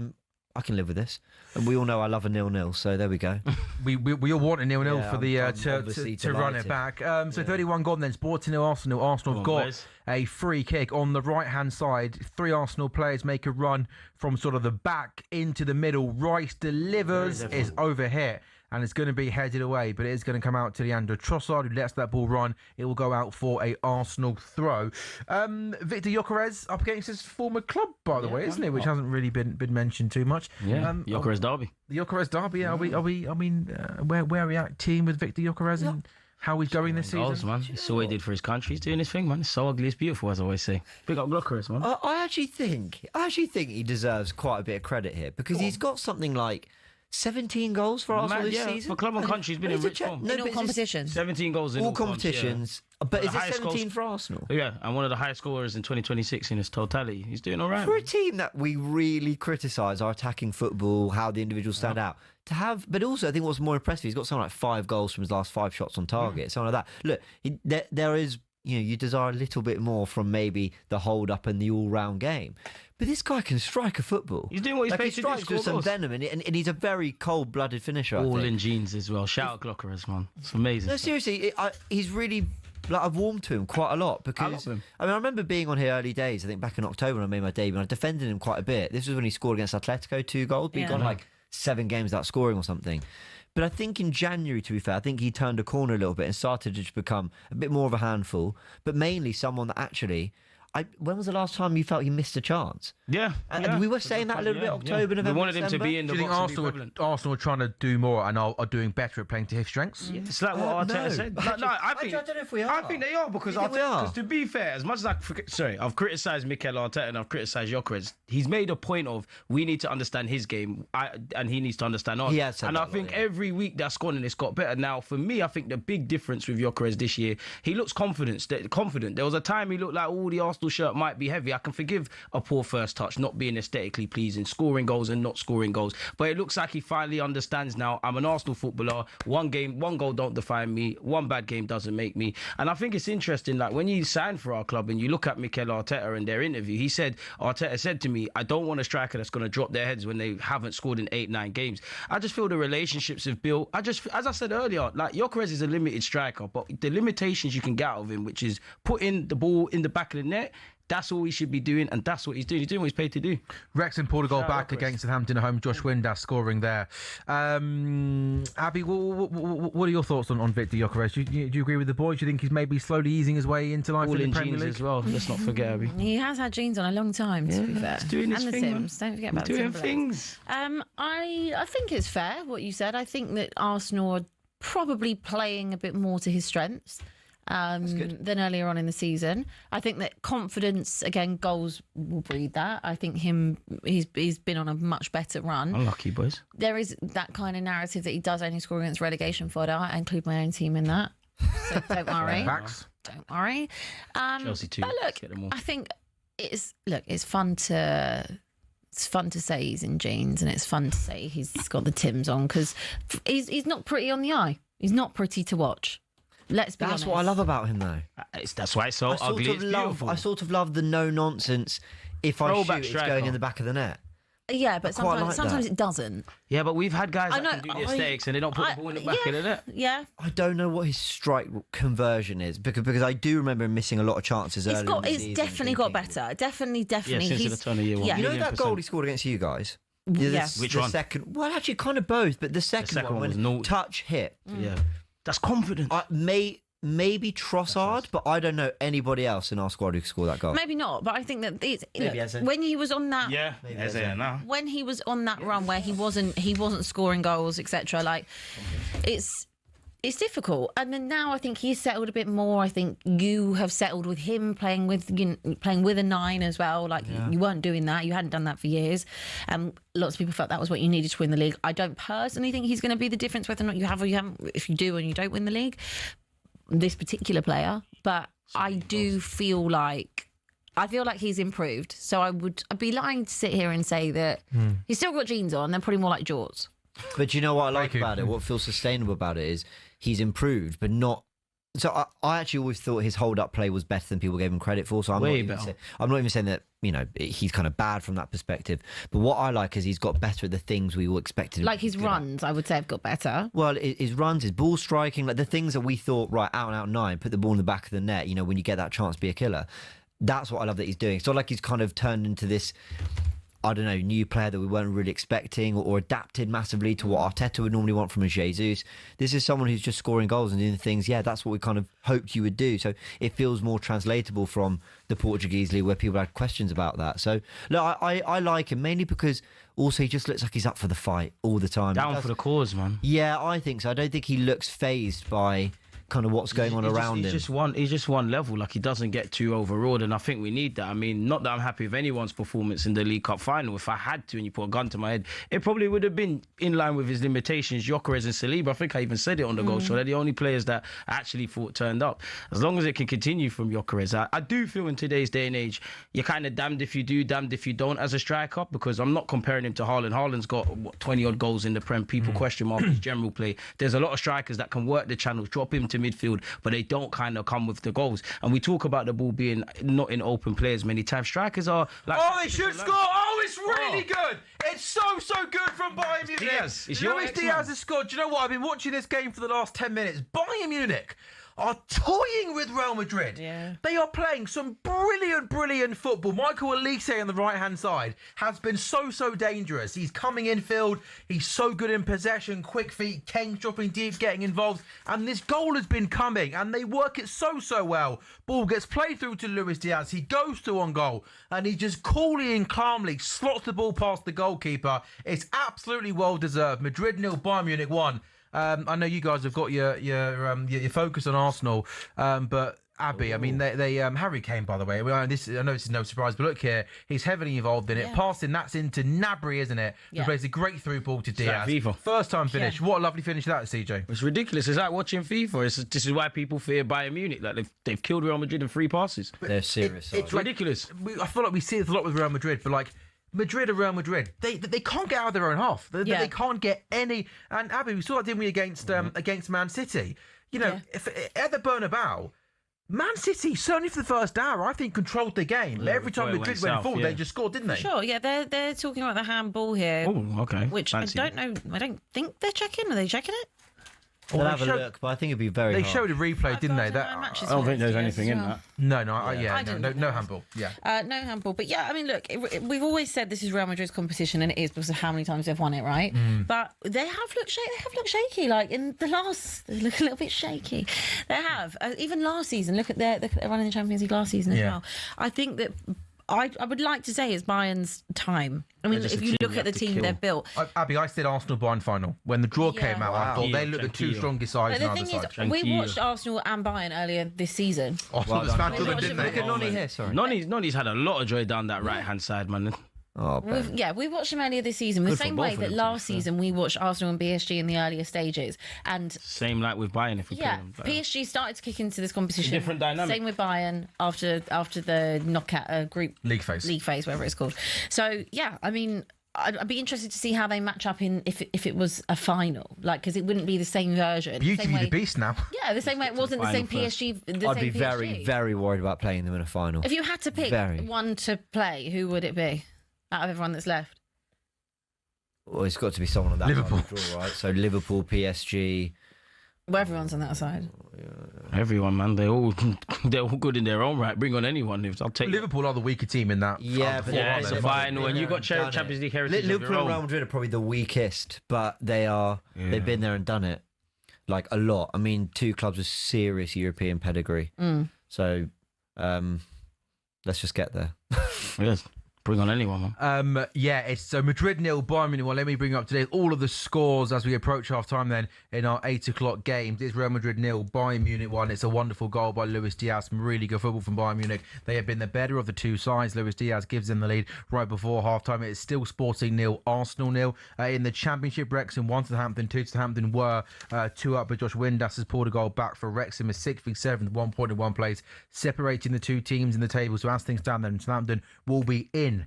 I can live with this. And we all know I love a 0-0, so there we go. we all want a 0-0 for the I'm to run it back. 31 gone then. Sporting Arsenal. Arsenal have got a free kick on the right-hand side. 3 Arsenal players make a run from sort of the back into the middle. Rice delivers, is overhit, and it's going to be headed away, but it is going to come out to Leandro Trossard, who lets that ball run. It will go out for a Arsenal throw. Victor Gyökeres up against his former club, by the way, isn't it? Which hasn't really been mentioned too much. Yeah, Gyökeres derby. The Gyökeres derby. Yeah, where are we at, team with Victor Gyökeres and how he's going this season? Goals, man. It's all he did for his country. He's doing his thing, man. It's so ugly, it's beautiful, as I always say. Big up Gyökeres, man. I actually think he deserves quite a bit of credit here because he's got something like 17 goals for Arsenal this season. For club and country, he's been in rich form. In all competitions. 17 goals in all competitions. But is it 17 for Arsenal? Yeah, and one of the highest scorers in 2026 in his totality. He's doing all right. For a team that we really criticise, our attacking football, how the individuals stand out, to have, but also I think what's more impressive, he's got something like 5 goals from his last 5 shots on target, something like that. Look, there is, you desire a little bit more from maybe the hold up and the all round game. But this guy can strike a football. He's doing what he's paid to do. He strikes with some venom, and he's a very cold-blooded finisher. All in jeans as well. Shout out Gyökeres, man. It's amazing. No, seriously, he's really. I've warmed to him quite a lot because I remember being on here early days. I think back in October when I made my debut, and I defended him quite a bit. This was when he scored against Atletico 2 goals. But he'd gone like 7 games without scoring or something. But I think in January, to be fair, I think he turned a corner a little bit and started to just become a bit more of a handful, but mainly someone that actually When was the last time you felt he missed a chance? Yeah. And we were saying that a little bit October, November, We wanted him to December. be in the Do you think Arsenal are trying to do more and are doing better at playing to his strengths? Yeah, it's like what Arteta no. said. I don't know if we are. I think they are because You think we are? Because to be fair, as much as I've criticised Mikel Arteta and I've criticised Gyökeres, he's made a point of we need to understand his game and he needs to understand ours. He has said and that I think a lot, yeah. every week that's gone and it's got better. Now, for me, I think the big difference with Gyökeres this year, he looks confident. There was a time he looked like, the Arsenal shirt might be heavy. I can forgive a poor first touch, not being aesthetically pleasing, scoring goals and not scoring goals. But it looks like he finally understands now, I'm an Arsenal footballer. One goal don't define me. One bad game doesn't make me. And I think it's interesting, like when he signed for our club and you look at Mikel Arteta in their interview, Arteta said to me, I don't want a striker that's going to drop their heads when they haven't scored in 8-9 games. I just feel the relationships have built. As I said earlier, like Gyökeres is a limited striker, but the limitations you can get out of him, which is putting the ball in the back of the net, that's all he should be doing, and that's what he's doing. He's doing what he's paid to do. Wrexham pulled a goal back against Southampton at home. Josh Windass scoring there. Abby, what are your thoughts on Victor Gyökeres? Do you agree with the boys? Do you think he's maybe slowly easing his way into life in the Premier League as well? Let's not forget, Abby. He has had jeans on a long time, to be fair. He's doing his and the thing, Sims. Don't forget about the doing Timberlands. things. I think it's fair what you said. I think that Arsenal are probably playing a bit more to his strengths than earlier on in the season. I think that confidence, again, goals will breed that. I think he's been on a much better run. Unlucky, boys. There is that kind of narrative that he does only score against relegation fodder. I include my own team in that. So don't worry. Don't worry. Chelsea too. But look, I think it's fun to say he's in jeans, and it's fun to say he's got the Tims on, because he's not pretty on the eye. He's not pretty to watch. Let's be honest. That's what I love about him, though. That's why it's so ugly. It's beautiful. I sort of love the no nonsense. If I shoot, it's going in the back of the net. Yeah, but sometimes it doesn't. Yeah, but we've had guys that can do the aesthetics and they don't put the ball in the back of the net. Yeah. I don't know what his strike conversion is because I do remember him missing a lot of chances earlier in the season. It's definitely got better. Definitely. Yeah, since the turn of year one. Yeah. You know that goal he scored against you guys? Yes. Which the one? Second, well, actually, kind of both, but the second one was when touch hit. Yeah. That's confidence. Maybe Trossard, but I don't know anybody else in our squad who could score that goal. Maybe not, but I think that Eze. when he was on that, now. when he was on that run where he wasn't scoring goals, etc. Like, it's difficult. And then now I think he's settled a bit more. I think you have settled with him playing with a 9 as well. Like you weren't doing that. You hadn't done that for years. Lots of people felt that was what you needed to win the league. I don't personally think he's going to be the difference whether or not you have or you haven't. If you do and you don't win the league, this particular player, but I do feel like he's improved. So I'd be lying to sit here and say that he's still got jeans on. They're probably more like jorts. But you know what I like about it? What feels sustainable about it is he's improved, but not. So I actually always thought his hold-up play was better than people gave him credit for. So I'm not even saying that he's kind of bad from that perspective. But what I like is he's got better at the things we all expected him. Like his runs, I would say, have got better. Well, his runs, his ball striking, like the things that we thought, right, out and out 9, put the ball in the back of the net. When you get that chance to be a killer, that's what I love that he's doing. It's not like he's kind of turned into this, I don't know, new player that we weren't really expecting or adapted massively to what Arteta would normally want from a Jesus. This is someone who's just scoring goals and doing things, that's what we kind of hoped you would do. So it feels more translatable from the Portuguese league where people had questions about that. So, look, I like him mainly because also he just looks like he's up for the fight all the time. Down for the cause, man. Yeah, I think so. I don't think he looks fazed by kind of what's going on around him. He's just one level. Like, he doesn't get too overawed, and I think we need that. I mean, not that I'm happy with anyone's performance in the League Cup final. If I had to, and you put a gun to my head, it probably would have been in line with his limitations. Gyökeres and Saliba, I think I even said it on the goal show. They're the only players that I actually thought turned up. As long as it can continue from Gyökeres, I do feel in today's day and age, you're kind of damned if you do, damned if you don't as a striker, because I'm not comparing him to Haaland. Haaland's got 20-odd goals in the Prem. People question mark his general play. There's a lot of strikers that can work the channels, drop him to midfield, but they don't kind of come with the goals. And we talk about the ball being not in open play as many times. Strikers are like... Oh, they should score! Oh, it's really good! It's so good from Bayern Munich. Diaz. Luis Diaz has scored. Do you know what? I've been watching this game for the last 10 minutes. Bayern Munich are toying with Real Madrid. Yeah. They are playing some brilliant football. Michael Elise on the right-hand side has been so dangerous. He's coming in field. He's so good in possession, quick feet, Kane's dropping deep, getting involved. And this goal has been coming, and they work it so well. Ball gets played through to Luis Diaz. He goes to on goal, and he just coolly and calmly slots the ball past the goalkeeper. It's absolutely well-deserved. Madrid 0, Bayern Munich 1. I know you guys have got your focus on Arsenal, but Abby, I mean, they Harry Kane, by the way. I know this is no surprise, but look here, he's heavily involved in it. Passing, that's into Gnabry, isn't it? Who plays a great through ball to Diaz. First time finish. What a lovely finish that is, CJ. It's ridiculous. It's like watching FIFA. This is why people fear Bayern Munich. Like they've killed Real Madrid in 3 passes. They're serious. It's ridiculous. I feel like we see this a lot with Real Madrid, but like Madrid are Real Madrid. They can't get out of their own half. They can't get any. And Abby, we saw that, didn't we, against Man City? You know, if at the Bernabeu, Man City, certainly for the first hour, I think controlled the game. Every time Madrid went forward, they just scored, didn't they? Sure, yeah. They're talking about the handball here. Oh, okay. Which Fancy. I don't know. I don't think they're checking. Are they checking it? We'll have a look, but I think it'd be very They hard. showed a replay, didn't they? I don't think there's anything in that. No, no handball. Yeah. No handball. But yeah, I mean, look, we've always said this is Real Madrid's competition, and it is because of how many times they've won it, right? But they have looked shaky. Like in the last, they look a little bit shaky. They have. Even last season, look at their run in the Champions League last season as well. I think that I would like to say it's Bayern's time. I mean, if you look at the team they've built. Abby, I said Arsenal Bayern final. When the draw came out, I thought they looked the 2 strongest sides But on the either thing side. is, we watched Arsenal and Bayern earlier this season. Arsenal dismantled them, didn't they? Look at Noni here, sorry. Noni's had a lot of joy down that right-hand side, man. Oh, we watched them earlier this season. The same way that last season we watched Arsenal and PSG in the earlier stages. And same like with Bayern, if we play them. PSG started to kick into this competition. Different dynamic. Same with Bayern after the knockout group league phase, whatever it's called. So yeah, I mean, I'd be interested to see how they match up in if it was a final, like, because it wouldn't be the same version. Beauty be the beast now. Yeah, the same way it wasn't the same PSG. I'd be very, very worried about playing them in a final. If you had to pick one to play, who would it be out of everyone that's left? Well, it's got to be someone on that Liverpool, draw, right? So Liverpool, PSG. Well, everyone's on that side. Everyone, man, they're all good in their own right. Bring on anyone. I'll take Liverpool are the weaker team in that. Yeah, but it's a final, and you've got Champions League heritage. Liverpool and Real Madrid are probably the weakest, but they've been there and done it, like a lot. I mean, 2 clubs with serious European pedigree. So, let's just get there. Yes. Bring on anyone, man. It's so Madrid 0, Bayern Munich 1. Let me bring up today all of the scores as we approach half time then in our 8 o'clock games. It's Real Madrid 0, Bayern Munich 1. It's a wonderful goal by Luis Diaz. Some really good football from Bayern Munich. They have been the better of the 2 sides. Luis Diaz gives them the lead right before half time. It's still Sporting 0, Arsenal 0. In the Championship, Wrexham 1 to Southampton, 2 to Southampton were 2 up, but Josh Windass has pulled a goal back for Wrexham. Is 6th v 7th, 1 point in one place, separating the 2 teams in the table. So as things stand, then Southampton will be in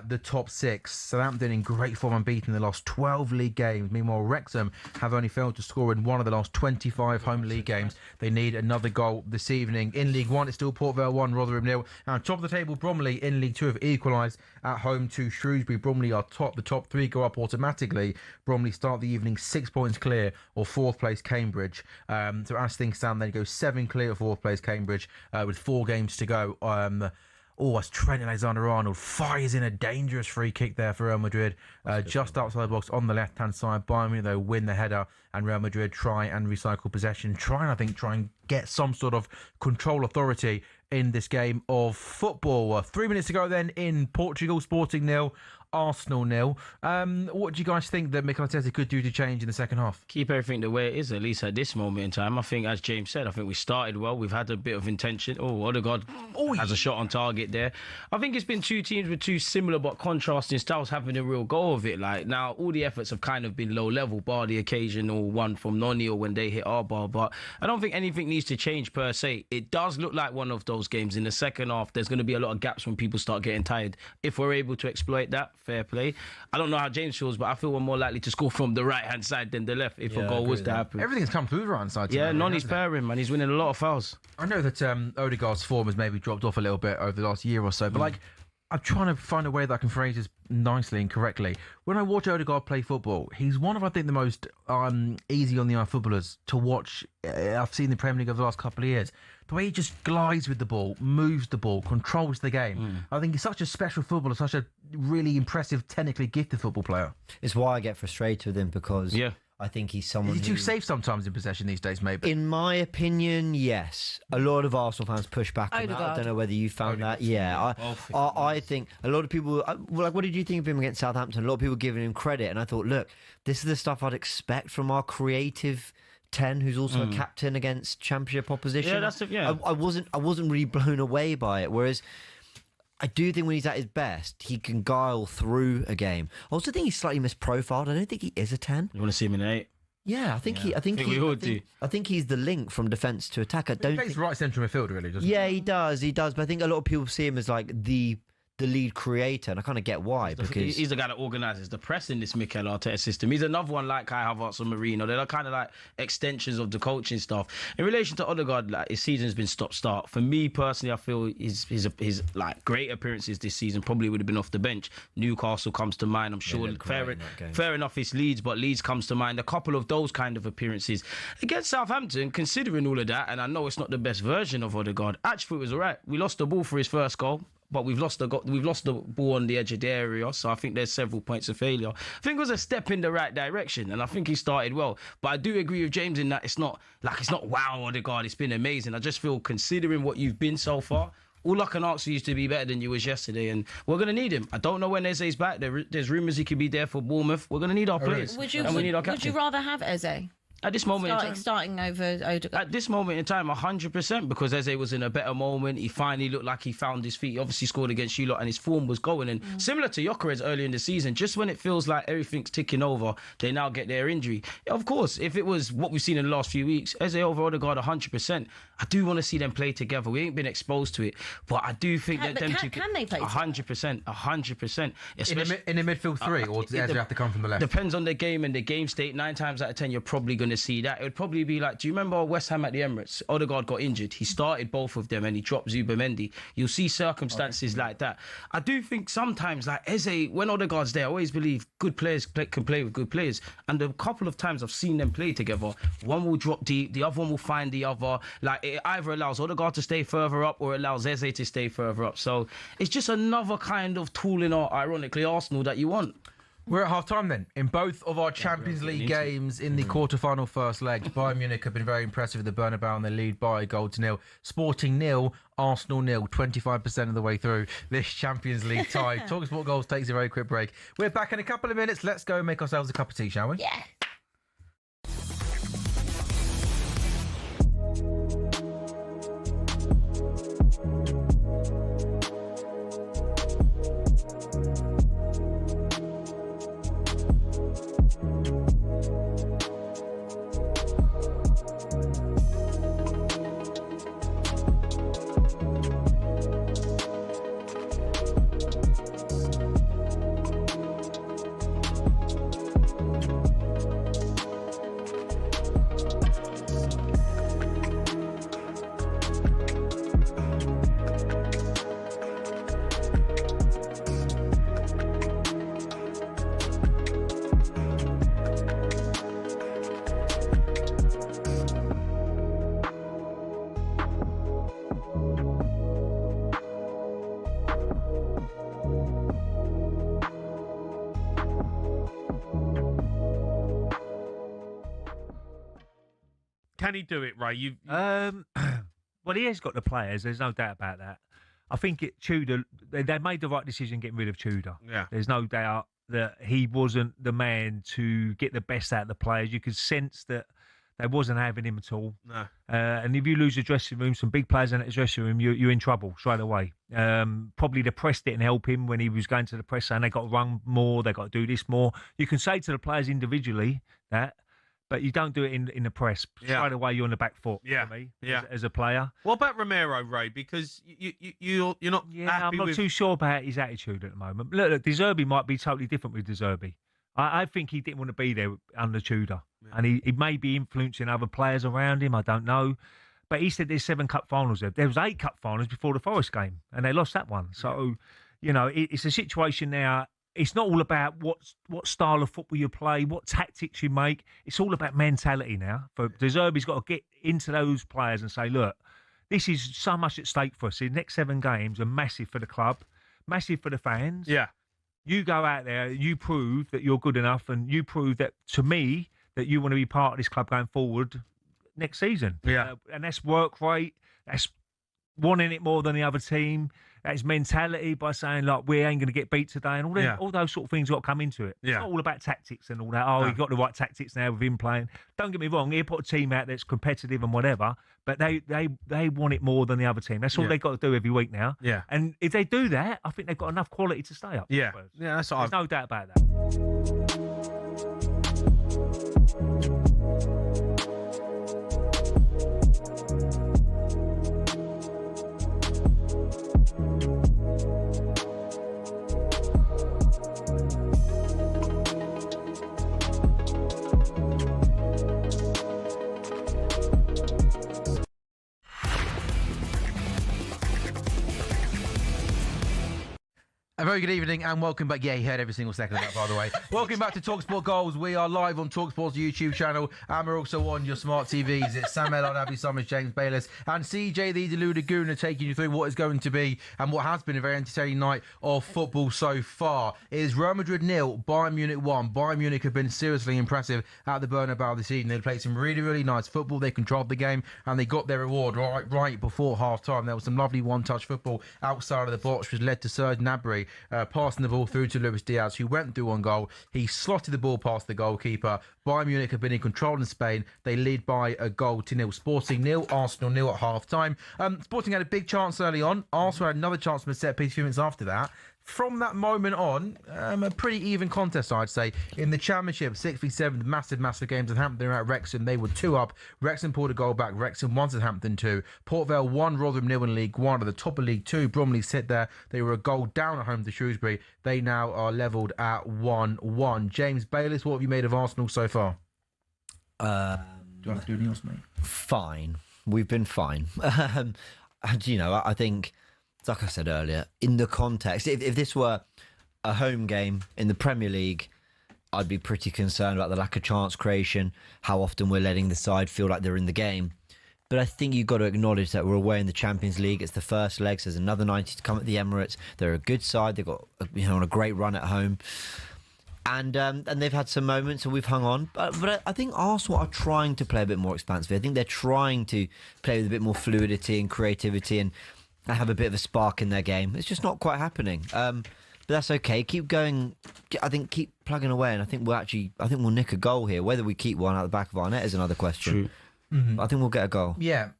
the top 6. Southampton in great form, unbeaten in the last 12 league games. Meanwhile, Wrexham have only failed to score in one of the last 25 home league games. They need another goal this evening. In League 1, it's still Port Vale 1, Rotherham 0. And top of the table, Bromley in League 2 have equalised at home to Shrewsbury. Bromley are top. The top 3 go up automatically. Bromley start the evening 6 points clear of 4th place Cambridge. So as things stand, they go 7 clear of 4th place Cambridge with 4 games to go. As Trent Alexander-Arnold fires in a dangerous free kick there for Real Madrid, just outside the box on the left-hand side. Bayern Munich, though, win the header, and Real Madrid try and recycle possession, try and get some sort of control authority in this game of football. 3 minutes to go then in Portugal, Sporting 0, Arsenal 0. What do you guys think that Mikel Arteta could do to change in the second half? Keep everything the way it is, at least at this moment in time. I think, as James said, I think we started well. We've had a bit of intention. Odegaard has a shot on target there. I think it's been 2 teams with 2 similar but contrasting styles having a real go of it. Like, now, all the efforts have kind of been low level, bar the occasional one from Noni or when they hit our bar. But I don't think anything needs to change per se. It does look like one of those games. In the second half, there's going to be a lot of gaps when people start getting tired. If we're able to exploit that, fair play. I don't know how James feels, but I feel we're more likely to score from the right-hand side than the left if a goal was to happen. Everything's come through the right-hand side. Yeah, Noni's pairing, man. He's winning a lot of fouls. I know that Odegaard's form has maybe dropped off a little bit over the last year or so, but I'm trying to find a way that I can phrase this nicely and correctly. When I watch Odegaard play football, he's one of, I think, the most easy on the eye footballers to watch. I've seen the Premier League over the last couple of years. The way he just glides with the ball, moves the ball, controls the game. I think he's such a special footballer, such a really impressive, technically gifted football player. It's why I get frustrated with him, because I think he's someone Is he too safe sometimes in possession these days, maybe? In my opinion, yes. A lot of Arsenal fans push back on that. I don't know whether you found that. Yeah, I think a lot of people... Like, what did you think of him against Southampton? A lot of people giving him credit, and I thought, look, this is the stuff I'd expect from our creative 10, who's also a captain against Championship opposition. Yeah, that's it. Yeah, I wasn't really blown away by it. Whereas I do think when he's at his best, he can guile through a game. I also think he's slightly misprofiled. I don't think he is a 10. You want to see him in 8? Yeah, I think I think he's the link from defence to attack. I don't. He plays right central midfield, really, doesn't he? Yeah, he does. But I think a lot of people see him as like the lead creator, and I kind of get why. Because he's the guy that organises the press in this Mikel Arteta system. He's another one like Kai Havertz and Marino. They're kind of like extensions of the coaching stuff. In relation to Odegaard, like, his season's been stop-start. For me personally, I feel his like great appearances this season probably would have been off the bench. Newcastle comes to mind. I'm sure fair enough it's Leeds, but Leeds comes to mind. A couple of those kind of appearances against Southampton. Considering all of that, and I know it's not the best version of Odegaard, actually it was all right. We lost the ball for his first goal, but we've lost the ball on the edge of the area, so I think there's several points of failure. I think it was a step in the right direction, and I think he started well. But I do agree with James in that it's not wow, Odegaard, it's been amazing. I just feel, considering what you've been so far, all I can ask for you is to be better than you was yesterday, and we're going to need him. I don't know when Eze's back. There's rumours he could be there for Bournemouth. We're going to need our players, and we need our captain. Would you rather have Eze? At this moment in time, starting over Odegaard. At this moment in time, 100%, because Eze was in a better moment. He finally looked like he found his feet. He obviously scored against you lot, and his form was going. And similar to Gyökeres earlier in the season, just when it feels like everything's ticking over, they now get their injury. Of course, if it was what we've seen in the last few weeks, Eze over Odegaard 100%. I do want to see them play together. We ain't been exposed to it, but I do think that them two can they play 100%, 100%. In the midfield three, or does Eze have to come from the left? Depends on the game and the game state. 9 times out of 10, you're probably going to see that. It would probably be like, do you remember West Ham at the Emirates? Odegaard got injured. He started both of them and he dropped Zubimendi. You'll see circumstances like that. I do think sometimes, like Eze, when Odegaard's there, I always believe good players can play with good players. And a couple of times I've seen them play together, one will drop deep, the other one will find the other. Like, it either allows Odegaard to stay further up or allows Eze to stay further up. So it's just another kind of tool in our, ironically, Arsenal that you want. We're at half-time then. In both of our Champions League games in the quarter-final first legs, Bayern Munich have been very impressive with the Bernabeu, and they lead by a goal to nil. Sporting nil, Arsenal nil, 25% of the way through this Champions League tie. talkSPORT Goals takes a very quick break. We're back in a couple of minutes. Let's go and make ourselves a cup of tea, shall we? Yeah. Can he do it, Ray? Well, he has got the players. There's no doubt about that. I think Tudor, they made the right decision getting rid of Tudor. Yeah. There's no doubt that he wasn't the man to get the best out of the players. You could sense that they wasn't having him at all. No. And if you lose the dressing room, some big players in the dressing room, you're in trouble straight away. Probably the press didn't help him when he was going to the press saying they got to run more, they got to do this more. You can say to the players individually that, but you don't do it in the press. Yeah. Straight away, you're on the back foot. Yeah. For me, Yeah. as a player. What about Romero, Ray? Because you're not Yeah, happy I'm not with... too sure about his attitude at the moment. Look, De Zerbi might be totally different with De Zerbi. I think he didn't want to be there under Tudor. Yeah. And he may be influencing other players around him, I don't know. But he said there's 7 cup finals there. There was 8 cup finals before the Forest game, and they lost that one. So, you know, it's a situation now. It's not all about what style of football you play, what tactics you make. It's all about mentality now. For De Zerbi's got to get into those players and say, look, this is so much at stake for us. The next 7 games are massive for the club, massive for the fans. Yeah. You go out there, you prove that you're good enough, and you prove that, to me, that you want to be part of this club going forward next season. Yeah. And that's work rate, that's wanting it more than the other team, that's mentality by saying, like, we ain't going to get beat today, and all those sort of things got to come into it. Yeah. It's not all about tactics and all that. Oh, No. you've got the right tactics now with him playing. Don't get me wrong, he'll put a team out that's competitive and whatever, but they want it more than the other team. That's all they've got to do every week now. Yeah. And if they do that, I think they've got enough quality to stay up. Yeah. Yeah, that's what There's no doubt about that. A very good evening and welcome back. Yeah, you heard every single second of that, by the way. Welcome back to talkSPORT Goals. We are live on talkSPORT's YouTube channel and we're also on your smart TVs. It's Sam Ellard, Abby Summers, James Bayliss and CJ the Deluded Gooner taking you through what is going to be and what has been a very entertaining night of football so far. It is Real Madrid 0, Bayern Munich 1. Bayern Munich have been seriously impressive at the Bernabeu this evening. They played some really, really nice football. They controlled the game and they got their reward right before half-time. There was some lovely one-touch football outside of the box which led to Serge Gnabry passing the ball through to Luis Diaz, who went through on goal. He slotted the ball past the goalkeeper. Bayern Munich have been in control in Spain. They lead by a goal to 0. Sporting 0, Arsenal 0 at half-time. Sporting had a big chance early on. Arsenal had another chance from a set-piece a few minutes after that. From that moment on, a pretty even contest, I'd say. In the Championship, 6v7, massive games. Southampton are at Wrexham. They were 2 up. Wrexham pulled a goal back. Wrexham 1, Southampton 2. Port Vale 1, Rotherham 0 in League 1. At the top of League 2, Bromley sit there. They were a goal down at home to Shrewsbury. They now are levelled at 1-1. James Bayliss, what have you made of Arsenal so far? Do you have to do anything else, mate? Fine. We've been fine. And, you know, I think, like I said earlier, in the context, if this were a home game in the Premier League, I'd be pretty concerned about the lack of chance creation, how often we're letting the side feel like they're in the game. But I think you've got to acknowledge that we're away in the Champions League. It's the first leg, so there's another 90 to come at the Emirates. They're a good side. They've got, you know, on a great run at home. And they've had some moments and we've hung on. But I think Arsenal are trying to play a bit more expansively. I think they're trying to play with a bit more fluidity and creativity and have a bit of a spark in their game. It's just not quite happening. But that's okay. Keep going. I think keep plugging away, and I think we'll nick a goal here. Whether we keep one out the back of our net is another question. True. But I think we'll get a goal. Yeah.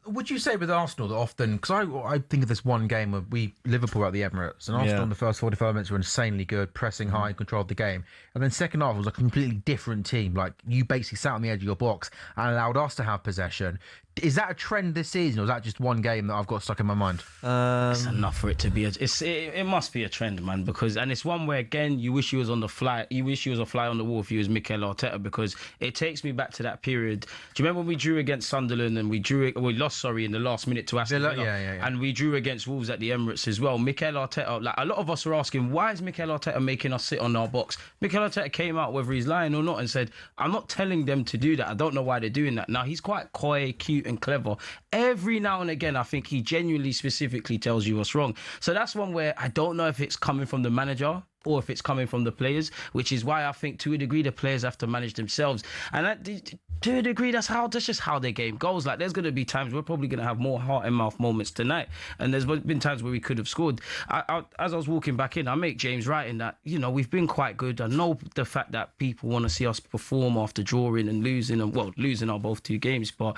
Would you say with Arsenal that often, because I think of this one game where Liverpool were at the Emirates, and Arsenal in the first 45 minutes were insanely good, pressing high, controlled the game, and then second half was a completely different team. Like you basically sat on the edge of your box and allowed us to have possession. Is that a trend this season, or is that just one game that I've got stuck in my mind? It's enough for it to be. It must be a trend, man. And it's one where again you wish you was on the fly. You wish you was a fly on the wall if you was Mikel Arteta, because it takes me back to that period. Do you remember when we drew against Sunderland and we lost in the last minute to Aston Villa, and we drew against Wolves at the Emirates as well. Mikel Arteta, like a lot of us are asking, why is Mikel Arteta making us sit on our box? Mikel Arteta came out, whether he's lying or not, and said, "I'm not telling them to do that. I don't know why they're doing that." Now he's quite coy, cute, and clever. Every now and again, I think he genuinely, specifically tells you what's wrong. So that's one where I don't know if it's coming from the manager or if it's coming from the players, which is why I think to a degree the players have to manage themselves. And to a degree, that's just how their game goes. Like there's going to be times we're probably going to have more heart and mouth moments tonight, and there's been times where we could have scored. As I was walking back in, I make James right in that, you know, we've been quite good. I know the fact that people want to see us perform after drawing and losing, and losing our both 2 games, but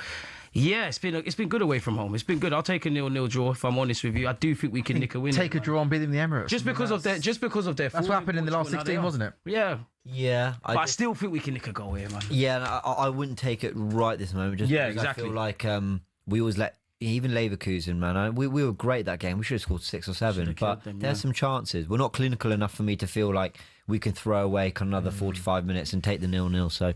yeah, it's been good away from home. It's been good. I'll take a 0-0 draw if I'm honest with you. I do think we can nick a win. Take a draw and beat them in the Emirates. Just because of their. That's what happened in the last 16, wasn't it? Yeah. Yeah. I still think we can nick a goal here, man. Yeah, I wouldn't take it right this moment. Just because exactly. I feel like we always let even Leverkusen, man. We were great that game. We should have scored 6 or 7, but there's some chances. We're not clinical enough for me to feel like we can throw away another 45 minutes and take the 0-0. So,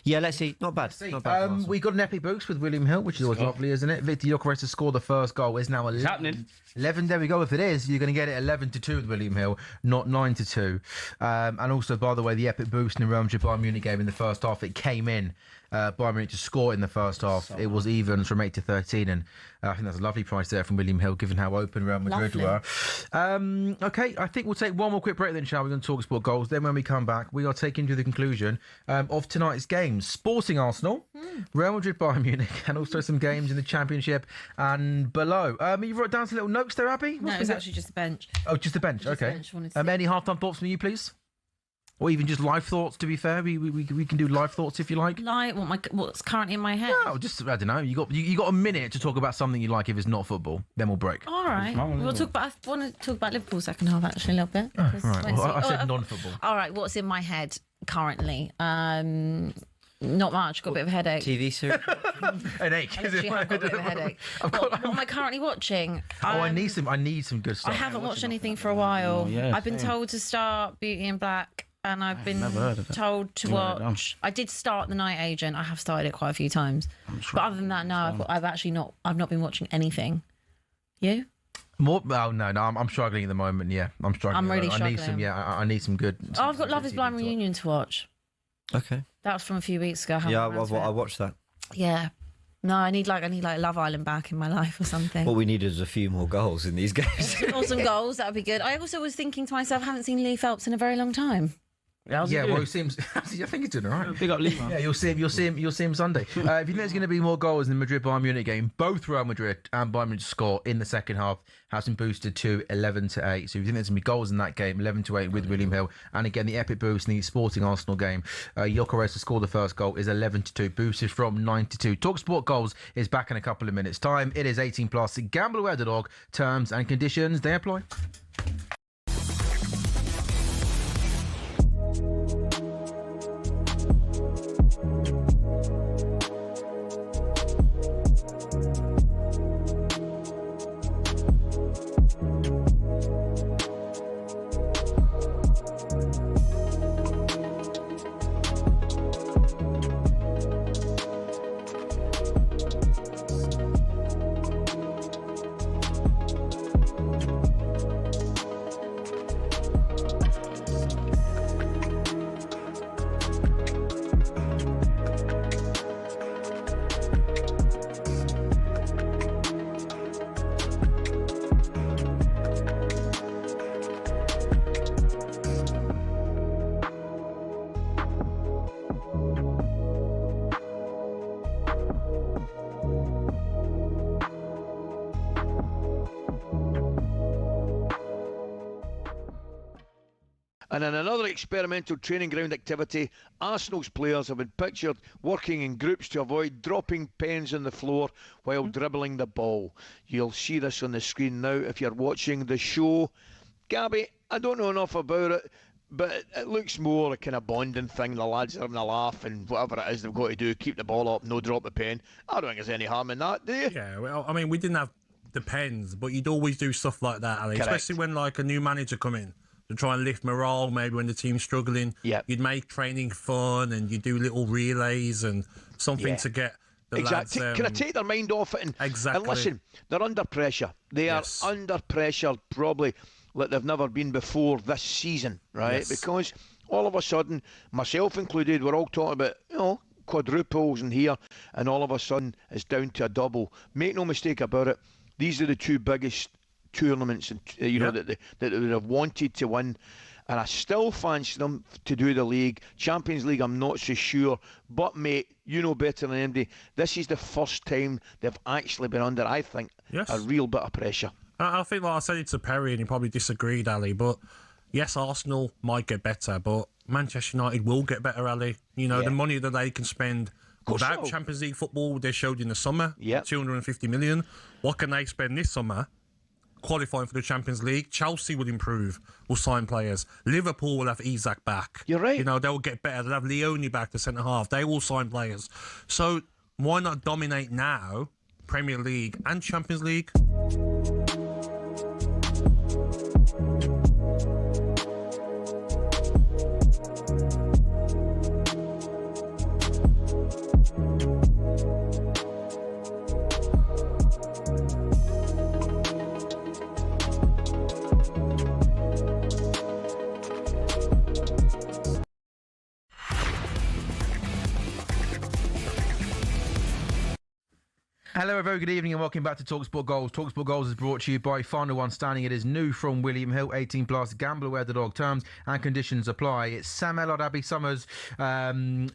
yeah, let's see. Not bad. Not bad for We got an epic boost with William Hill, which is always lovely, isn't it? Victor Gyökeres to score the first goal is now 11. happening. 11, there we go. If it is, you're going to get it 11-2 with William Hill, not 9-2. And also, by the way, the epic boost in the Real Madrid Bayern Munich game in the first half, it came in. Bayern Munich to score in the first half. It was even from 8-13, and I think that's a lovely price there from William Hill, given how open Real Madrid were. Okay, I think we'll take one more quick break then, shall we? We're going to talk sport goals. Then when we come back, we are taking to the conclusion of tonight's games. Sporting Arsenal, Real Madrid Bayern Munich, and also some games in the Championship and below. You wrote down some little notes there, Abby? No, it's actually just the bench. Oh, just the bench. Just the Okay. bench, wanted to Any half-time thoughts from you, please? Or even just live thoughts, to be fair. We can do live thoughts if you like. Like what's currently in my head? No, just, I don't know. You got a minute to talk about something you like if it's not football. Then we'll break. All right. We'll talk about. I want to talk about Liverpool second half actually a little bit. All right. Well, I said non-football. All right. What's in my head currently? Not much. Got a bit of a headache. TV series. An ache. I literally have got a bit of a headache. What am I currently watching? I need some good stuff. I haven't watched anything for a while. Oh, yeah, I've been same. told to start Beauty in Black, and I've been never heard of it. told to Never done. watch. I did start The Night Agent. I have started it quite a few times, but other than that, no, I've actually not. I've not been watching anything. You? More? Oh no, I'm struggling at the moment. Yeah, I'm struggling. I'm really I need struggling. some. I need some good. Oh, I've got Love Is Blind reunion to watch. Okay. That was from a few weeks ago. Yeah, I watched that. Yeah. No, I need like Love Island back in my life or something. What we needed is a few more goals in these games. Or some goals, that would be good. I also was thinking to myself, I haven't seen Lee Phelps in a very long time. Well, he seems. I think he's doing all right. Big up Lee, man. Yeah, you'll see him Sunday. If you think there's going to be more goals in the Madrid Bayern Munich game, both Real Madrid and Bayern Munich score in the second half has been boosted to 11-8. So if you think there's going to be goals in that game, 11-8 with William Hill, and again the epic boost in the Sporting Arsenal game, Gyökeres to score the first goal is 11-2, boosted from 9-2. talkSPORT Goals is back in a couple of minutes' time. It is 18+. Gamble aware, the dog. Terms and conditions they apply. And in another experimental training ground activity, Arsenal's players have been pictured working in groups to avoid dropping pens on the floor while dribbling the ball. You'll see this on the screen now if you're watching the show. Gabby, I don't know enough about it, but it looks more a kind of bonding thing. The lads are having a laugh and whatever it is they've got to do, keep the ball up, no drop the pen. I don't think there's any harm in that, do you? Yeah, well, I mean, we didn't have the pens, but you'd always do stuff like that, Ali, especially when like a new manager come in. To try and lift morale, maybe when the team's struggling. Yeah. You'd make training fun and you do little relays and something to get the lads... Can I take their mind off it? And listen, they're under pressure. They are under pressure probably like they've never been before this season, right? Yes. Because all of a sudden, myself included, we're all talking about, quadruples in here, and all of a sudden it's down to a double. Make no mistake about it, these are the two biggest tournaments that they would have wanted to win, and I still fancy them to do the league. Champions League I'm not so sure, but mate, you know better than anybody, this is the first time they've actually been under, I think, a real bit of pressure. I think, like I said it to Perry, and he probably disagreed, Ali, but yes, Arsenal might get better, but Manchester United will get better, Ali. You know, the money that they can spend without Champions League football, they showed in the summer, 250 million. What can they spend this summer? Qualifying for the Champions League. Chelsea will improve, will sign players. Liverpool will have Isak back. You're right. You know, they'll get better. They'll have Leone back, the centre half. They will sign players. So why not dominate now, Premier League and Champions League? Hello, a very good evening and welcome back to talkSPORT Goals. talkSPORT Goals is brought to you by Final One Standing. It is new from William Hill, 18 plus. Gamble aware the dog. Terms and conditions apply. It's Sam Ellard, Abby Summers,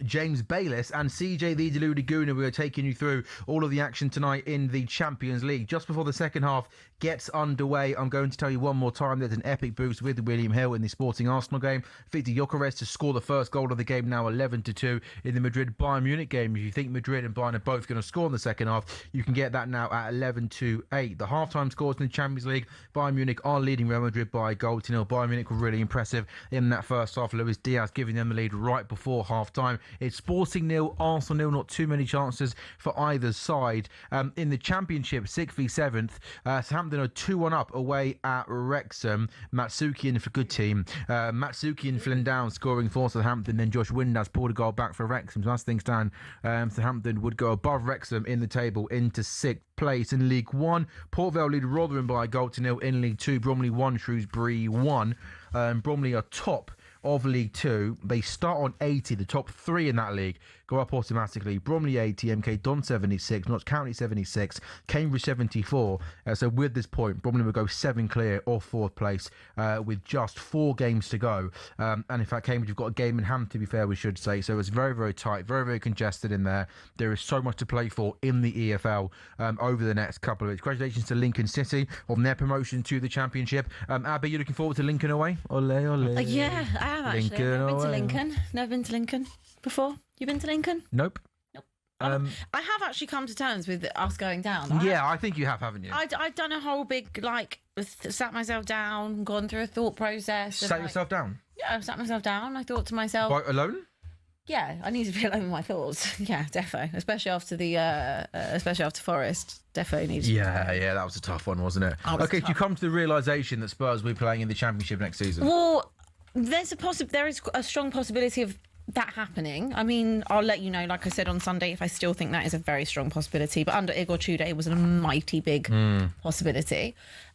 James Bayliss and CJ the Deluded Gooner. We are taking you through all of the action tonight in the Champions League. Just before the second half gets underway, I'm going to tell you one more time there's an epic boost with William Hill in the Sporting Arsenal game. Victor Gyökeres to score the first goal of the game, now 11-2 in the Madrid-Bayern Munich game. If you think Madrid and Bayern are both going to score in the second half, you can get that now at 11-8. The half-time scores in the Champions League, Bayern Munich are leading Real Madrid by a goal to nil. Bayern Munich were really impressive in that first half. Luis Diaz giving them the lead right before half-time. It's Sporting 0, Arsenal 0, not too many chances for either side. In the Championship, 6th v 7th, Southampton are 2-1 up away at Wrexham. Matsukian for good team. Matsukian Flindown scoring for Southampton, then Josh Windass pulled a goal back for Wrexham. So as things stand, Southampton would go above Wrexham in the table into 6th place in League 1. Port Vale lead Rotherham by a goal to nil in League 2. Bromley 1, Shrewsbury 1. Bromley are top of League 2. They start on 80. The top 3 in that league go up automatically. Bromley 80, MK Don 76, Notts County 76, Cambridge 74. So with this point, Bromley will go 7 clear of 4th place with just 4 games to go. And in fact, Cambridge have got a game in hand, to be fair, we should say. So it's very, very tight, very, very congested in there. There is so much to play for in the EFL over the next couple of weeks. Congratulations to Lincoln City on their promotion to the Championship. Abby, you looking forward to Lincoln away? Ole, ole. Yeah, I am actually. Lincoln I've never been to away. Lincoln. Never been to Lincoln before. You been to Lincoln? Nope. I have actually come to terms with us going down. I think you have, haven't you? I've done a whole big, sat myself down, gone through a thought process. Sat yourself down? Yeah, I sat myself down. I thought to myself... Quite alone? Yeah, I need to be alone with my thoughts. Yeah, defo. Especially after Forest. Defo needs to be alone. Yeah, that was a tough one, wasn't it? Okay, do you come to the realisation that Spurs will be playing in the Championship next season? Well, there is a strong possibility of that happening. I mean, I'll let you know, like I said on Sunday, if I still think that is a very strong possibility. But under Igor Tudor, it was a mighty big possibility.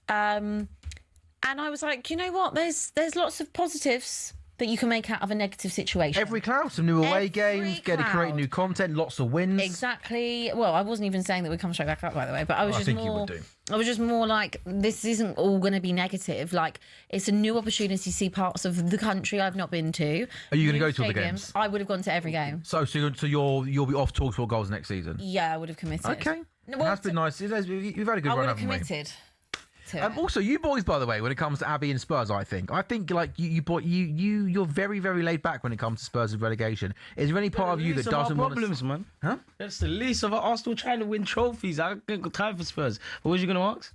And I was like, you know what? There's lots of positives that you can make out of a negative situation. Every cloud, some new away games, creating new content, lots of wins. Exactly. Well, I wasn't even saying that we'd come straight back up, by the way, but I was you would do. I was just more like, this isn't all going to be negative. Like, it's a new opportunity to see parts of the country I've not been to. Are you going to go to all the games? I would have gone to every game. So you'll be off talkSPORT Goals next season? Yeah, I would have committed. Okay. That's been nice. You've had a good run, haven't we? I would have committed. Also, you boys, by the way, when it comes to Abbey and Spurs, I think like you're very, very laid back when it comes to Spurs and relegation. Is there any part of you that doesn't want problems, man? Huh? That's the least of our Arsenal trying to win trophies. I ain't got time for Spurs. What was you going to ask?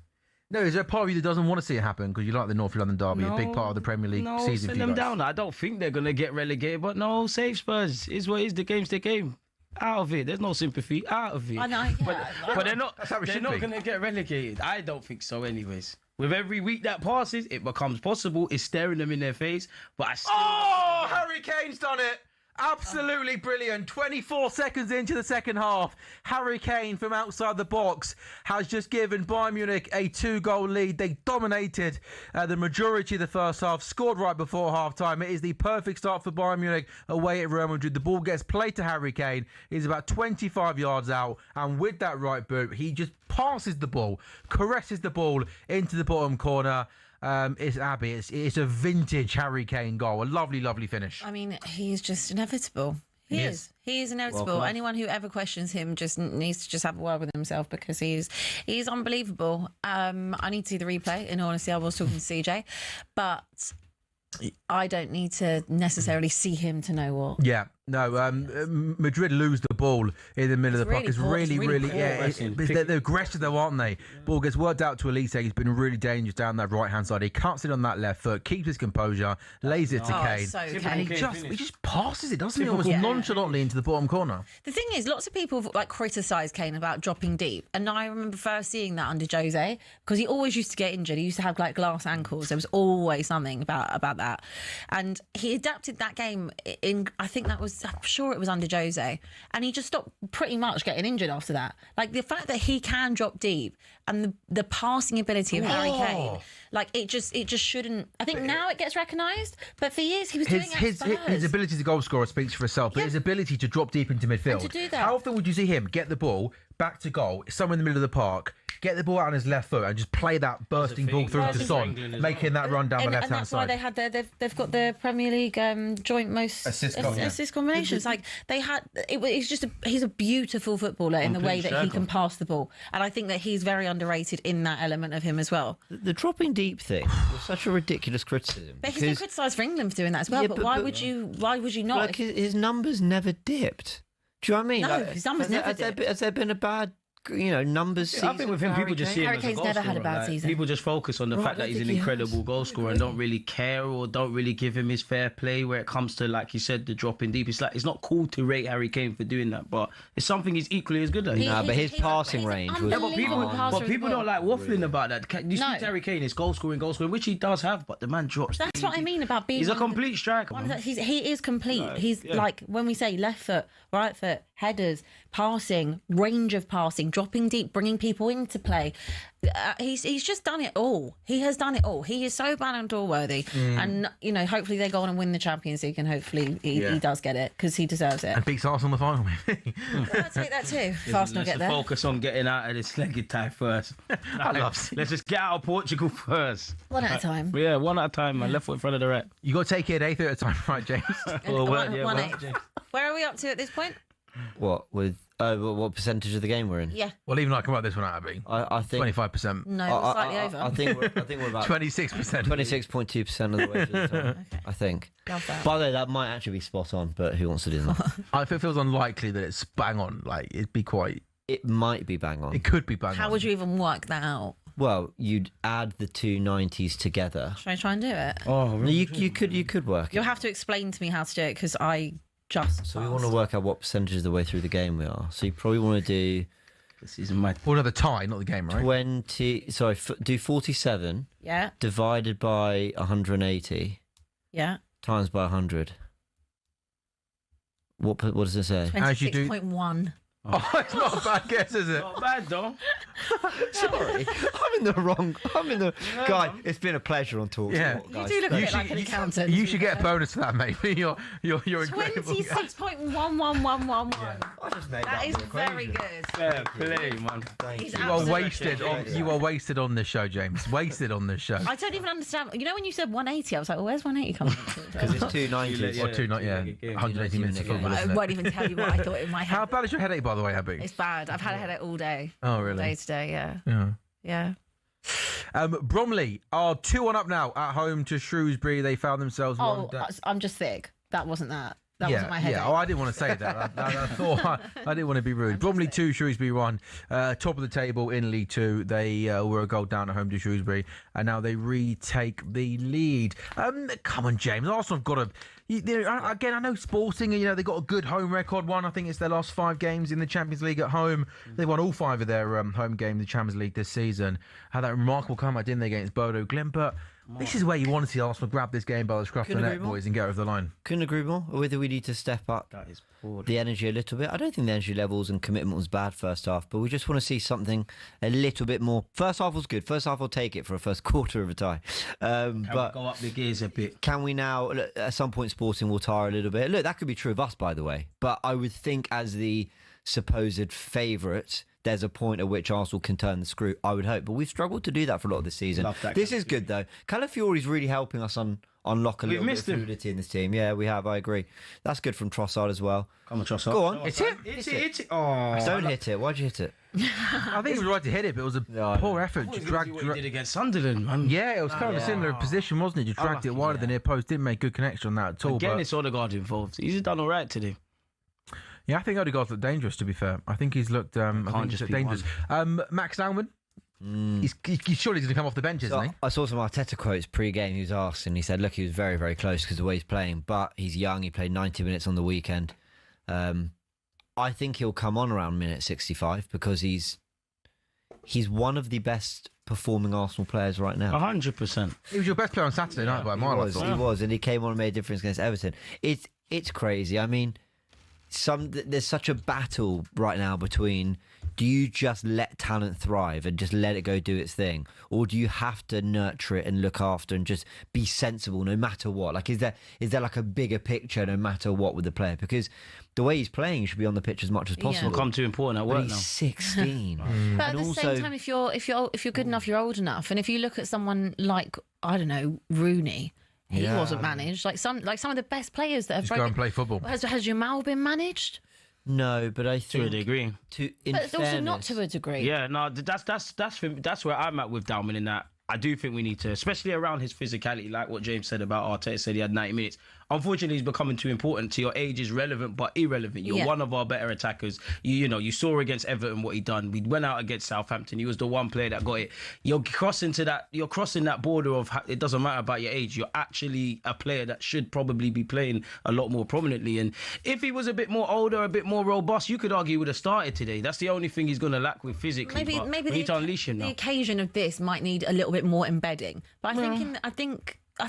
No, is there a part of you that doesn't want to see it happen because you like the North London derby, a big part of the Premier League season? Send them down. I don't think they're going to get relegated, but no, save Spurs. Is what is the game's the game. Out of it. There's no sympathy. Out of it. I know. Yeah, but they're not. They're not going to get relegated. I don't think so. Anyways. With every week that passes, it becomes possible. It's staring them in their face. But I still... Oh, Harry Kane's done it. Absolutely brilliant. 24 seconds into the second half, Harry Kane from outside the box has just given Bayern Munich a 2-goal lead. They dominated the majority of the first half, scored right before half-time. It is the perfect start for Bayern Munich away at Real Madrid. The ball gets played to Harry Kane. He's about 25 yards out, and with that right boot, he just passes the ball, caresses the ball into the bottom corner. It's Abby. It's a vintage Harry Kane goal. A lovely, lovely finish. I mean, he's just inevitable. He is. He is inevitable. Anyone who ever questions him just needs to just have a word with himself because he's unbelievable. I need to see the replay. In honesty, I was talking to CJ, but I don't need to necessarily see him to know what. Yeah. No, Madrid lose the ball in the middle of the park. It's really, they're aggressive though, aren't they? Ball gets worked out to Elise. He's been really dangerous down that right-hand side. He cuts it on that left foot, keeps his composure, lays it to Kane. So and he just passes it, doesn't he? Almost nonchalantly into the bottom corner. The thing is, lots of people criticise Kane about dropping deep. And I remember first seeing that under Jose, because he always used to get injured. He used to have glass ankles. There was always something about that. And he adapted that game I'm sure it was under Jose, and he just stopped pretty much getting injured after that. Like, the fact that he can drop deep and the passing ability of Harry Kane, it just shouldn't. I think now it gets recognised, but for years he was doing it. His ability to goal scorer speaks for itself, but his ability to drop deep into midfield. And to do that. How often would you see him get the ball, back to goal, somewhere in the middle of the park, get the ball out on his left foot and just play that bursting ball through to Son, making that run down the left-hand and that's why side. they had they've got the Premier League joint most assist combinations. Like they had, he's a beautiful footballer in the way that he can pass the ball, and I think that he's very underrated in that element of him as well. The dropping deep thing was such a ridiculous criticism. But he's been criticised for England for doing that as well. But why would you not? Like his numbers never dipped. Do you know what I mean? No, his numbers never dipped. Has there been a bad, numbers season? I think with him, people just see him as a goal never had a scorer, bad season. People just focus on the fact that he's an incredible goal scorer and don't really care or don't really give him his fair play where it comes to, like you said, the dropping deep. It's like it's not cool to rate Harry Kane for doing that, but it's something he's equally as good at. But his passing range was... But people don't like waffling about that. You speak to Harry Kane, it's goal scoring, which he does have, but the man drops. That's what I mean about being... He's a complete striker. He is complete. He's like, when we say left foot, right foot, headers, passing, range of passing, dropping deep, bringing people into play. He's just done it all. He has done it all. He is so Ballon d'Or worthy. And, hopefully they go on and win the Champions League, and hopefully he does get it because he deserves it. And beats Arsenal in the final, maybe. I'll take that too. If Arsenal get there. Focus on getting out of this legged tie first. Let's just get out of Portugal first. One at a time. Yeah, one at a time, man. Left foot in front of the right. You got to take it 1/8 at a time, right, James? Where are we up to at this point? What percentage of the game we're in? Yeah. Well, even I can work this one out, Abby. I think 25%. No, slightly over. I think we're about 26%. 26.2% of the way through the time. Okay. I think. Love that. By the way, that might actually be spot on, but who wants to do that? It feels unlikely that it's bang on. Like it'd be quite. It might be bang on. It could be bang on. How would you even work that out? Well, you'd add the two 90s together. Should I try and do it? Oh, really? You could work. You'll have to explain to me how to do it because I just. So we want to work out what percentage of the way through the game we are. So you probably want to do. This is my. Or another tie, not the game, right? 20. Sorry, do 47. Yeah. Divided by 180. Yeah. Times by 100. What does it say? 26.1. Oh, it's not a bad guess, is it? Not bad, though. Sorry, I'm in the wrong. Guy, it's been a pleasure on talk. Yeah, you do look a bit like an accountant. You should get a bonus for that, maybe. You're incredible. 26.11111. I just made that is very good. Fair play, man. You are wasted on this show, James. Wasted on this show. I don't even understand. You know when you said 180, I was like, well, where's 180 coming from? Because it's 290. Or 290, 180 minutes of football, isn't I it? won't even tell you what I thought in my head. How bad is your headache, by the way, Abby? It's bad. I've had a headache all day. Oh, really? All day today, Yeah. Yeah. Bromley are 2-1 up now at home to Shrewsbury. They found themselves one down. I'm just thick. That wasn't that. That wasn't my headache. Yeah, I didn't want to say that. I thought I didn't want to be rude. Bromley 2, Shrewsbury 1. Top of the table in League 2. They were a goal down at home to Shrewsbury, and now they retake the lead. Come on, James. Arsenal have got to... Again, I know Sporting, they've got a good home record. I think it's their last 5 games in the Champions League at home. They won all 5 of their home games in the Champions League this season. Had that remarkable comeback, didn't they, against Bodo Glimt? But this is where you want to see Arsenal grab this game by the scruff of the neck, boys, and get over the line. Couldn't agree more. Whether we need to step up the energy a little bit. I don't think the energy levels and commitment was bad first half, but we just want to see something a little bit more. First half was good. First half will take it for a first quarter of a tie. Can we go up the gears a bit? Can we now? Look, at some point, Sporting will tire a little bit. Look, that could be true of us, by the way. But I would think as the supposed favourite, there's a point at which Arsenal can turn the screw, I would hope. But we've struggled to do that for a lot of this season. This is good, though. Calafiori's really helping us unlock a little bit of fluidity in this team. Yeah, we have. I agree. That's good from Trossard as well. Come on, Trossard. Go on. Hit it. Oh, don't hit it. Why'd you hit it? I think he was right to hit it, but it was a poor effort to drag. What he did against Sunderland, man. Yeah, it was kind of a similar position, wasn't it? You dragged it wider than near post. Didn't make good connection on that at all. Again, it's Odegaard involved. He's done all right today. Yeah, I think Odegaard's looked dangerous, to be fair. I think he's looked dangerous. Max Almond, he's surely going to come off the bench, isn't he? I saw some Arteta quotes pre-game. He was asked, and he said, look, he was very, very close because of the way he's playing, but he's young. He played 90 minutes on the weekend. I think he'll come on around minute 65 because he's one of the best performing Arsenal players right now. 100%. He was your best player on Saturday night by a mile. He was, and he came on and made a difference against Everton. It's crazy. I mean, there's such a battle right now between do you just let talent thrive and just let it go do its thing? Or do you have to nurture it and look after and just be sensible no matter what? Like, is there like a bigger picture no matter what with the player? Because the way he's playing, he should be on the pitch as much as possible. Become too important at work he's now. 16. But at the same time, if you're good enough, you're old enough. And if you look at someone like, I don't know, Rooney, he wasn't managed. Like some of the best players that have Just go and play football. Has Jamal been managed? No, but I think to a degree. But also not to a degree. Yeah, no, that's where I'm at with Dalman in that. I do think we need to, especially around his physicality, like what James said about Arteta said he had 90 minutes. Unfortunately, he's becoming too important. To your age is relevant, but irrelevant. You're one of our better attackers. You saw against Everton what he done. We went out against Southampton. He was the one player that got it. You're crossing that border of it doesn't matter about your age. You're actually a player that should probably be playing a lot more prominently. And if he was a bit more older, a bit more robust, you could argue he would have started today. That's the only thing he's going to lack with physically. Maybe we need to unleash him now. The occasion of this might need a little bit more embedding. But I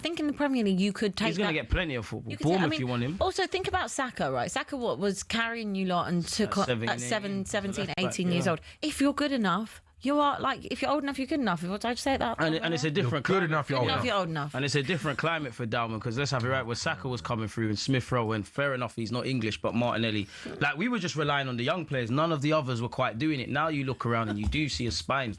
think in the Premier League you could take. He's going to get plenty of football. Bournemouth, if you want him. Also, think about Saka, right? Saka was carrying you lot and took at 17, 18 years old. If you're good enough, you are if you're old enough, you're good enough. What did I say that? And it's a different good climate. enough, you're old enough. And it's a different climate for Dalman because let's have it right. Where Saka was coming through and Smith Rowe, and fair enough, he's not English, but Martinelli. Like we were just relying on the young players. None of the others were quite doing it. Now you look around and you do see a spine.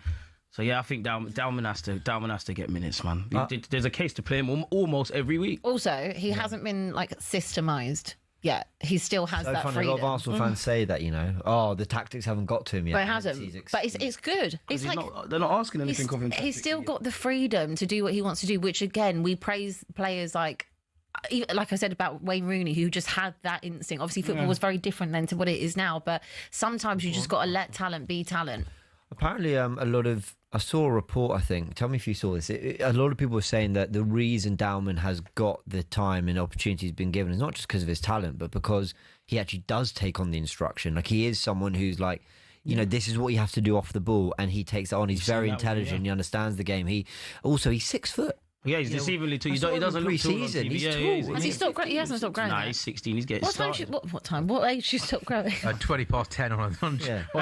So yeah, I think Dalman has to get minutes, man. There's a case to play him almost every week. Also, he hasn't been systemised yet. He still has that funny. freedom. A lot of Arsenal fans say that, the tactics haven't got to him yet. But it hasn't. But it's good. It's they're not asking anything of him. He's still got the freedom to do what he wants to do, which again, we praise players like I said about Wayne Rooney, who just had that instinct. Obviously, football was very different then to what it is now, but sometimes you just got to let talent be talent. Apparently, I saw a report, I think. Tell me if you saw this. A lot of people were saying that the reason Dalman has got the time and opportunity he's been given is not just because of his talent, but because he actually does take on the instruction. Like, he is someone who's like, this is what you have to do off the ball, and he takes it on. He's very intelligent. He understands the game. He's 6 foot. Yeah, he's deceivingly tall. He doesn't look tall on TV. He's tall. Has he stopped growing? He hasn't stopped growing. Nah, he's 16. He's getting started. What time? What age should you stop growing? 10 on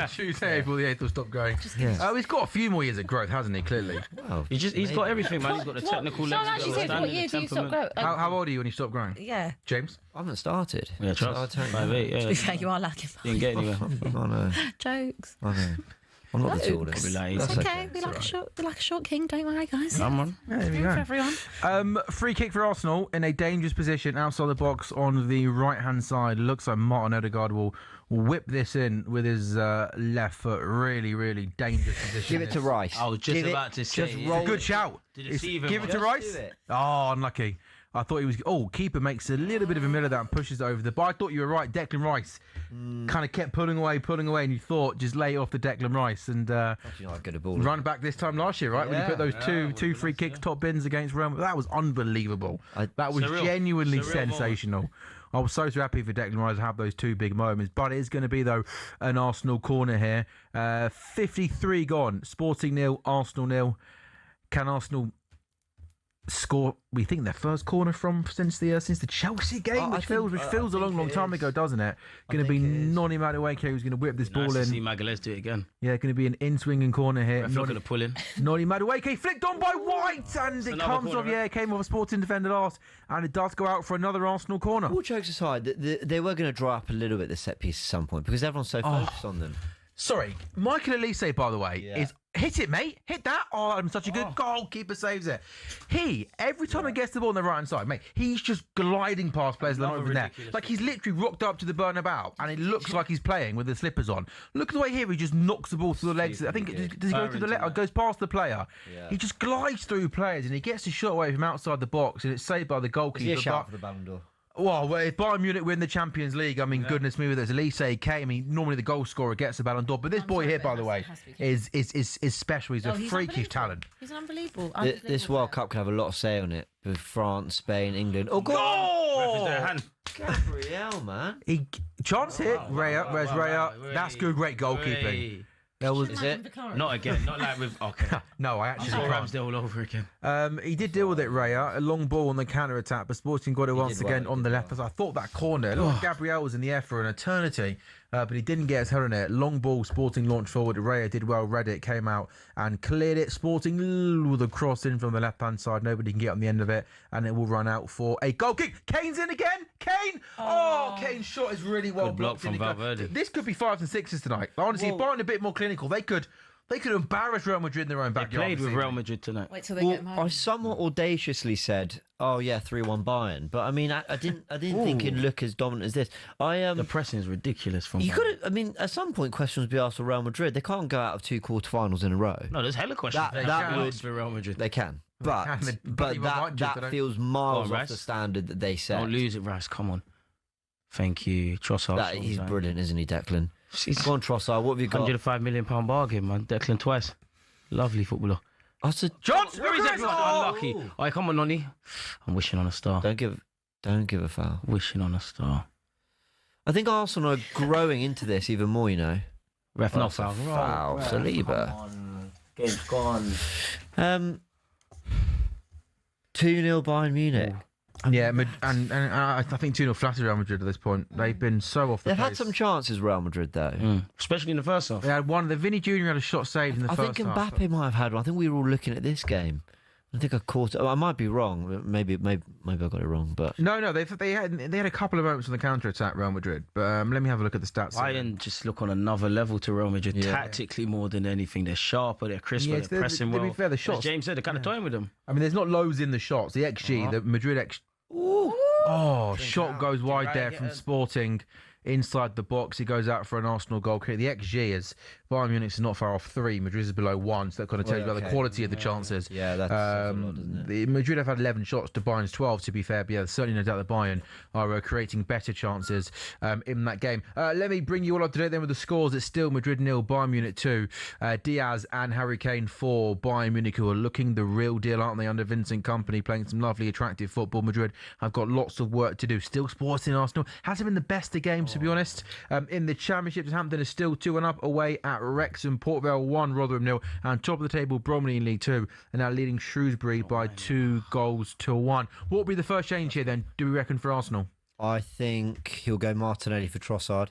Tuesday, April the 8th, will stop growing. He's got a few more years of growth, hasn't he? Clearly. Wow. He's got everything, man. He's got the technical level. No, actually said, what year do you stop growing? How old are you when you stop growing? Yeah. James? I haven't started. Yeah, trust. 5'8", yeah. To be fair, you are lacking. Didn't get anywhere. I know. Jokes. I know. I'm not the tallest. It's okay. We like a short king. Don't worry, guys. Come on. Yeah, there we For go. everyone. Free kick for Arsenal in a dangerous position outside the box on the right-hand side. Looks like Martin Odegaard will whip this in with his left foot. Really, really dangerous position. Give it to Rice. I was just about to say. It's a good shout. Did it see him? Give it to Rice. Oh, unlucky. I thought he was. Keeper makes a little bit of a middle of that and pushes it over the. But I thought you were right. Declan Rice kind of kept pulling away, and you thought just lay it off the Declan Rice and run back this time last year, right? When you put those two free kicks, top bins against Rome, that was unbelievable. That was genuinely sensational. I was so happy for Declan Rice to have those two big moments. But it is going to be, though, an Arsenal corner here. 53 gone. Sporting 0, Arsenal 0. Can Arsenal score? We think their first corner since the Chelsea game, which feels a long time ago, doesn't it? Going to be Noni Madueke who's going to whip this ball in. Nice to see Magalhaes do it again. Yeah, going to be an in-swinging corner here. We're not going to pull in. Noni Madueke flicked on by White, and it comes off. Yeah, it came off a Sporting defender last, and it does go out for another Arsenal corner. All jokes aside, they were going to dry up a little bit the set piece at some point because everyone's so focused on them. Sorry, Michael Elise, by the way, is hit it, mate. Hit that. Oh, I'm such a good goalkeeper, saves it. Every time he gets the ball on the right hand side, mate, he's just gliding past players that are not even there. Like he's literally rocked up to the Bernabeu, and it looks like he's playing with the slippers on. Look at the way he just knocks the ball through the legs. I think does he go through the leg? Goes past the player. Yeah. He just glides through players, and he gets his shot away from outside the box, and it's saved by the goalkeeper. Is he a shout for the Ballon d'Or? Well, if Bayern Munich win the Champions League, I mean, goodness me, with Elise came. I mean, normally the goal scorer gets the Ballon d'Or, but this boy here, by the way, is special. He's a freakish talent. He's unbelievable. This World Cup can have a lot of say on it with France, Spain, England. Oh, God! Gabriel, man. Chance hit. Raya. That's good. Great goalkeeping. There was, Is it? Not again. Not like with. Okay. No, I actually saw can't. Ramsdale all over again. He did deal with it, Raya. A long ball on the counter attack, but Sporting got it once again on the left. As I thought that corner, look, Gabriel was in the air for an eternity, but he didn't get his head on it. Long ball, Sporting launched forward. Raya did well, read it, came out and cleared it. Sporting with a cross in from the left hand side. Nobody can get on the end of it, and it will run out for a goal kick. Kane's in again. Kane! Oh, Kane's shot is really well Good block blocked. from Valverde. This could be 5s and 6s tonight. Honestly, Bayern a bit more clinical. They could embarrass Real Madrid in their own backyard. Played with Real Madrid tonight. Wait till they get him home. I somewhat audaciously said, "Oh yeah, 3-1 Bayern," but I mean, I didn't think it'd look as dominant as this. The pressing is ridiculous from. You could, I mean, at some point, questions would be asked for Real Madrid. They can't go out of 2 quarterfinals in a row. No, there's hella questions. That would for Real Madrid. They can, but that feels miles off the standard that they set. Don't lose it, Rice. Come on. Thank you, Trossard. He's brilliant, isn't he, Declan? Go on, Trossard. What have you got? £105 million bargain, man. Declan twice. Lovely footballer. I said, Johnson. Unlucky. All right, come on, Nonny. I'm wishing on a star. Don't give a foul. Wishing on a star. I think Arsenal are growing into this even more. You know, ref not foul. Foul. Saliba. Game's gone. 2-0 Bayern Munich. Yeah, and I think 2-0 flattered Real Madrid at this point. They've been so off the They've pace. had some chances, Real Madrid, though. Especially in the first half. They had one. The Vinny Jr. had a shot saved in the first half. I think Mbappe might have had one. I think we were all looking at this game. I think I caught it. I might be wrong. Maybe I got it wrong. But no, they had a couple of moments on the counter attack, Real Madrid. But let me have a look at the stats. Bayern just look on another level to Real Madrid tactically more than anything. They're sharper, they're crisper, they're pressing well. To be fair, the shots. As James said, they're kind of toying with them. I mean, there's not loads in the shots. The XG, the Madrid XG. Shot goes wide there from Sporting inside the box. He goes out for an Arsenal goal kick. The XG is Bayern Munich's not far off 3. Madrid is below 1, so that kind of tells you about the quality of the chances. Yeah, that's a lot, doesn't it? Madrid have had 11 shots to Bayern's 12, to be fair. But yeah, there's certainly no doubt that Bayern are creating better chances in that game. Let me bring you all up to date then with the scores. It's still Madrid 0, Bayern Munich 2. Diaz and Harry Kane 4. Bayern Munich, who are looking the real deal, aren't they, under Vincent Kompany, playing some lovely, attractive football. Madrid have got lots of work to do. Still Sporting Arsenal. Hasn't been the best of games, to be honest. In the Championship, Hampton is still 2-1 away at Wrexham. Port Vale 1, Rotherham 0. And top of the table, Bromley in League 2. And now leading Shrewsbury by 2-1. What will be the first change here then, do we reckon, for Arsenal? I think he'll go Martinelli for Trossard.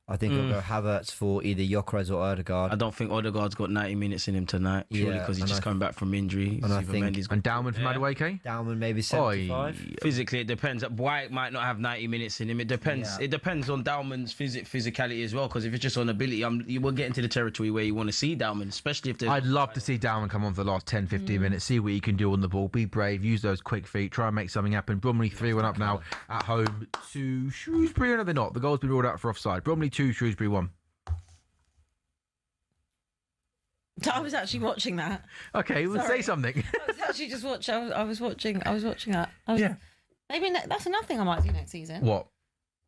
I think he'll go Havertz for either Gyökeres or Odegaard. I don't think Odegaard's got 90 minutes in him tonight, purely because he's just coming back from injury. And Dalman from Madueke? Dalman maybe 75. Physically, it depends. White might not have 90 minutes in him. It depends. It depends on Dalman's physicality as well, because if it's just on ability, you will get into the territory where you want to see Dalman, especially if I'd love to see Dalman come on for the last 10-15 minutes, see what he can do on the ball, be brave, use those quick feet, try and make something happen. Bromley 3-1 up now at home to Shrewsbury. No, they're not. The goal's been ruled out for offside. Bromley 2, Shrewsbury 1. I was actually watching that. Okay, well, say something. I was actually just watching. I was watching that. Maybe that's another thing I might do next season. What?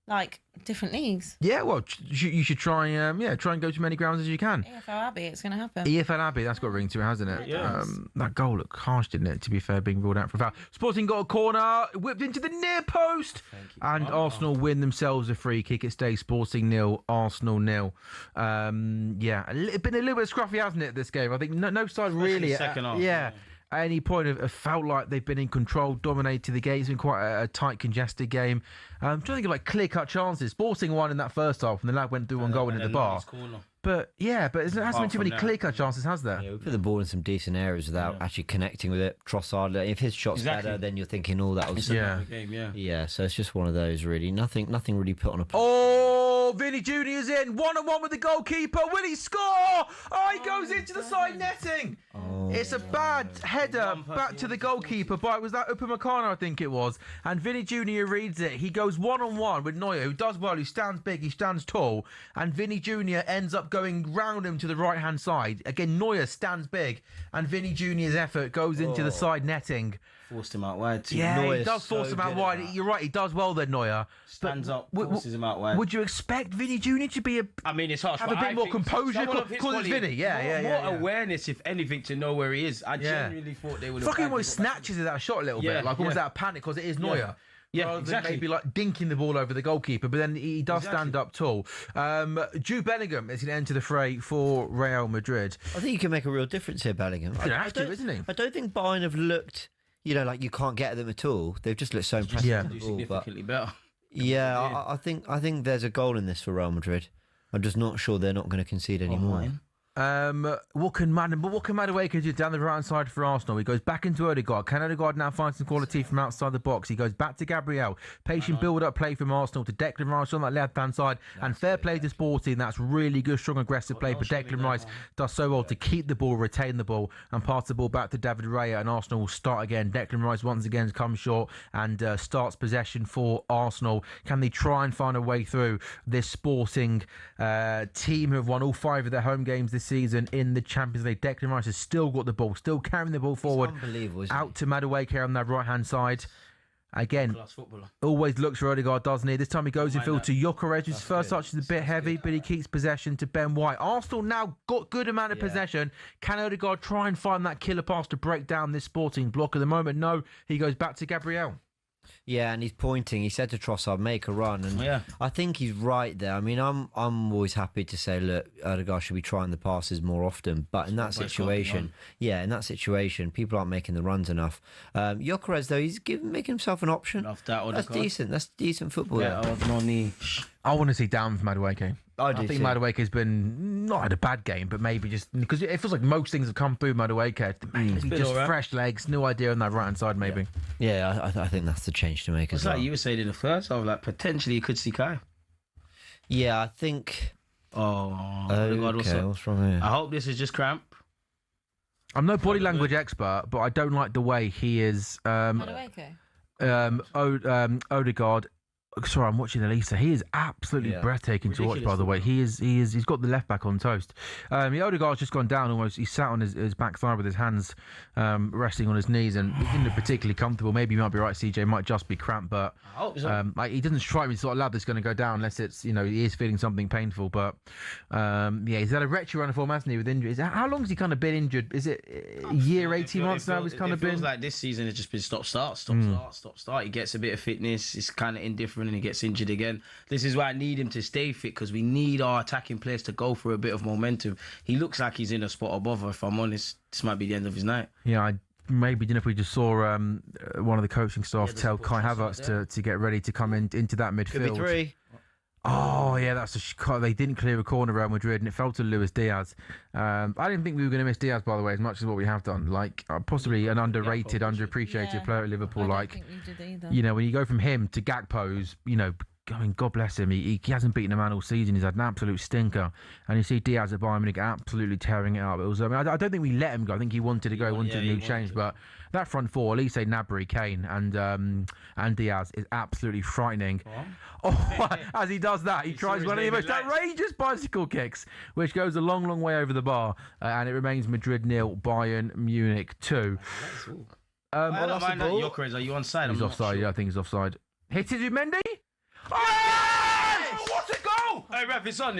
Like different leagues. Yeah, well, you should try and go to as many grounds as you can. EFL Abbey, it's going to happen. EFL Abbey, that's got a ring to it, hasn't it? Yeah. That goal looked harsh, didn't it? To be fair, being ruled out for a foul. Sporting got a corner, whipped into the near post, and Arsenal win themselves a free kick. It stays Sporting 0, Arsenal 0. Been a little bit scruffy, hasn't it? This game, I think no side really. Second half. Yeah. At any point, have felt like they've been in control, dominated the game. It's been quite a tight, congested game. I'm trying to think of like clear-cut chances. Sporting won in that first half, and the lad went through one goal into the bar. But there hasn't been too many clear-cut chances, has there? Yeah, we put the ball in some decent areas without actually connecting with it. Trossard, if his shot's better, then you're thinking, that was yeah. So it's just one of those, really. Nothing really put on a. Oh, Vinny Jr.'s in 1-on-1 with the goalkeeper. Will he score? Oh, he goes into the side netting. It's a bad header back to the goalkeeper. But was that Upamecano, I think it was. And Vinny Jr. reads it. He goes 1-on-1 with Neuer, who does well. He stands big. He stands tall. And Vinny Jr. ends up going round him to the right-hand side. Again, Neuer stands big. And Vinny Jr.'s effort goes into the side netting. Forced him out wide too. Yeah, Neuer's he does force him out wide. You're right, he does well there, Neuer. Stands up, forces him out wide. Would you expect Vinny Jr. to be it's harsh. have a bit more composure? Because it's Vinny, more awareness, if anything, to know where he is. I genuinely thought they would have... Fucking almost snatches at that shot a little bit, like almost out of panic, because it is Neuer. Yeah, rather exactly. than maybe like dinking the ball over the goalkeeper, but then he does stand up tall. Jude Bellingham is going to enter the fray for Real Madrid. I think you can make a real difference here, Bellingham. He's gonna have to, isn't he? I don't think Bayern have looked, like you can't get at them at all. They've just looked so impressive. Yeah. with the ball, Significantly better. Yeah, I think there's a goal in this for Real Madrid. I'm just not sure they're not going to concede any more. What can Madueke do down the right hand side for Arsenal? He goes back into Odegaard. Can Odegaard now find some quality from outside the box? He goes back to Gabriel. Patient build-up play from Arsenal to Declan Rice on that left-hand side. And fair play to Sporting. That's really good, strong, aggressive play. But Declan Rice does so well to keep the ball, retain the ball, and pass the ball back to David Raya. And Arsenal will start again. Declan Rice once again comes short and starts possession for Arsenal. Can they try and find a way through this Sporting team who have won all 5 of their home games this season in the Champions League? Declan Rice has still got the ball, still carrying the ball forward. Unbelievable, out to Madueke on that right-hand side. Again, always looks for Odegaard, doesn't he? This time he goes in field to Gyökeres. His first touch is a bit heavy, but he keeps possession to Ben White. Arsenal now got good amount of possession. Can Odegaard try and find that killer pass to break down this Sporting block at the moment? No, he goes back to Gabriel. Yeah, and he's pointing. He said to Trossard, make a run. And I think he's right there. I mean, I'm always happy to say, look, Odegaard should be trying the passes more often. But in that situation, people aren't making the runs enough. Gyökeres, though, he's making himself an option. That's decent. That's decent football. I want to see down from Madueke. I think Madueke's been not had a bad game, but maybe just because it feels like most things have come through Madueke. Just fresh legs, no idea on that right hand side, maybe. Yeah, I think that's the change to make as well. Like you were saying in the first, I was like, potentially you could see Kai. Yeah, I think. Oh God, what's wrong here? I hope this is just cramp. I'm no body language expert, but I don't like the way he is. Odegaard. Sorry, I'm watching Elisa. He is absolutely breathtaking to watch, by the way. He's got the left back on toast. Odegaard's just gone down almost. He's sat on his backside with his hands resting on his knees and he didn't look particularly comfortable. Maybe you might be right, CJ. It might just be cramped, but I hope so. he doesn't strike me the sort of lad that's going to go down unless it's, he is feeling something painful. But he's had a wretched run of form, hasn't he, with injuries. How long has he kind of been injured? Is it a year, 18 months now? He's kind of been. It feels like this season has just been stop, start. He gets a bit of fitness. It's kind of indifferent. And he gets injured again. This is why I need him to stay fit because we need our attacking players to go for a bit of momentum. He looks like he's in a spot above her, if I'm honest. This might be the end of his night. Yeah, I maybe didn't know if we just saw one of the coaching staff tell Kai Havertz to get ready to come into that midfield. Could be 3. Oh, yeah, they didn't clear a corner, Real Madrid, and it fell to Luis Diaz. I didn't think we were going to miss Diaz, by the way, as much as what we have done. Like, possibly an underrated, underappreciated player at Liverpool. I don't think we did either. When you go from him to Gakpo's, I mean, God bless him. He hasn't beaten a man all season. He's had an absolute stinker. And you see Diaz at Bayern Munich absolutely tearing it up. It was. I don't think we let him go. I think he wanted to go, wanted a new change. But that front four, Elise, Gnabry, Kane, and Diaz is absolutely frightening. As he does that, he tries one of the most outrageous bicycle kicks, which goes a long, long way over the bar. And it remains Madrid 0, Bayern Munich 2. I don't mind that. Gyökeres, are you onside? He's offside. I think he's offside. Hit it with Mendy. Oh, what a goal! Hey, ref, it's on.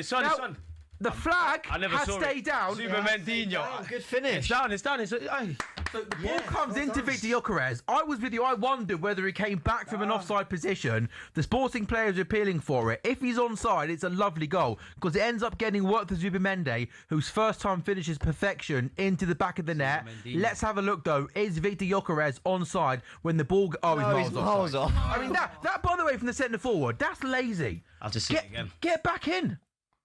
The flag has stayed down. Super Mendinho. Good finish. It's down. So the ball comes into Victor Gyökeres. I was with you. I wondered whether he came back from an offside position. The Sporting players are appealing for it. If he's onside, it's a lovely goal because it ends up getting worked to Zubimendi, whose first time finishes perfection into the back of the net. Let's have a look though. Is Victor Gyökeres onside when the ball? He's miles off. I mean that by the way from the centre forward, that's lazy. I'll just see it again. Get back in.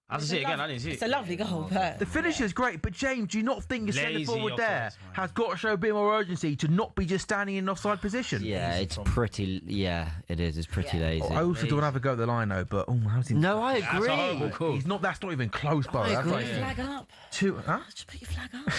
I'll just see it again. I didn't see it. It's a lovely goal, but the finish is great. But James, do you not think your centre forward there has got to show a bit more urgency to not be just standing in an offside position? Yeah, it's pretty. Yeah, it is. It's pretty lazy. I also don't have a go at the line though. But how's he? No, I agree. That's a horrible call. He's not. That's not even close, bro. put your flag up. Just put your flag up.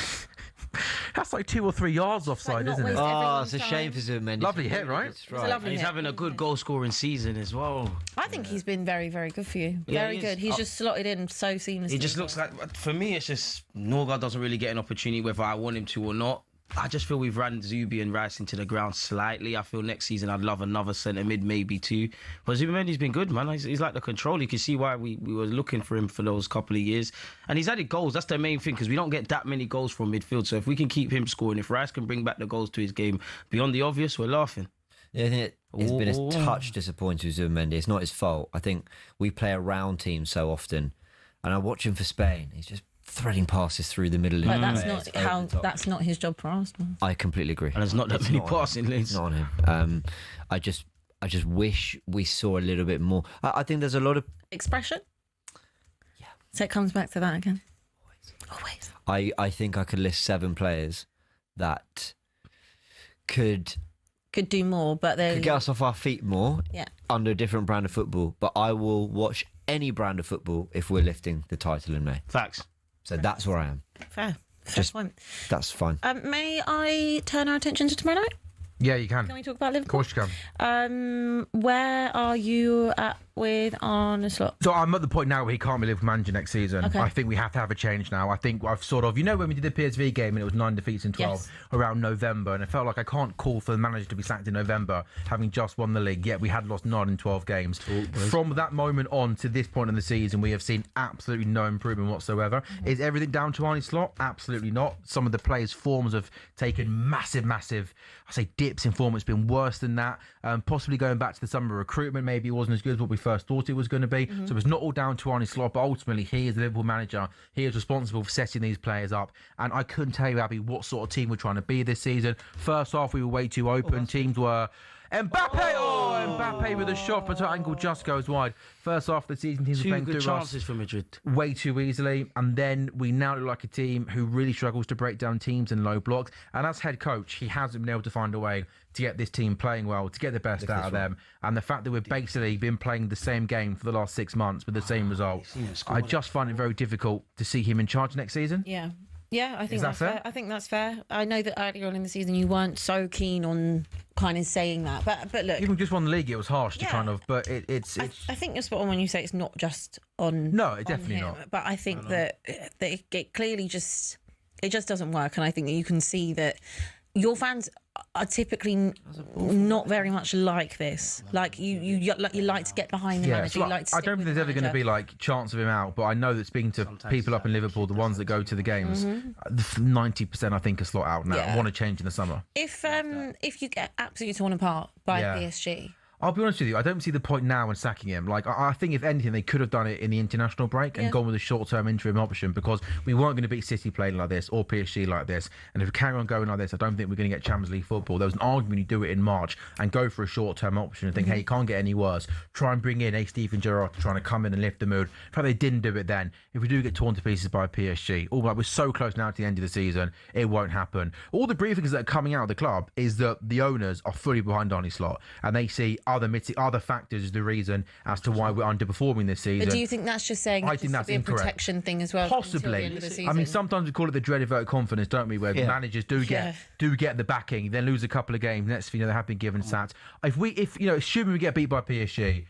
That's like 2 or 3 yards offside, isn't it? Oh, it's a shame for Zubimendi. Lovely hit, right? It's a lovely He's hit. having a good goal-scoring season as well. I think he's been very, very good for you. Yeah, Very good. He's just slotted in so seamlessly. He just looks like, for me, it's just Norgard doesn't really get an opportunity whether I want him to or not. I just feel we've ran Zubi and Rice into the ground slightly. I feel next season I'd love another centre mid, maybe 2. But Zubimendi's been good, man. He's like the control. You can see why we were looking for him for those couple of years. And he's added goals. That's the main thing because we don't get that many goals from midfield. So if we can keep him scoring, if Rice can bring back the goals to his game beyond the obvious, we're laughing. Yeah, I think it's been a touch disappointing with Zubimendi. It's not his fault. I think we play around teams so often, and I watch him for Spain. He's just threading passes through the middle. But that's not his job for Arsenal. I completely agree. And there's not that many passing lanes. It's not on him. I just wish we saw a little bit more. I think there's a lot of expression. Yeah. So it comes back to that again. Always. I think I could list 7 players that could do more, but they could get us off our feet more. Yeah. Under a different brand of football. But I will watch any brand of football if we're lifting the title in May. Facts. So that's where I am. Fair point. That's fine. May I turn our attention to tomorrow night? Yeah, you can. Can we talk about Liverpool? Of course you can. Where are you at with Arne Slot? So I'm at the point now where he can't be Liverpool manager next season. Okay. I think we have to have a change now. I think I've sort of, when we did the PSV game and it was 9 defeats in 12 around November, and it felt like I can't call for the manager to be sacked in November, having just won the league, yet we had lost 9 in 12 games. From that moment on to this point in the season, we have seen absolutely no improvement whatsoever. Mm-hmm. Is everything down to Arne Slot? Absolutely not. Some of the players' forms have taken massive, I say dips in form. It's been worse than that. Possibly going back to the summer recruitment, maybe it wasn't as good as what we first thought it was going to be. Mm-hmm. So it's not all down to Arne Slot, but ultimately he is the Liverpool manager. He is responsible for setting these players up. And I couldn't tell you, Abby, what sort of team we're trying to be this season. First half, we were way too open. Teams were... Mbappe! Mbappe with a shot, but angle just goes wide. First half of the season, teams were playing through chances for Madrid way too easily, and then we now look like a team who really struggles to break down teams in low blocks. And as head coach, he hasn't been able to find a way to get this team playing well, to get the best out of them. And the fact that we've basically been playing the same game for the last 6 months with the same result, I just find it very difficult to see him in charge next season. Yeah, I think that's fair. I think that's fair. I know that earlier on in the season you weren't so keen on kind of saying that, but look, even just won the league, it was harsh to kind of. But it's. I think you're spot on when you say it's not just on. No, it definitely not. But I think that it clearly just doesn't work, and I think that you can see that your fans are typically not very much like this. Like you like to get behind the manager. So you like to I don't think there's ever going to be like chance of him out, but I know that speaking to people up in Liverpool, the ones that go to the games, 90% I think are Slot out now. I want to change in the summer. If you get absolutely torn apart by PSG. I'll be honest with you, I don't see the point now in sacking him. Like, I think if anything, they could have done it in the international break and gone with a short-term interim option, because we weren't going to beat City playing like this or PSG like this. And if we carry on going like this, I don't think we're going to get Champions League football. There was an argument you do it in March and go for a short-term option and think, hey, it can't get any worse. Try and bring in Steven Gerrard trying to come in and lift the mood. In fact, they didn't do it then. If we do get torn to pieces by PSG, we're so close now to the end of the season, it won't happen. All the briefings that are coming out of the club is that the owners are fully behind Arne Slot and they see other factors is the reason as to why we're underperforming this season. But do you think that's just saying I think that's a protection thing as well? Possibly. Until the end of the season? I mean, sometimes we call it the dreaded vote of confidence, don't we? Where managers do get the backing, then lose a couple of games. Next thing you know, they have been given sacked. Assuming we get beat by PSG,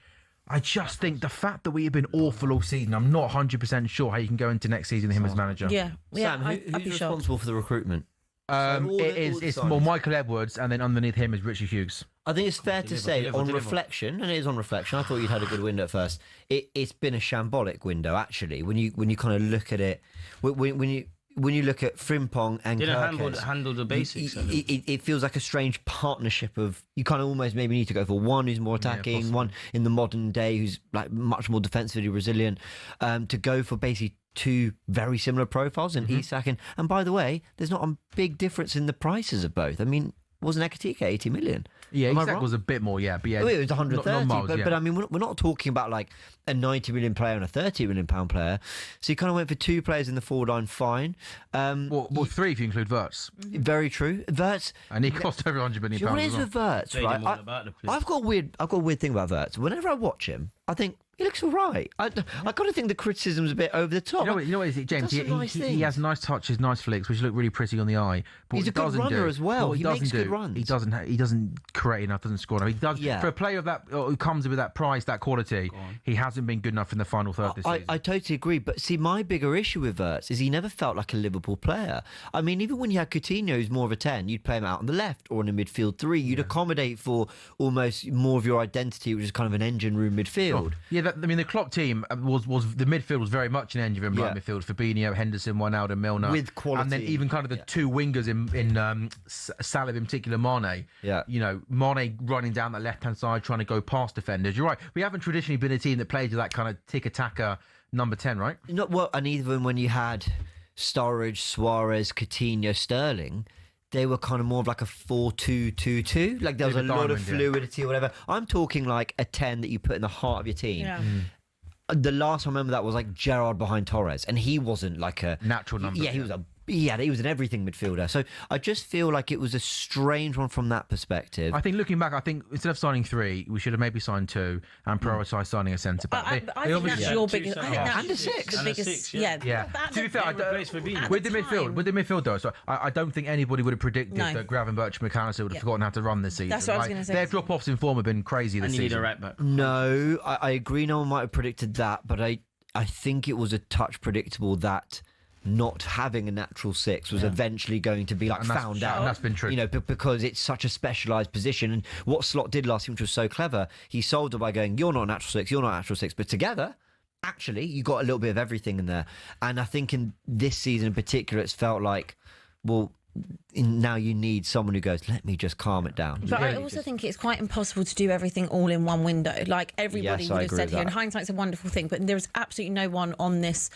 I just think the fact that we have been awful all season, I'm not 100% sure how you can go into next season with him as manager. Sam, who's responsible for the recruitment? It's Michael Edwards, and then underneath him is Richie Hughes. I think it's fair to say, on reflection, and it is on reflection, I thought you'd had a good window at first. It's been a shambolic window, actually. When you kind of look at it, when you look at Frimpong and Didn't handle the basics. It feels like a strange partnership of, you kind of almost maybe need to go for one who's more attacking, one in the modern day who's like much more defensively resilient, to go for basically two very similar profiles in Isak. And by the way, there's not a big difference in the prices of both. I mean, wasn't Ekatike 80 million? Yeah, Isak was a bit more, but it was 130. Miles, but I mean, we're not talking about like a 90 million player and a 30 million pound player. So you kind of went for two players in the forward line, fine. Well, three if you include Wirtz. Very true. Wirtz, and he cost over 100 million pounds. What is with Wirtz, right? I've got a weird thing about Wirtz. Whenever I watch him, I think he looks all right. I kind of think the criticism's a bit over the top. You know what is it, James? He has nice touches, nice flicks, which look really pretty on the eye. But he's a good runner as well. He makes good runs. He doesn't create enough, doesn't score enough. He does for a player of that who comes with that price, that quality. He hasn't been good enough in the final third this season. I totally agree. But see, my bigger issue with Wirtz is he never felt like a Liverpool player. I mean, even when you had Coutinho, who's more of a 10, you'd play him out on the left or in a midfield 3. You'd accommodate for almost more of your identity, which is kind of an engine room midfield. Yeah, the Klopp team was the midfield was very much an engine room right midfield. Fabinho, Henderson, Wijnaldum, Milner, with quality, and then even kind of the two wingers in Salah, in particular, Mane. Yeah, Mane running down that left hand side, trying to go past defenders. You're right. We haven't traditionally been a team that plays with that kind of tick-attacker number 10, right? Not well, and even when you had Sturridge, Suarez, Coutinho, Sterling, they were kind of more of like a 4-2-2-2. Like there was a lot of fluidity or whatever. I'm talking like a 10 that you put in the heart of your team. Yeah. The last time I remember that was like Gerrard behind Torres, and he wasn't like a natural number. Yeah, he was an everything midfielder. So I just feel like it was a strange one from that perspective. I think looking back, instead of signing 3, we should have maybe signed 2 and prioritised signing a centre back. I think that's your biggest. I think that's and a 6. The biggest. Yeah. To be fair, with the midfield though, so I don't think anybody would have predicted that Gravenberch and McAllister would have forgotten how to run this season. That's what I was going to say. Their drop-offs in form have been crazy this season. You need a right back. No, I agree. No one might have predicted that, but I think it was a touch predictable that not having a natural 6 was eventually going to be found out. And that's been true. Because it's such a specialised position. And what Slot did last year, which was so clever, he sold it by going, you're not a natural 6, you're not a natural 6. But together, actually, you got a little bit of everything in there. And I think in this season in particular, it's felt like, well, now you need someone who goes, let me just calm it down. But I also think it's quite impossible to do everything all in one window. Like everybody would have said here, and hindsight's a wonderful thing, but there's absolutely no one on this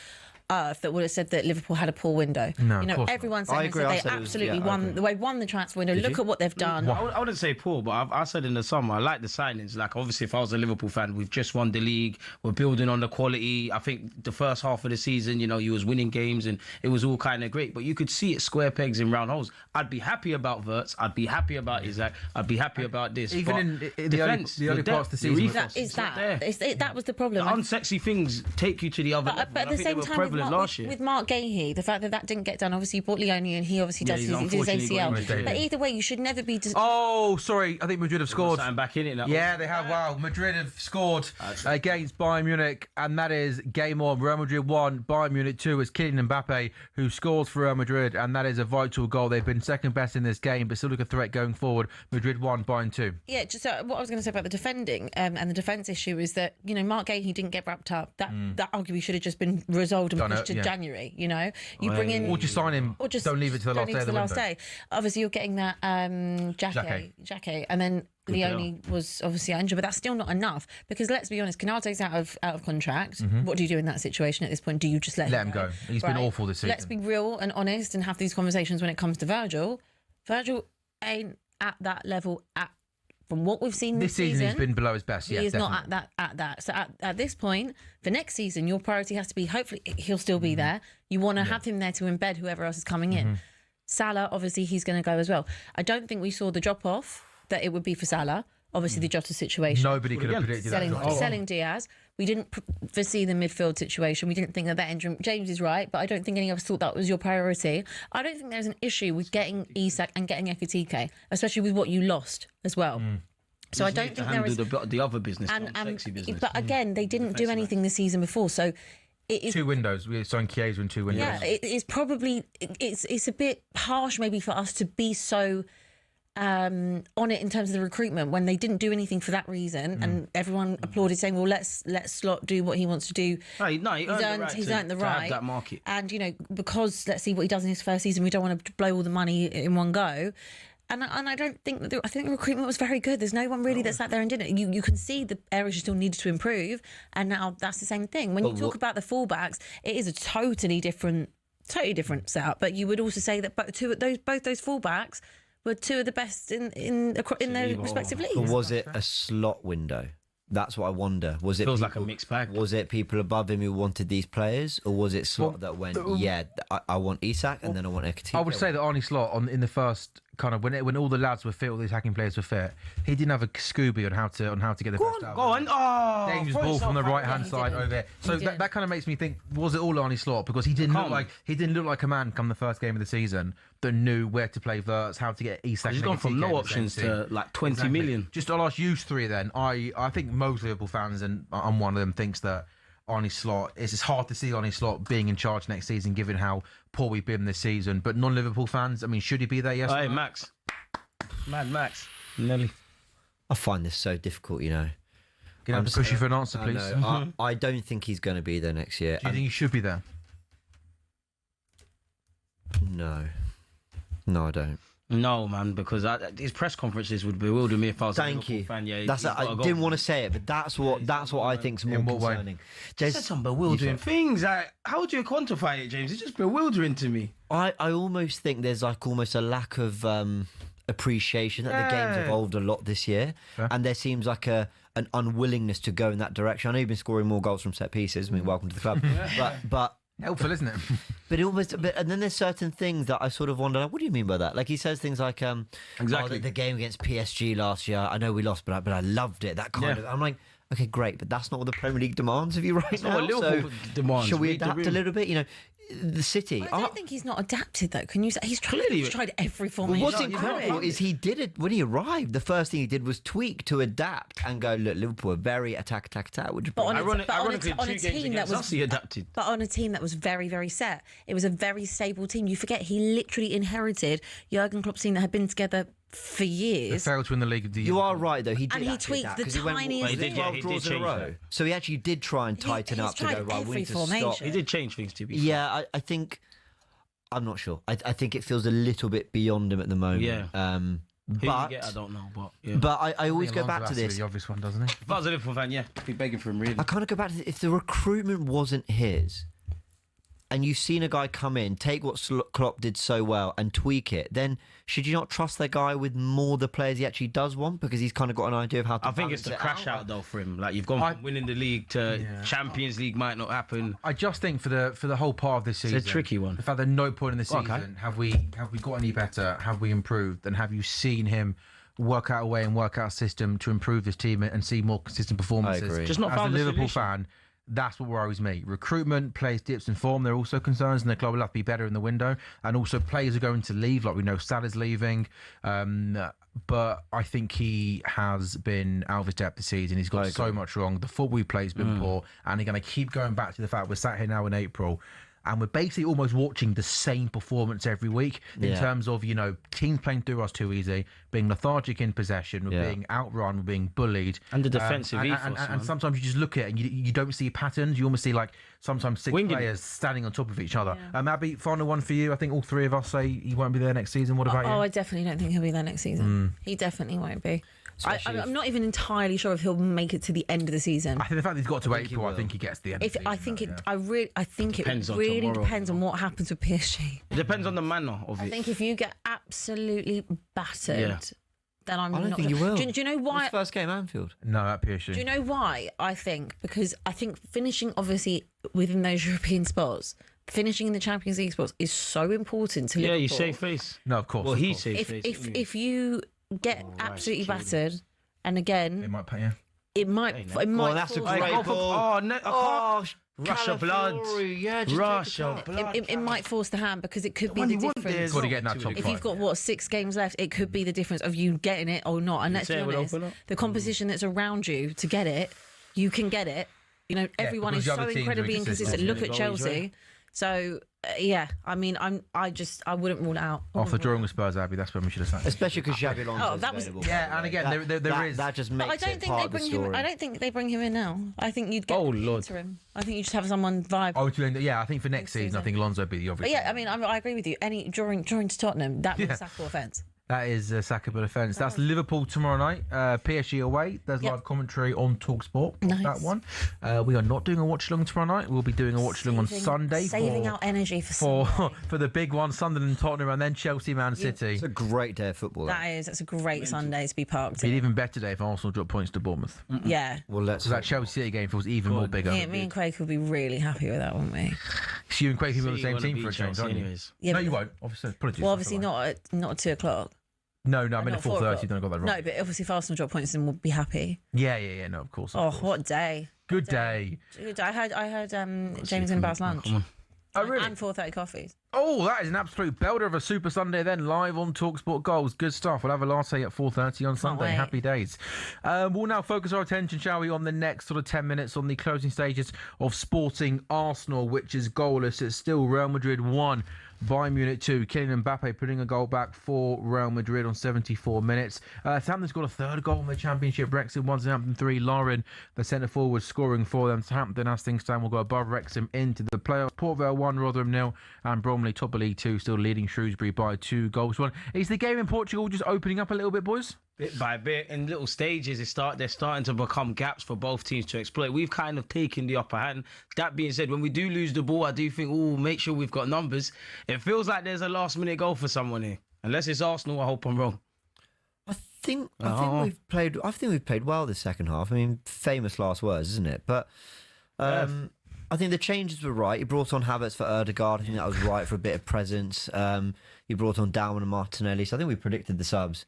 earth that would have said that Liverpool had a poor window. No, everyone said they absolutely won. They won the transfer window. Look at what they've done. I wouldn't say poor, but I said in the summer, I like the signings. Like, obviously, if I was a Liverpool fan, we've just won the league. We're building on the quality. I think the first half of the season, you was winning games and it was all kind of great. But you could see it square pegs in round holes. I'd be happy about Wirtz. I'd be happy about Isaac. I'd be happy about this. Even in the early parts of the season. That was the problem. The unsexy things take you to the other level. But at the same time, with Mark Gahey, the fact that didn't get done, obviously you bought Leone and he obviously does his ACL. But either way, you should never be... Oh, sorry, I think Madrid have scored. I'm back in it now. Yeah, they have. Wow, Madrid have scored against Bayern Munich, and that is game on. Real Madrid 1, Bayern Munich 2. It's Kylian Mbappe who scores for Real Madrid, and that is a vital goal. They've been second best in this game, but still look a threat going forward. Madrid 1, Bayern 2. Yeah, just what I was going to say about the defending and the defence issue is that, Mark Gahey didn't get wrapped up. That arguably should have just been resolved and pushed to January, You bring in... Or just sign him, or just don't leave it to the last day. Obviously, you're getting that Jacquet, and then Leone was obviously injured, but that's still not enough because let's be honest, Canate's out of contract. What do you do in that situation at this point? Do you just let him go? He's been awful this season. Let's be real and honest and have these conversations when it comes to Virgil. Virgil ain't at that level from what we've seen this season. He's been below his best. He is definitely not at that. So at this point, for next season, your priority has to be, hopefully he'll still be there. You want to have him there to embed whoever else is coming in. Salah, obviously, he's going to go as well. I don't think we saw the drop-off that it would be for Salah. Obviously, the Jota situation. Nobody could have predicted that. Selling Diaz. We didn't foresee the midfield situation. We didn't think that engine... James is right, but I don't think any of us thought that was your priority. I don't think there's an issue with getting Isak and getting Ekitike, especially with what you lost as well. So I don't think there is... the other business, sexy business. But again, they didn't do anything this season before, so... It is, 2 windows. We signed Chiesa in 2 windows. Yeah, it's probably... It's a bit harsh maybe for us to be so... on it in terms of the recruitment when they didn't do anything for that reason and everyone applauded saying, well, let's Slot do what he wants to do. He's earned the right to have that market. And because let's see what he does in his first season, we don't want to blow all the money in one go. And I don't think that I think the recruitment was very good. There's no one really that sat there and did it. You can see the areas you still needed to improve, and now that's the same thing. When you talk about the fullbacks, it is a totally different setup. But you would also say that both those fullbacks were 2 of the best in their respective leagues. But was it a slot window? That's what I wonder. Was it feels like a mixed bag? Was it people above him who wanted these players, or was it Slot that went, I want Isak and then I want Ekitike? I would say that Arnie Slot in the first kind of when all the lads were fit, all the attacking players were fit, he didn't have a Scooby on how to get the first out. Go on! Oh, dangerous ball from the right hand side over there. So that kind of makes me think: was it all Arnie Slot? Because he didn't look like a man come the first game of the season that knew where to play Wirtz, how to get Isak. He's gone from no options to like 20 million. Just I'll ask you 3 then. I think most Liverpool fans, and I'm one of them, thinks that Arnie Slot, it's hard to see Arnie Slot being in charge next season given how poor we've been this season. But non-Liverpool fans, I mean, should he be there? Yes. Hey, Max. Mad Max. Nelly. I find this so difficult, Gonna have to push you for an answer, please. I don't think he's going to be there next year. Do you think he should be there? No, I don't. No, man, because his press conferences would bewilder me if I was a Liverpool fan. Yeah, I didn't want to say it, but that's what I think is more concerning. He said some bewildering things. How do you quantify it, James? It's just bewildering to me. I almost think there's almost a lack of appreciation that the game's evolved a lot this year, and there seems like an unwillingness to go in that direction. I know you've been scoring more goals from set pieces. I mean, welcome to the club, but. Helpful, isn't it? And then there's certain things that I sort of wonder, what do you mean by that? Like he says things like, exactly, the game against PSG last year, I know we lost, but I loved it. That kind of. I'm like, okay, great, but that's not what the Premier League demands of you right now. What Liverpool demands. Shall we adapt a little bit? You know, the City. I don't think he's not adapted though. Can you say he's tried every formation? What's incredible is he did it when he arrived. The first thing he did was tweak to adapt and go, look, Liverpool are very attack. But on a team that was he adapted. But on a team that was very, very set. It was a very stable team. You forget he literally inherited Jurgen Klopp's team that had been together for years. They failed to win the league of the year. You are right, though. He did, and he tweaked the tiniest thing. He did change. So he actually did try and tighten up to go, right, we need to stop. He did change things, to be fair. Yeah, I think... I'm not sure. I think it feels a little bit beyond him at the moment. Yeah. But I don't know, but yeah. But I always go back to this. The obvious one, doesn't he? If I was a Liverpool fan, yeah, I'd be begging for him, really. I kind of go back to this. If the recruitment wasn't his, and you've seen a guy come in, take what Klopp did so well and tweak it, then should you not trust that guy with more the players he actually does want, because he's kind of got an idea of how to. I think it's the crash out though for him. Like, you've gone from winning the league to Champions League might not happen. I just think for the whole part of this season, it's a tricky one. The fact that no point in the season have we got any better, have we improved, and have you seen him work out a way and work out a system to improve this team and see more consistent performances? I agree. Just not as found a the Liverpool solution. fan. That's what worries me. Recruitment, players dips in form, they're also concerns, and the club will have to be better in the window. And also players are going to leave, like we know Salah's leaving. But I think he has been out of his depth this season. He's got so much wrong. The football he plays has been poor, and they're going to keep going back to the fact we're sat here now in April, and we're basically almost watching the same performance every week in terms of, teams playing through us too easy, being lethargic in possession, we're being outrun, we're being bullied. And the defensive ethos, and sometimes you just look at it and you don't see patterns. You almost see, sometimes six players standing on top of each other. Abby, final one for you. I think all three of us say he won't be there next season. What about you? Oh, I definitely don't think he'll be there next season. He definitely won't be. I'm not even entirely sure if he'll make it to the end of the season. I think the fact that he's got to April, I think he gets to the end. I think it really depends on what happens with PSG. It depends on the manner of it. I think if you get absolutely battered, then I'm not. I don't think you will. Do you know why? It's first game Anfield. No, at PSG. Do you know why? I think because I think finishing obviously within those European spots, finishing in the Champions League spots is so important to Liverpool. Yeah, you save face. No, of course. Well, he saved face. If you get absolutely battered, and again, it might pay you. It might. It might. That's a great ball. Oh, no, Russia blood. Russia blood. It might force the hand because it could be the difference. Got to get in that top if five. you've got 6 games left, it could be the difference of you getting it or not. And let's be honest, the competition that's around you to get it, you can get it. Everyone is so incredibly inconsistent. Look at Chelsea. So I mean, I wouldn't rule it out. After drawing with Spurs, Abby, that's when we should have signed. Especially because Xabi Alonso available. Yeah, and again, there is. That just makes it part of the story. I don't think they bring him in now. I think you'd get interim. I think you just have someone vibe. I think for next season, I think Alonso would be the obvious. But yeah, I mean, I agree with you. Any drawing to Tottenham, that was a sackable offence. That is a sackable offence. That's Liverpool tomorrow night. PSG away. There's live commentary on talkSPORT. Nice. That one. We are not doing a watch along tomorrow night. We'll be doing a watch along on Sunday. Saving our energy for the big one, Sunderland and Tottenham, and then Chelsea, Man City. It's a great day of football. That's a great Sunday to be parked. It'd be an even better day if Arsenal drop points to Bournemouth. Yeah. Well, so that Chelsea City game feels even more bigger. Me and Craig will be really happy with that, won't we? So you and Craig will be on the same team for a change, aren't you? Yeah, no, you won't. Obviously, well, obviously not at 2:00. No, I meant at 4:30. Don't got that wrong. No, but obviously if Arsenal drop points, then we'll be happy. Yeah. No, of course. What day! Good day. I heard James and Bar's lunch. Oh, really? And 4:30 coffees. Oh, that is an absolute belter of a Super Sunday then, live on talkSPORT Goals. Good stuff. We'll have a latte at 4:30 on Sunday. Happy days. We'll now focus our attention, shall we, on the next sort of 10 minutes on the closing stages of Sporting Arsenal, which is goalless. It's still Real Madrid 1, Bayern Munich 2. Kylian Mbappe putting a goal back for Real Madrid on 74 minutes. Southampton's got a third goal in the Championship. Wrexham 1, Southampton 3. Lauren, the centre forward, scoring for them. Southampton, as things stand, will go above Wrexham into the playoffs. Port Vale 1, Rotherham 0, and Bromley, top of League 2, still leading Shrewsbury by 2 goals. Is the game in Portugal just opening up a little bit, boys? Bit by bit, in little stages, they're starting to become gaps for both teams to exploit. We've kind of taken the upper hand. That being said, when we do lose the ball, I do think, make sure we've got numbers. It feels like there's a last-minute goal for someone here. Unless it's Arsenal, I hope I'm wrong. I think we've played well this second half. I mean, famous last words, isn't it? But I think the changes were right. He brought on Havertz for Ødegaard. I think that was right for a bit of presence. He brought on Darwin and Martinelli. So I think we predicted the subs.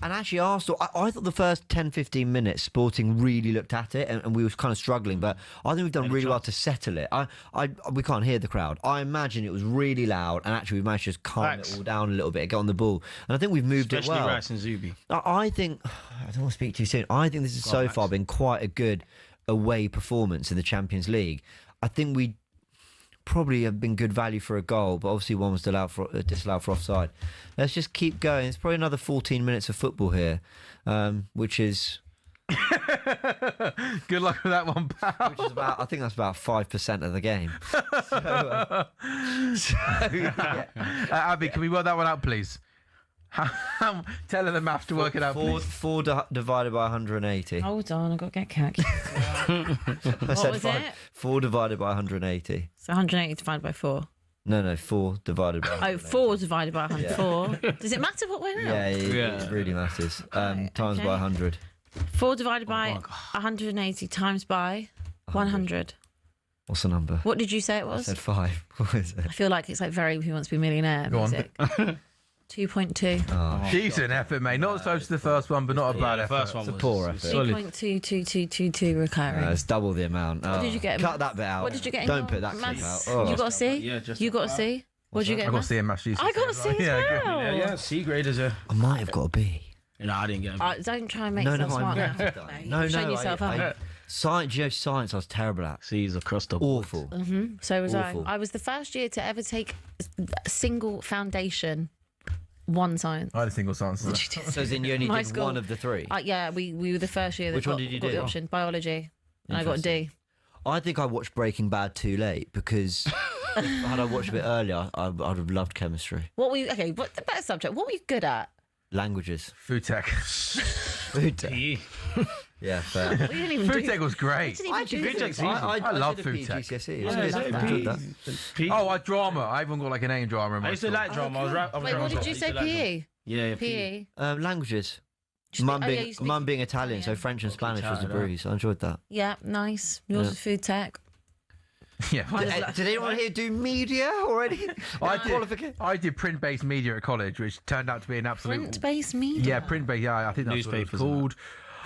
And actually, Arsenal, I thought the first 10-15 minutes, Sporting really looked at it, and we were kind of struggling. But I think we've done really well to settle it. We can't hear the crowd. I imagine it was really loud, and actually we managed to just calm it all down a little bit, get on the ball. And I think we've moved it well. Especially Rice and Zubi. I think, I don't want to speak too soon. I think this has so far been quite a good away performance in the Champions League. I think we probably have been good value for a goal, but obviously one was disallowed for offside. Let's just keep going. It's probably another 14 minutes of football here, which is... Good luck with that one, pal. Which is I think that's about 5% of the game. Abby, can we work that one out, please? Tell her the maths to work it out, please. 4 divided by 180. Hold on, I've got to get calculated. What was it? 4 divided by 180. So 180 divided by 4. No, 4 divided by 180. 4 divided by 100. Yeah. 4. Does it matter what way around? Yeah, it really matters. Times by 100. 4 divided by 180 times by 100. What's the number? What did you say it was? I said 5. What is it? I feel like it's like very Who Wants to Be a Millionaire Go on. music. 2.2. Decent effort, mate. Not as close to the first one, but not a bad effort. First one It's a poor effort. 2.22222 recurring. It's double the amount. What did you get? Cut that bit out. What did you get? Don't put that clip Maths? out. Oh. You got a C? Yeah, just you got a C? What did you get? I got a C in maths. I got a C as well. Yeah, C graders are... I might have got a B. No, I didn't get a B. Don't try and make yourself smart now. No, Shut yourself up. Science I was terrible at. C's across the board. Awful. So was Awful. I was the first year to ever take a single foundation, one science. I had a single science. So as in you only My did school. one of the 3? Yeah, we were the first year that Which one did you got do? the option, biology. And I got a D. I think I watched Breaking Bad too late because had I watched a bit earlier, I'd have loved chemistry. What the better subject? What were you good at? Languages. Food tech. Food tech. PE. Yeah, fair. We didn't even Food do- tech was great. we didn't even do tech's food. easy. I love did a food tech. PGCSE. Yeah, It was I good. love I enjoyed that. Oh, I drama. I even got like an A in drama in my I used to school. like drama. I was Wait, what did you say? PE? Yeah, PE. Languages. Just Mum think- being, you speak Mum being Italian, so Italian. French and Spanish was a Italian, breeze. I enjoyed that. Yeah, nice. Yours Yeah. was food tech. Yeah. Did anyone here do media already? I did print-based media at college, which turned out to be an absolute... Print-based media? Yeah, print-based. Yeah, I think that's Newspapers, what it was called.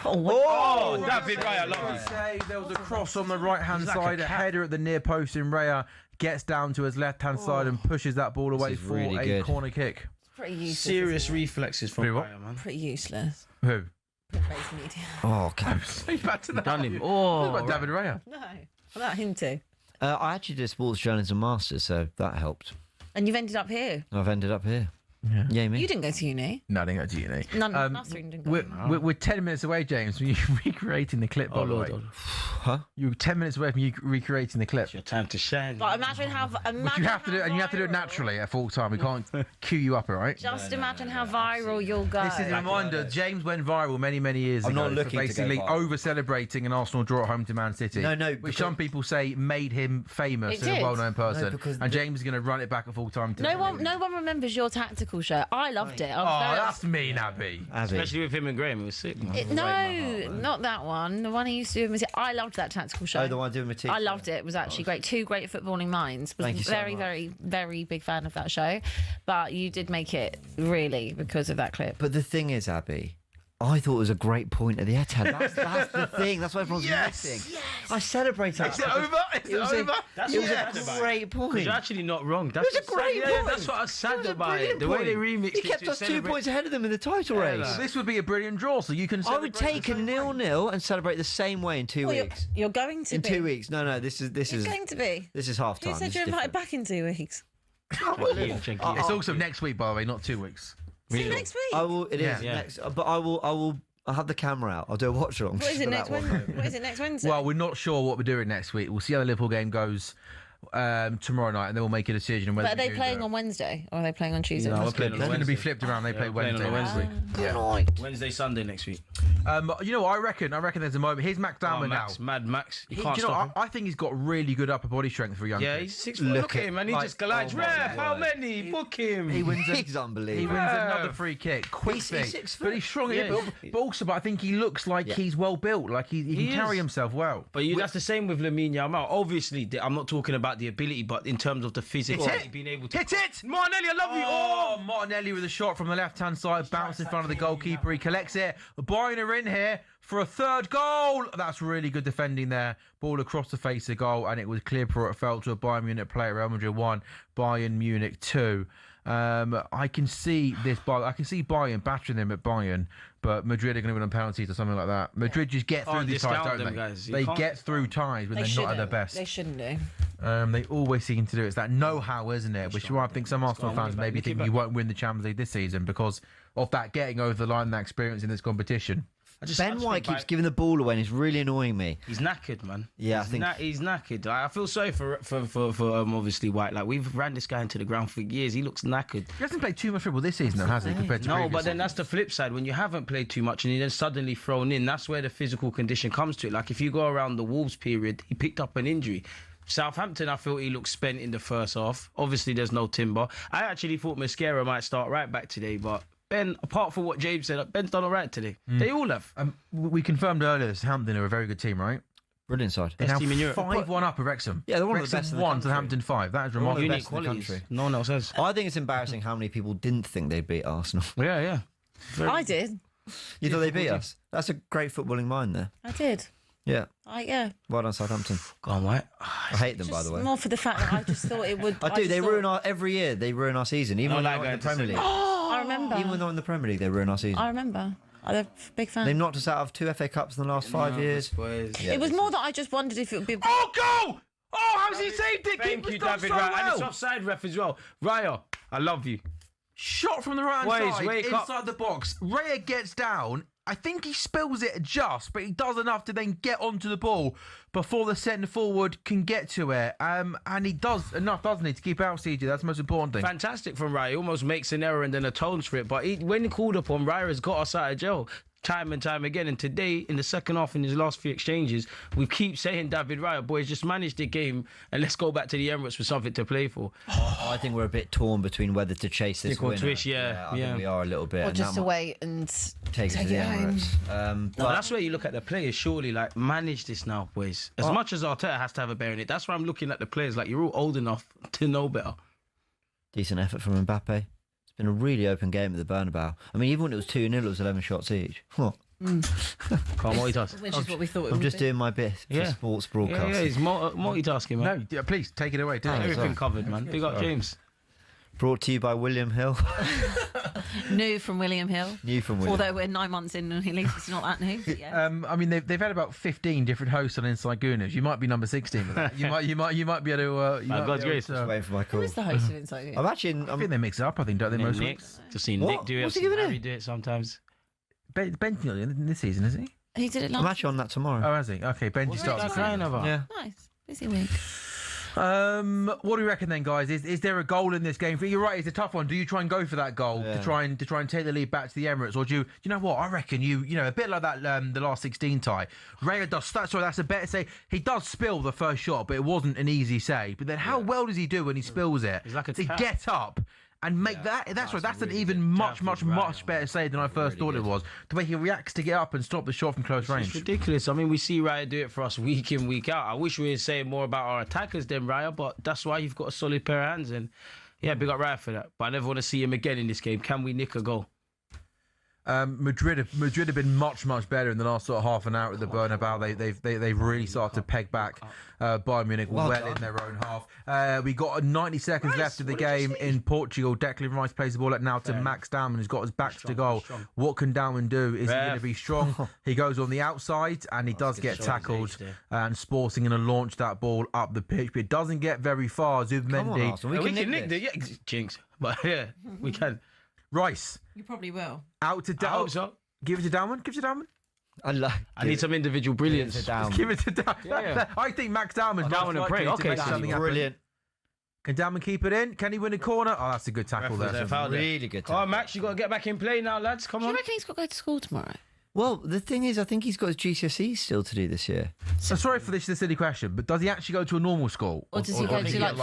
Oh, David Raya, love Say there was a cross on the right-hand He's like side, a a cat. header at the near post, and Raya gets down to his left-hand side and pushes that ball away is for really a good. corner kick. Pretty useless. Serious isn't it? reflexes from Pretty what? Raya, man. Pretty useless. Who? Print-based media. Oh, okay. Say back to that. Done him. What Oh, about David Raya? No, about him too. I actually did a sports journalism master's, so that helped. And you've ended up here. I've ended up here. Yeah. Yay me. You didn't go to uni. No, I didn't go to uni. None of us didn't go. We're 10 minutes away, James, from you recreating the clip, by the way. Huh? You're 10 minutes away from you recreating the clip. it's your time to shine. But imagine how. Which you have to do, and you have to do it naturally at full time. We can't cue you up, all right? Just imagine how viral you'll go. This is a reminder. James went viral many, many years I'm ago. not looking for to go basically viral. over-celebrating an Arsenal draw at home to Man City. No, which because- some people say made him famous It and a did. well-known person. No, because and James is going to run it back at full time. No one remembers your tactical shirt. I loved it. I Oh, was very that's mean, Abby. Especially with him and Graham, it was sick, man. no, not that one. The one he used to do. I loved that tactical show. Oh, the one doing Matisse. I loved it. It was actually great. Two great footballing minds. Was Thank you so very, much. very, very big fan of that show. But you did make it really because of that clip. But the thing is, Abby, I thought it was a great point at the Etihad. That's the thing. That's what everyone's missing. Yes. I celebrated that. Is it over? Is it over? It was a great point. You're actually not wrong. That's It was a great point. That's what I was sad about it. The way they remixed He it. kept to us 2 celebrate- points ahead of them in the title race. This would be a brilliant draw, so you can. I would take a 0-0 and celebrate the same way in 2 Well, weeks. You're going to In be. 2 weeks. No. This is You're going to be. this is half time. Who said you're invited back in 2 weeks? It's also next week, by the way, not 2 weeks. Is it next week? I will. It is Yeah. next. But I'll have the camera out. I'll do a watch along. What is it next Wednesday? What is it next Wednesday? Well, we're not sure what we're doing next week. We'll see how the Liverpool game goes tomorrow night, and then we'll make a decision. Whether But are they we do playing do it. on Wednesday or are they playing on Tuesday? No, we're playing on It's going to be Wednesday. flipped around. They play we're playing Wednesday on next Wednesday. week. Wednesday, Sunday next week. You know what? I reckon there's a moment. Here's Max Dowman now. Mad Max. You Do can't you know, stop him. I think he's got really good upper body strength for a young Yeah, kid. he's 6 foot. Look at him, man. He like, just glides. oh my Ref, how word. many? Book him. He wins. He's He unbelievable. wins another free kick. Quick He's thing. 6 But he's strong. Yeah. But also, I think he looks like he's well built. Like he can carry is. himself well. But that's the same with Lamine Yamal. Obviously, I'm not talking about the ability, but in terms of the physical, being able to Hit it! Martinelli, I love you! Oh, Martinelli with a shot from the left-hand side, bounce in front of the goalkeeper. He collects it. Bayern are in here for a third goal. That's really good defending there. Ball across the face of goal, and it was clear before it fell to a Bayern Munich player. Real Madrid 1, Bayern Munich 2. I can see this. I can see Bayern battering them at Bayern, but Madrid are going to win on penalties or something like that. Madrid just get through Can't these ties, discount don't them, they? guys. You They can't get through ties when They they're not at their shouldn't. best. They shouldn't do. They always seem to do it. It's that know-how, isn't it? Which is why I think some Arsenal fans maybe think you won't win the Champions League this season because of that getting over the line, that experience in this competition. Ben White keeps giving the ball away and it's really annoying me. He's knackered, man. Yeah, he's he's knackered. I feel sorry for obviously White. Like we've ran this guy into the ground for years. He looks knackered. He hasn't played too much football this season, though, has he? Compared to No, previous but then seasons? that's the flip side. When you haven't played too much and you're then suddenly thrown in, that's where the physical condition comes to it. Like if you go around the Wolves period, he picked up an injury. Southampton, I feel he looked spent in the first half. Obviously, there's no Timber. I actually thought Mosquera might start right back today, but Ben, apart from what James said, Ben's done all right today. They all have. We confirmed earlier that Southampton are a very good team, right? Brilliant side. They're now team in Europe. 5-1 up at Wrexham. Yeah, they're one of the Wrexham best in the 1 country. Southampton 5. That is They're one of the remarkable. best in the country. No one else has. I think it's embarrassing how many people didn't think they'd beat Arsenal. Yeah. I did. You thought they beat us? That's a great footballing mind there. I did. Yeah. Yeah. Well done, Southampton. Go on, White. I hate them, by the way. More for the fact that I just thought it would. I do. just They thought- ruin our every year. They ruin our season, even when they're not in the Premier League. I remember. Even when they're in the Premier League, they ruin our season. I remember. I'm a big fan. They've knocked us out of 2 FA Cups in the last 5 years. Yeah, It was more that I just wondered if it would be. Oh, goal! Oh, how's he saved it? Thank Keeper's you, done David so Raya. And it's well. offside ref as well. Raya, I love you. Shot from the right-hand Boys, side, wake up. inside the box. Raya gets down. I think he spills it just, but he does enough to then get onto the ball before the centre forward can get to it. And he does enough, doesn't he, to keep out CJ? That's the most important thing. Fantastic from Raya. He almost makes an error and then atones for it. But when he called upon, Raya has got us out of jail time and time again. And today, in the second half, in his last few exchanges, we keep saying, David Raya, boys, just manage the game and let's go back to the Emirates with something to play for. I think we're a bit torn between whether to chase this Stick or winner. twist, yeah. I think we are a little bit. Or and just that to wait and take it to the home. Emirates. But that's where you look at the players, surely, like, manage this now, boys. As much as Arteta has to have a bear in it, that's why I'm looking at the players, like, you're all old enough to know better. Decent effort from Mbappe. It's been a really open game at the Bernabeu. I mean, even when it was 2-0, it was 11 shots each. What? Can't multitask. Which is what we thought it I'm would just be. doing my bit for sports broadcast. Yeah, he's multitasking, man. No, please, take it away. Everything covered, man. Big up, James. Brought to you by William Hill. New from William Hill. New from William. Although we're 9 months in and at least it's not that new. But yeah. I mean, they've had about 15 different hosts on Inside Gooners. You might be number 16 with that. You might be able to. God's grace. Just waiting for my call. Who is the host of Inside? I'm actually. I think they mix it up. I think, don't they? Most Nick. weeks. Just seen What? Nick do it. What's I've he seen giving Harry it? do it sometimes. Ben's not in this season, is he? He did it I'm last. actually on that tomorrow. Oh, has he? Okay, Benji What's starts. that crying about? Yeah. Nice. Busy week. What do you reckon then, guys? Is there a goal in this game? You're right, it's a tough one. Do you try and go for that goal to try and take the lead back to the Emirates, or do you know what? I reckon you know a bit like that the last 16 tie. Raya does that. Sorry, that's a better say. He does spill the first shot, but it wasn't an easy save. But then how well does he do when he spills it? He's like a to tap. get up and make that. That's right. That's an even much better save than I first thought it was. The way he reacts to get up and stop the shot from close range. It's ridiculous. I mean, we see Raya do it for us week in, week out. I wish we were saying more about our attackers than Raya, but that's why you've got a solid pair of hands. And yeah, big up Raya for that. But I never want to see him again in this game. Can we nick a goal? Madrid have been much better in the last sort of half an hour at the Bernabeu. They've really started to peg back Bayern Munich well in their own half. We got 90 seconds left of the game in Portugal. Declan Rice plays the ball out now to Max Dahmann, who's got his back to goal. What can Dahmann do? Is he going to be strong? He goes on the outside and he does get tackled. And Sporting going to launch that ball up the pitch, but it doesn't get very far. Zubmendi, we can nick it. Yeah, jinx. But yeah, we can. Rice. You probably will. Out to Dahmann. So. Give it to Dahmann. Give it to Dahmann. I need some individual brilliance. Give it to Dahmann. Yeah. I think Max Dahmann's and pray. Okay, something brilliant. Can Dahmann keep it in? Can he win a corner? Oh, that's a good tackle there. Really good tackle. Oh, Max, you got to get back in play now, lads. Come on. Do you reckon he's got to go to school tomorrow? Well, the thing is, I think he's got his GCSEs still to do this year. So sorry for this silly question, but does he actually go to a normal school? Or does he go to like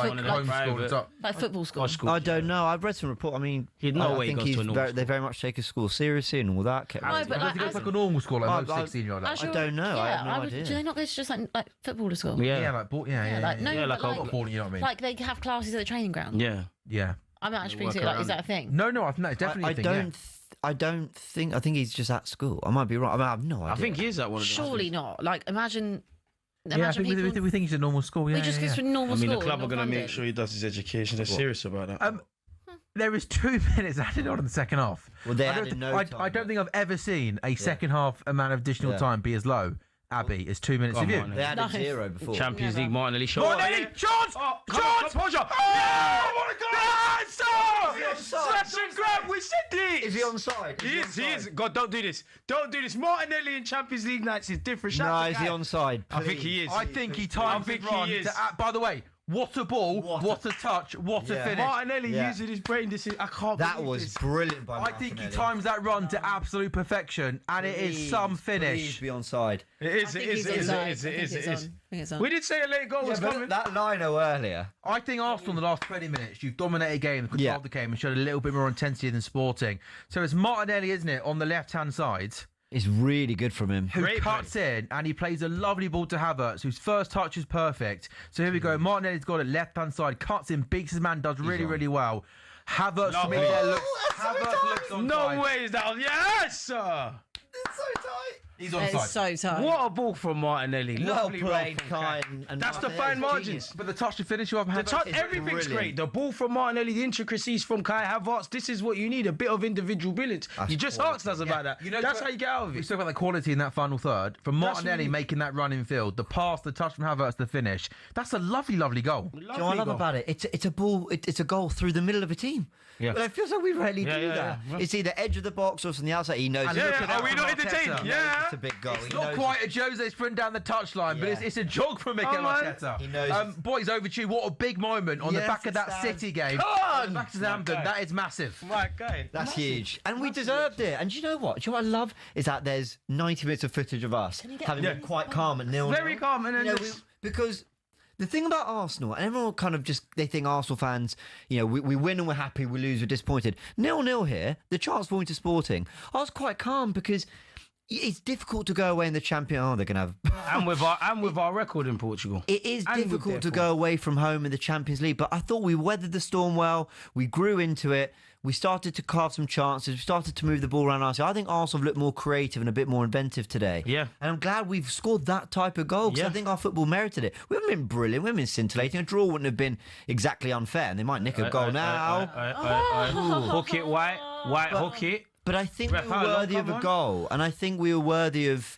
football school? I don't know. I've read some report. I mean, I think they very much take his school seriously and all that. Does he go to like a normal school like most 16-year-old? I don't know. I have no idea. Do they not go to just like football to school? Yeah, like football. You know what I mean? Like they have classes at the training ground. Yeah. I'm not actually thinking, like, is that a thing? No, it's definitely a thing. I think he's just at school. I might be wrong. I have no idea. I think he is at one of those. Surely not. Like, imagine I think we think he's a normal school. He just goes to a normal school. I mean, the club are going to make sure he does his education. They're serious about that. There is 2 minutes added on in the second half. Well, they added no time. I don't think I've ever seen a second half amount of additional time be as low. Abby, it's 2 minutes of you. They added 0 before. Champions League, Martinelli shot. Martinelli, chance! Chance! Oh my God! Slash and grab, we said it! Is he onside? He is. God, don't do this. Don't do this. Martinelli in Champions League nights is different. No, is he onside? I think he is. I think he times the run. By the way, what a ball, what a touch, what a finish. Martinelli using his brain decision. I can't That believe was this. brilliant by I Martinelli. think he times that run to absolute perfection, and it is some finish. Please be onside. It is. We did say a late goal was coming. That lino earlier. I think Arsenal in the last 20 minutes, you've dominated the game, controlled the game, and showed a little bit more intensity than Sporting. So it's Martinelli, isn't it, on the left-hand side? It's really good from him. Who cuts in and he plays a lovely ball to Havertz, whose first touch is perfect. So here we go. Martinelli's got it left-hand side, cuts in, beats his man, does really, really well. Havertz from in there looks on No way is that on. Yes, sir. It's so tight. He's onside. It's so tight. What a ball from Martinelli. Well Lovely played, Kai. and that's the fine margins. But the touch to finish you off, everything's great. The ball from Martinelli, the intricacies from Kai Havertz. This is what you need, a bit of individual brilliance. You just asked us about that. That's how you get out of it. We spoke about the quality in that final third. From Martinelli making that run in field, the pass, the touch from Havertz, the finish. That's a lovely, lovely goal. Do you know what I love about it? It's a ball. It's a goal through the middle of a team. Yeah. But it feels like we rarely do that. Yeah. It's either edge of the box or from the outside. He knows. Are we not in the team? It's a big goal. It's not quite a Jose sprint down the touchline, but it's a jog from Mikel Arteta. He knows. Boys, overdue. What a big moment on the back of that City game. On the back of Southampton. That is massive. That's huge. And we deserved it. And do you know what? Do you know what I love? Is that there's 90 minutes of footage of us having been quite calm at 0-0. Very calm. And then because the thing about Arsenal, and everyone kind of they think Arsenal fans, we win and we're happy, we lose, we're disappointed. 0-0 here, the chance for into Sporting. I was quite calm because it's difficult to go away in the champion. Oh, they're going to have... and with our record in Portugal. It is difficult to go away from home in the Champions League, but I thought we weathered the storm well. We grew into it. We started to carve some chances. We started to move the ball around Arsenal. I think Arsenal have looked more creative and a bit more inventive today. Yeah. And I'm glad we've scored that type of goal because I think our football merited it. We haven't been brilliant. We haven't been scintillating. A draw wouldn't have been exactly unfair, and they might nick a goal now. Hook it, White, hook it. But I think we were worthy of a goal, and I think we were worthy of,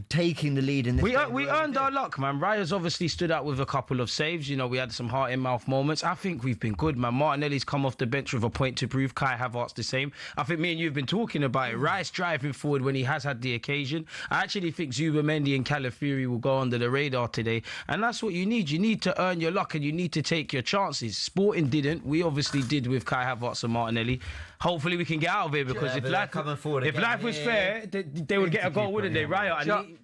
taking the lead in this game. We earned our luck, man. Raya's obviously stood out with a couple of saves. We had some heart-in-mouth moments. I think we've been good, man. Martinelli's come off the bench with a point to prove. Kai Havertz the same. I think me and you have been talking about it. Rice driving forward when he has had the occasion. I actually think Zubamendi and Calafiori will go under the radar today, and that's what you need. You need to earn your luck, and you need to take your chances. Sporting didn't. We obviously did with Kai Havertz and Martinelli. Hopefully we can get out of it, because if life was fair, they would get a goal, wouldn't they? Right?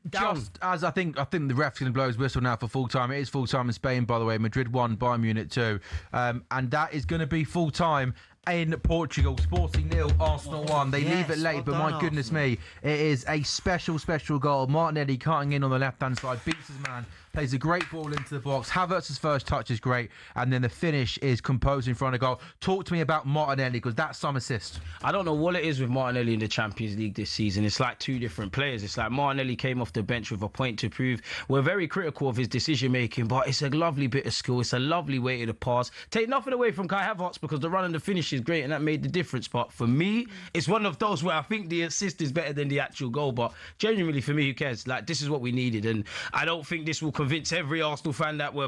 Just as I think the ref's going to blow his whistle now for full time. It is full time in Spain, by the way. Madrid 1, Bayern Munich 2, and that is going to be full time in Portugal. Sporting 0, Arsenal 1. They leave it late, but my goodness me, it is a special goal. Martinelli cutting in on the left-hand side, beats his man, plays a great ball into the box. Havertz's first touch is great, and then the finish is composed in front of goal. Talk to me about Martinelli, because that's some assist. I don't know what it is with Martinelli in the Champions League this season. It's like two different players. It's like Martinelli came off the bench with a point to prove. We're very critical of his decision-making, but it's a lovely bit of skill. It's a lovely way to the pass. Take nothing away from Kai Havertz, because the run and the finish is great, and that made the difference. But for me, it's one of those where I think the assist is better than the actual goal. But genuinely, for me, who cares? Like, this is what we needed, and I don't think this will convince every Arsenal fan that we're,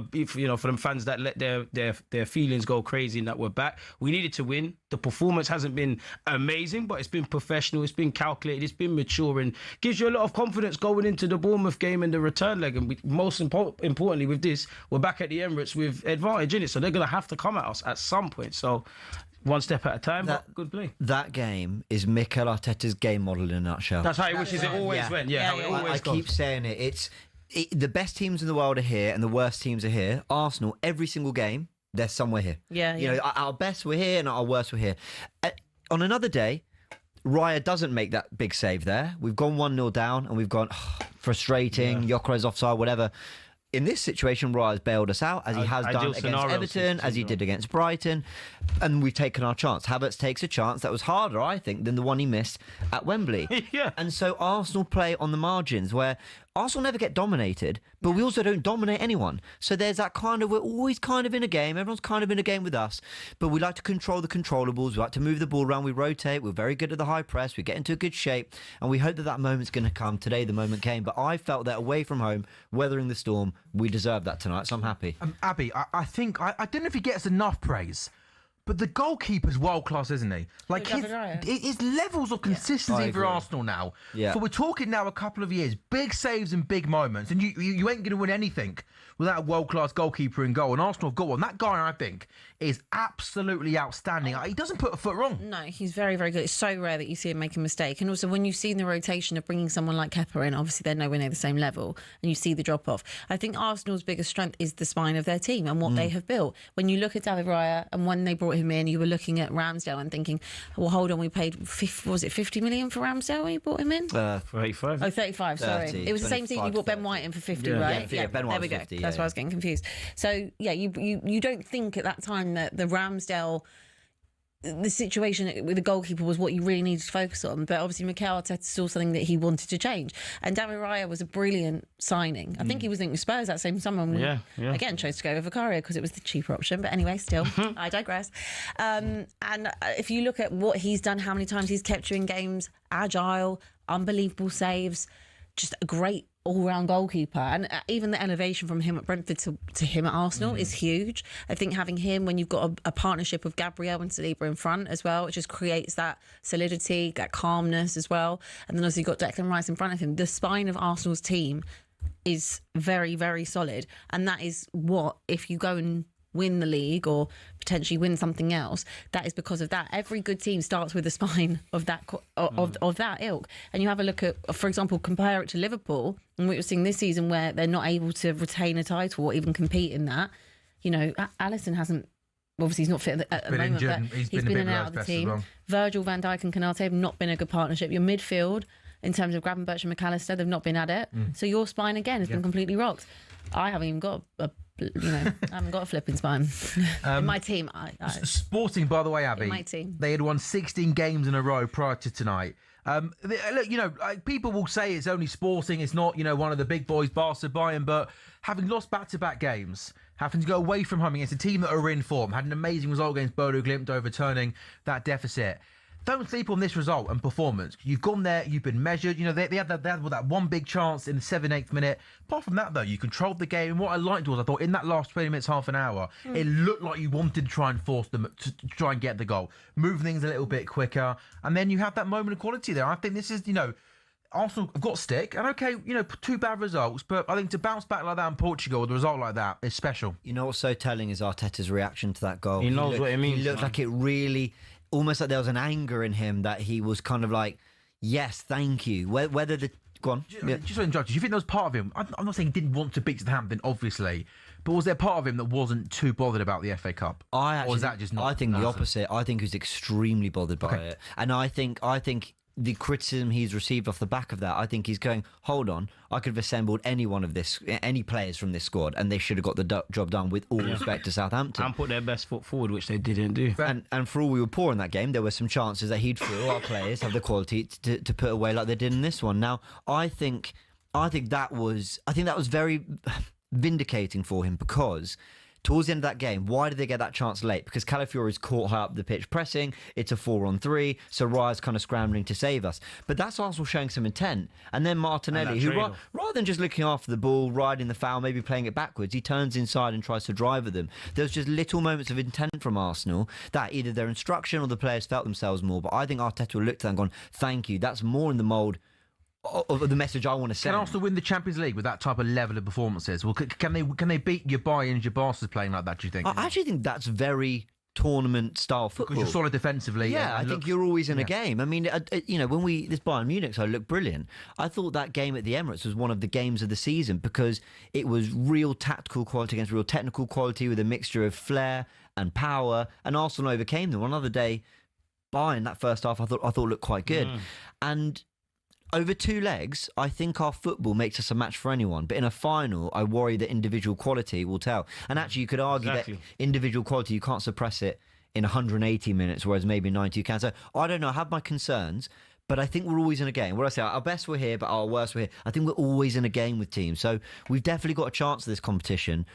for them fans that let their feelings go crazy and that we're back. We needed to win. The performance hasn't been amazing, but it's been professional, it's been calculated, it's been mature, and gives you a lot of confidence going into the Bournemouth game and the return leg. And most importantly with this, we're back at the Emirates with advantage in it, so they're going to have to come at us at some point. So one step at a time, but good play. That game is Mikel Arteta's game model in a nutshell. That's how he wishes it always went. How it always goes. I keep saying it. The best teams in the world are here and the worst teams are here. Arsenal, every single game, they're somewhere here. You know, our best we're here and our worst we're here. On another day, Raya doesn't make that big save there. We've gone 1-0 down and we've gone, frustrating, Gyökeres offside, whatever. In this situation, Raya's bailed us out, as he has done against Everton, as he did against Brighton, and we've taken our chance. Havertz takes a chance that was harder, I think, than the one he missed at Wembley. And so Arsenal play on the margins, where Arsenal never get dominated, but we also don't dominate anyone. So there's that kind of, we're always kind of in a game, everyone's kind of in a game with us, but we like to control the controllables, we like to move the ball around, we rotate, we're very good at the high press, we get into a good shape, and we hope that that moment's going to come. Today the moment came, but I felt that away from home, weathering the storm, we deserve that tonight, so I'm happy. Abby, I think, I don't know if he gets enough praise, but the goalkeeper's world class, isn't he? Like his levels of consistency for Arsenal now. So we're talking now a couple of years, big saves and big moments, and you ain't going to win anything without a world class goalkeeper in goal. And Arsenal have got one. That guy, I think, is absolutely outstanding. He doesn't put a foot wrong. No, he's very, very good. It's so rare that you see him make a mistake. And also, when you've seen the rotation of bringing someone like Kepa in, obviously they're nowhere near the same level, and you see the drop off. I think Arsenal's biggest strength is the spine of their team and what they have built. When you look at David Raya, and when they brought him in, you were looking at Ramsdale and thinking, well, hold on, we paid 50 million for Ramsdale when you brought him in? For 85. Oh, 35, sorry. It was the same team you brought Ben White in for 50, right? Ben White there we go. 50, That's why I was getting confused. So, you don't think at that time that the Ramsdale, the situation with the goalkeeper was what you really needed to focus on. But obviously, Mikel Arteta saw something that he wanted to change. And David Raya was a brilliant signing. I think he was in Spurs that same summer. And again, chose to go over Vicario because it was the cheaper option. But anyway, still, I digress. And if you look at what he's done, how many times he's kept you in games, agile, unbelievable saves, just a great all-round goalkeeper. And even the elevation from him at Brentford to him at Arsenal is huge. I think having him when you've got a partnership of Gabriel and Saliba in front as well, it just creates that solidity, that calmness as well. And then also you've got Declan Rice in front of him. The spine of Arsenal's team is very, very solid. And that is what, if you go and win the league or potentially win something else, that is because of that. Every good team starts with the spine of that of that ilk. And you have a look at, for example, compare it to Liverpool, and what you're seeing this season where they're not able to retain a title or even compete in that. You know, Alisson hasn't, obviously he's not fit at the moment, but he's been in and out of the team. Well. Virgil, Van Dijk and Konate have not been a good partnership. Your midfield, in terms of Gravenberch and McAllister, they've not been at it. So your spine again has been completely rocked. I haven't even got I haven't got a flipping spine. In my team, Sporting, by the way, Abby, in my team, they had won 16 games in a row prior to tonight. Look, you know, people will say it's only Sporting, it's not, you know, one of the big boys, Barca, Bayern, but having lost back-to-back games, having to go away from home against a team that are in form, had an amazing result against Bodo Glimt, overturning that deficit. Don't sleep on this result and performance. You've gone there, you've been measured. You know, they had that one big chance in the 7-8th minute. Apart from that, though, you controlled the game. And what I liked was, I thought, in that last 20 minutes, half an hour, it looked like you wanted to try and force them to try and get the goal. Move things a little bit quicker. And then you have that moment of quality there. I think this is, you know, Arsenal have got stick. And okay, you know, 2 bad results. But I think to bounce back like that in Portugal with a result like that is special. You know what's so telling is Arteta's reaction to that goal. He knows what it means. He looked like it really... almost like there was an anger in him that he was kind of like, yes, thank you. Whether the Go on. Just to interrupt you, do you think there was part of him? I'm not saying he didn't want to beat Southampton, obviously, but was there part of him that wasn't too bothered about the FA Cup? Or was that just not? I think the opposite. I think he was extremely bothered by it, and I think the criticism he's received off the back of that, I think he's going, hold on, I could have assembled any players from this squad, and they should have got the job done with all respect to Southampton. And put their best foot forward, which they didn't do. And for all we were poor in that game, there were some chances that he'd feel our players have the quality to put away like they did in this one. Now, I think that was very vindicating for him, because towards the end of that game, why did they get that chance late? Because Calafiori's caught high up the pitch pressing. It's a 4-on-3, so Raya's kind of scrambling to save us. But that's Arsenal showing some intent. And then Martinelli, who rather than just looking after the ball, riding the foul, maybe playing it backwards, he turns inside and tries to drive at them. There's just little moments of intent from Arsenal that either their instruction or the players felt themselves more. But I think Arteta looked at that and gone, thank you, that's more in the mould of the message I want to send. Can Arsenal win the Champions League with that type of level of performances? Well, can they beat your Bayerns, your Barca's playing like that, do you think? I actually think that's very tournament-style football. Because you're solid defensively. Yeah, I think you're always in a game. I mean, when this Bayern Munich side looked brilliant, I thought that game at the Emirates was one of the games of the season, because it was real tactical quality against real technical quality with a mixture of flair and power, and Arsenal overcame them. One other day, Bayern, that first half, I thought looked quite good. And over two legs, I think our football makes us a match for anyone. But in a final, I worry that individual quality will tell. And actually, you could argue that individual quality, you can't suppress it in 180 minutes, whereas maybe 90 you can. So I don't know. I have my concerns, but I think we're always in a game. What do I say? Our best we're here, but our worst we're here. I think we're always in a game with teams. So we've definitely got a chance of this competition,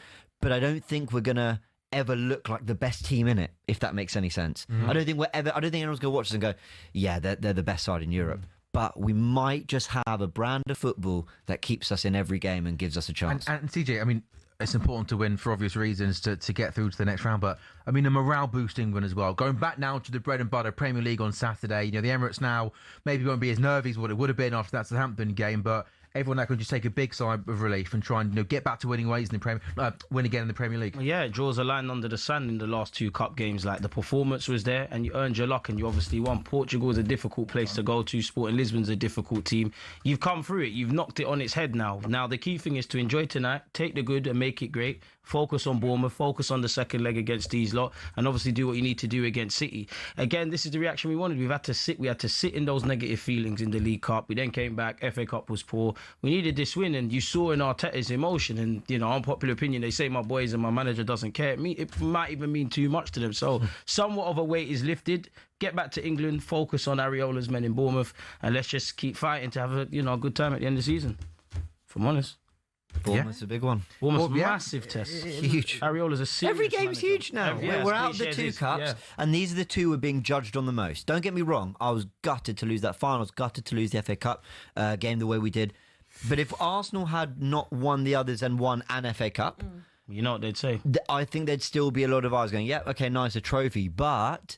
but I don't think we're going to ever look like the best team in it, if that makes any sense. I don't think anyone's going to watch us and go, yeah, they're the best side in Europe. But we might just have a brand of football that keeps us in every game and gives us a chance. And CJ, I mean, it's important to win for obvious reasons to get through to the next round. But, I mean, a morale boosting one as well. Going back now to the bread and butter Premier League on Saturday. The Emirates now maybe won't be as nervy as what it would have been after that Southampton game. But everyone now can just take a big sigh of relief and try and get back to winning ways in the win again in the Premier League. Yeah, it draws a line under the sand in the last two cup games. Like, the performance was there and you earned your luck and you obviously won. Portugal is a difficult place to go to. Sporting Lisbon's a difficult team. You've come through it. You've knocked it on its head now. Now the key thing is to enjoy tonight, take the good and make it great. Focus on Bournemouth, focus on the second leg against these lot, and obviously do what you need to do against City. Again, this is the reaction we wanted. We had to sit in those negative feelings in the League Cup. We then came back. FA Cup was poor. We needed this win, and you saw in Arteta's emotion. And unpopular opinion, they say my boys and my manager doesn't care. It might even mean too much to them. So somewhat of a weight is lifted. Get back to England, focus on Areola's men in Bournemouth, and let's just keep fighting to have a good time at the end of the season. If I'm honest. Bournemouth's a big one. Bournemouth's massive test. Huge. Areola's a serious Every game's manager. huge now. We're out of the two cups, and these are the two we're being judged on the most. Don't get me wrong. I was gutted to lose that final. I was gutted to lose the FA Cup game the way we did. But if Arsenal had not won the others and won an FA Cup, you know what they'd say? I think there'd still be a lot of eyes going, yeah, okay, nice, a trophy, but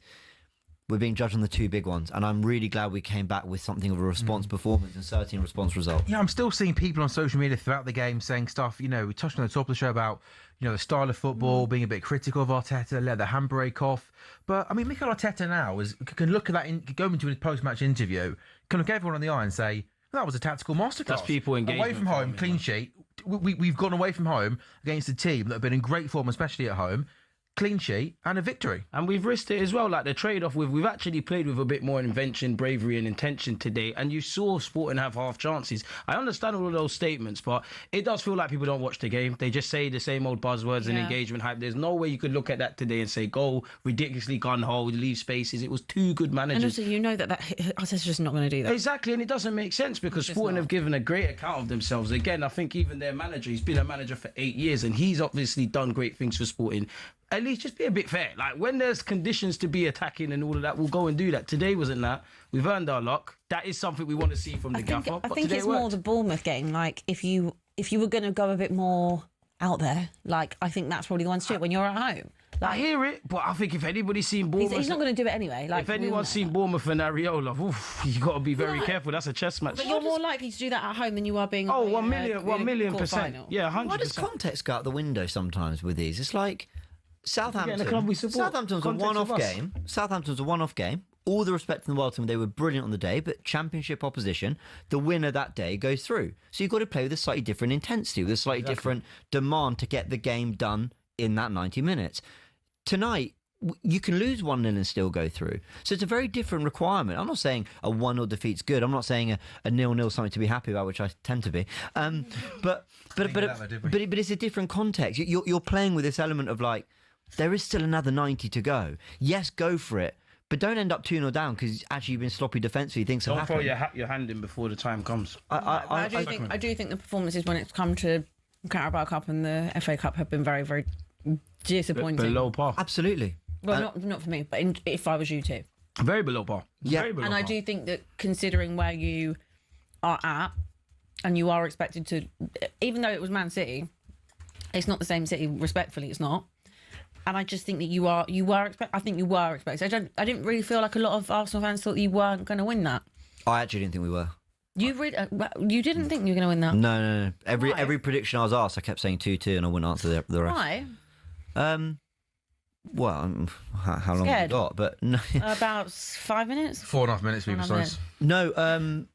we're being judged on the two big ones, and I'm really glad we came back with something of a response performance and certainly a response result. Yeah, I'm still seeing people on social media throughout the game saying stuff, we touched on the top of the show about, the style of football, being a bit critical of Arteta, let the handbrake off. But, I mean, Mikel Arteta now can look at that, go into his post-match interview, can look everyone on the eye and say, that was a tactical masterclass. That's people engagement. Away from home, clean sheet. We've gone away from home against a team that have been in great form, especially at home. Clean sheet and a victory. And we've risked it as well. Like the trade-off we've actually played with a bit more invention, bravery and intention today. And you saw Sporting have half chances. I understand all of those statements, but it does feel like people don't watch the game. They just say the same old buzzwords and engagement hype. There's no way you could look at that today and say, go ridiculously gun-ho, leave spaces. It was two good managers. And also, that Arteta's just not going to do that. Exactly, and it doesn't make sense because Sporting have given a great account of themselves. Again, I think even their manager, he's been a manager for 8 years and he's obviously done great things for Sporting. At least just be a bit fair. Like, when there's conditions to be attacking and all of that, we'll go and do that. Today wasn't that. We've earned our luck. That is something we want to see from the gaffer. I think it's more the Bournemouth game. Like, if you were going to go a bit more out there, like, I think that's probably the one to do it when you're at home. I hear it, but I think if anybody's seen Bournemouth... He's not going to do it anyway. Like, if anyone's seen Bournemouth and Areola, you've got to be very careful. That's a chess match. But you're more likely to do that at home than you are being... 1 million%. Yeah, 100%. Why does context go out the window sometimes with these? It's like... Southampton's a one-off game. Southampton's a one-off game. all the respect in the world to them, they were brilliant on the day, but championship opposition, the winner that day goes through. So you've got to play with a slightly different intensity, with a slightly different demand to get the game done in that 90 minutes. Tonight, you can lose 1-0 and still go through. So it's a very different requirement. I'm not saying a 1-0 defeat's good. I'm not saying a 0-0 something to be happy about, which I tend to be. But it's a different context. You're playing with this element of like, there is still another 90 to go. Yes, go for it. But don't end up 2-0 down because actually you've been sloppy defensively. Things have happened. Don't throw your hand in before the time comes. I do think the performances when it's come to Carabao Cup and the FA Cup have been very, very disappointing. Below par. Absolutely. Well, not for me, but if I was you too. Very below par. Yeah. Very below And I par. do think that considering where you are at, and you are expected to, even though it was Man City, it's not the same City. Respectfully, it's not. And I just think that I think you were expected. I didn't really feel like a lot of Arsenal fans thought you weren't going to win that. I actually didn't think we were. You didn't think you were going to win that? No. Every prediction I was asked, I kept saying 2-2 and I wouldn't answer the rest. Why? Well, how long have we got? But no. About 5 minutes? 4.5 minutes, to be precise. No,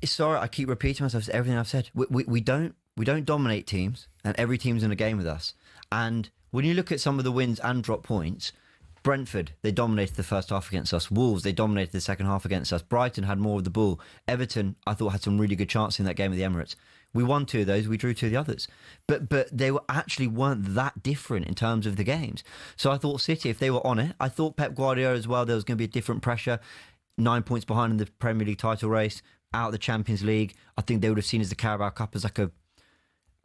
sorry, I keep repeating myself. Everything I've said. We don't dominate teams, and every team's in a game with us. And when you look at some of the wins and drop points, Brentford, they dominated the first half against us. Wolves, they dominated the second half against us. Brighton had more of the ball. Everton, I thought, had some really good chances in that game at the Emirates. We won 2 of those, we drew 2 of the others. But they weren't that different in terms of the games. So I thought City, if they were on it, I thought Pep Guardiola as well, there was going to be a different pressure. 9 points behind in the Premier League title race, out of the Champions League. I think they would have seen as the Carabao Cup as like a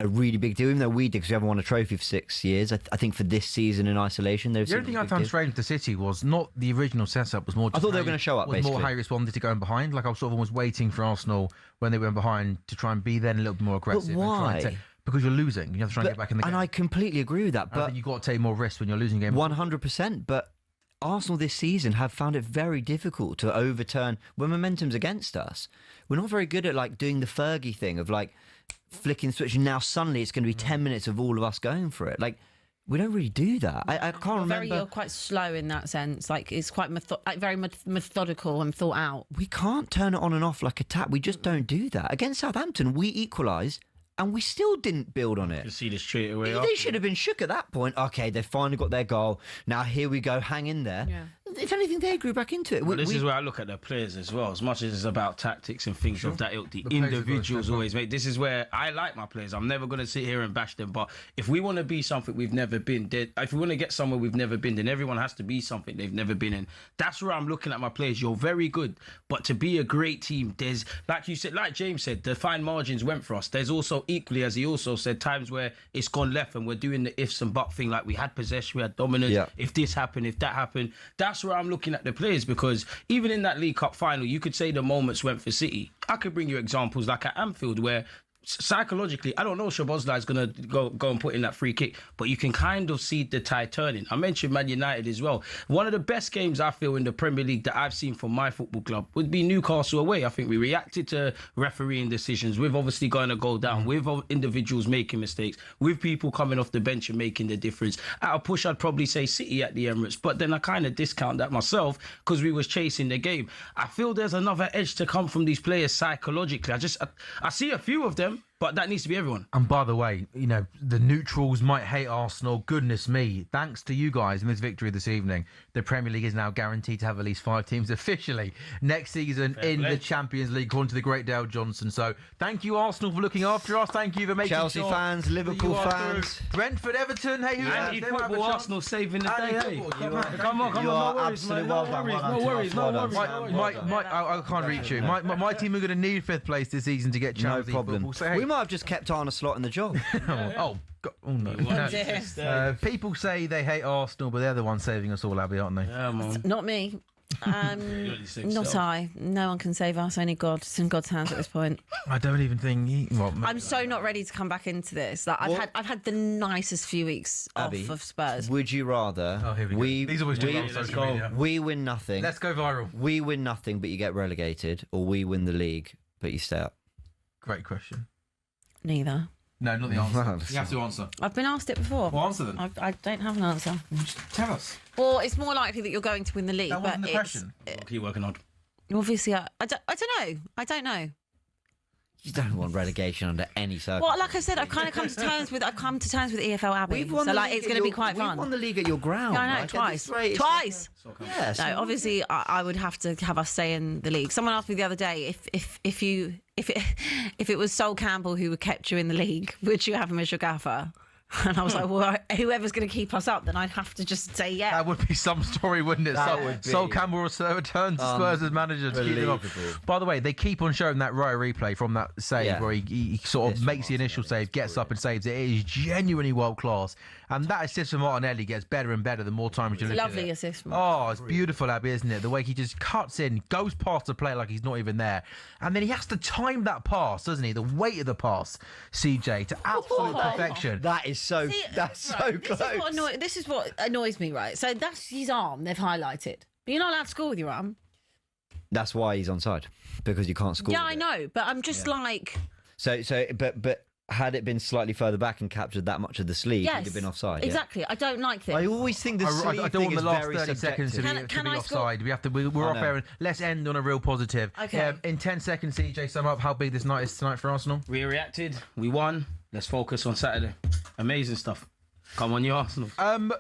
really big deal, even though we did, because we haven't won a trophy for 6 years. I think for this season in isolation, the only thing I found strange with the City was not the original setup. Was more. I thought they were going to show up. Was basically more how you responded to going behind. Like I was sort of almost waiting for Arsenal when they went behind to try and be then a little bit more aggressive. But why? Because you're losing. You have to try and get back in the game. And I completely agree with that. But you've got to take more risks when you're losing games. 100%. But Arsenal this season have found it very difficult to overturn when momentum's against us. We're not very good at like doing the Fergie thing of like flicking the switch and now suddenly it's going to be 10 minutes of all of us going for it. Like, we don't really do that. I can't remember. You're quite slow in that sense. Like, it's quite very methodical and thought out. We can't turn it on and off like a tap. We just don't do that. Against Southampton, we equalised and we still didn't build on it. You see this straight away. They should have been shook at that point. Okay, they finally got their goal. Now here we go, hang in there. Yeah. If anything, they grew back into it. Well, this is where I look at the players as well. As much as it's about tactics and things of that ilk, the individuals always make. This is where I like my players. I'm never going to sit here and bash them. But if we want to be something we've never been, if we want to get somewhere we've never been, then everyone has to be something they've never been in. That's where I'm looking at my players. You're very good, but to be a great team, there's, like you said, like James said, the fine margins went for us. There's also equally, as he also said, times where it's gone left and we're doing the ifs and buts thing. Like we had possession, we had dominance. Yeah. If this happened, if that happened, that's where I'm looking at the players, because even in that League Cup final, you could say the moments went for City. I could bring you examples like at Anfield where psychologically, I don't know if Szoboszlai is going to go and put in that free kick, but you can kind of see the tide turning. I mentioned Man United as well. One of the best games I feel in the Premier League that I've seen from my football club would be Newcastle away. I think we reacted to refereeing decisions. We've obviously going to go down with individuals making mistakes, with people coming off the bench and making the difference. At a push, I'd probably say City at the Emirates, but then I kind of discount that myself because we was chasing the game. I feel there's another edge to come from these players psychologically. I see a few of them, but that needs to be everyone. And by the way, you know, the neutrals might hate Arsenal. Goodness me. Thanks to you guys in this victory this evening, the Premier League is now guaranteed to have at least 5 teams officially next season in the Champions League, according to the great Dale Johnson. So thank you, Arsenal, for looking after us. Thank you for making Chelsea fans, Liverpool fans. Brentford, Everton. Hey, football, Arsenal saving the day. Hey. Come on. You are absolutely well done. No worries. I can't reach you. My team are going to need 5th place this season to get Champions League football. So, hey, we might have just kept Arne Slot in the job. Oh no. People say they hate Arsenal, but they're the ones saving us all, Abby, aren't they? Yeah, man. Not me. Not I. No one can save us. Only God. It's in God's hands at this point. I don't even think. I'm so not ready to come back into this. Like I've had the nicest few weeks Abby, off of Spurs. Would you rather These always do on social media. We win nothing. Let's go viral. We win nothing, but you get relegated, or we win the league, but you stay up? Great question. Neither. No, not the answer. You have to answer. I've been asked it before. Well, answer then. I don't have an answer. Tell us. Well, it's more likely that you're going to win the league. That wasn't but the question. Keep working on. Obviously, I don't know. I don't know. You don't want relegation under any circumstances. Well, like I said, I've kind of come to terms with EFL Abbey. So like, it's going to be quite fun. We've won the league at your ground. Yeah, I know, like, twice. Twice. Yeah. No, obviously, I would have to have us stay in the league. Someone asked me the other day if it was Sol Campbell who kept you in the league, would you have him as your gaffer? And I was like, well, whoever's going to keep us up, then I'd have to just say yeah. That would be some story, wouldn't it? Sol Campbell returns to Spurs as manager to keep them up. By the way, they keep on showing that Raya replay from that save where he sort of makes the initial save, gets up and saves it. It is genuinely world class. And that assist from Martinelli gets better and better the more times you look at it. Lovely assist. Oh, it's beautiful, Abby, isn't it? The way he just cuts in, goes past the player like he's not even there. And then he has to time that pass, doesn't he? The weight of the pass, CJ, to absolute perfection. That is so close. This is what annoys me, right? So that's his arm they've highlighted. But you're not allowed to score with your arm. That's why he's onside, because you can't score. Yeah, I know, but I'm just like... But had it been slightly further back and captured that much of the sleeve, yes, he'd have been offside. Exactly. I don't like this. I always think the sleeve I don't want the last 30 subjective. seconds to be offside. We're off air, and let's end on a real positive. Okay. In 10 seconds, CJ, sum up how big this night is tonight for Arsenal. We reacted. We won. Let's focus on Saturday. Amazing stuff. Come on, you Arsenal.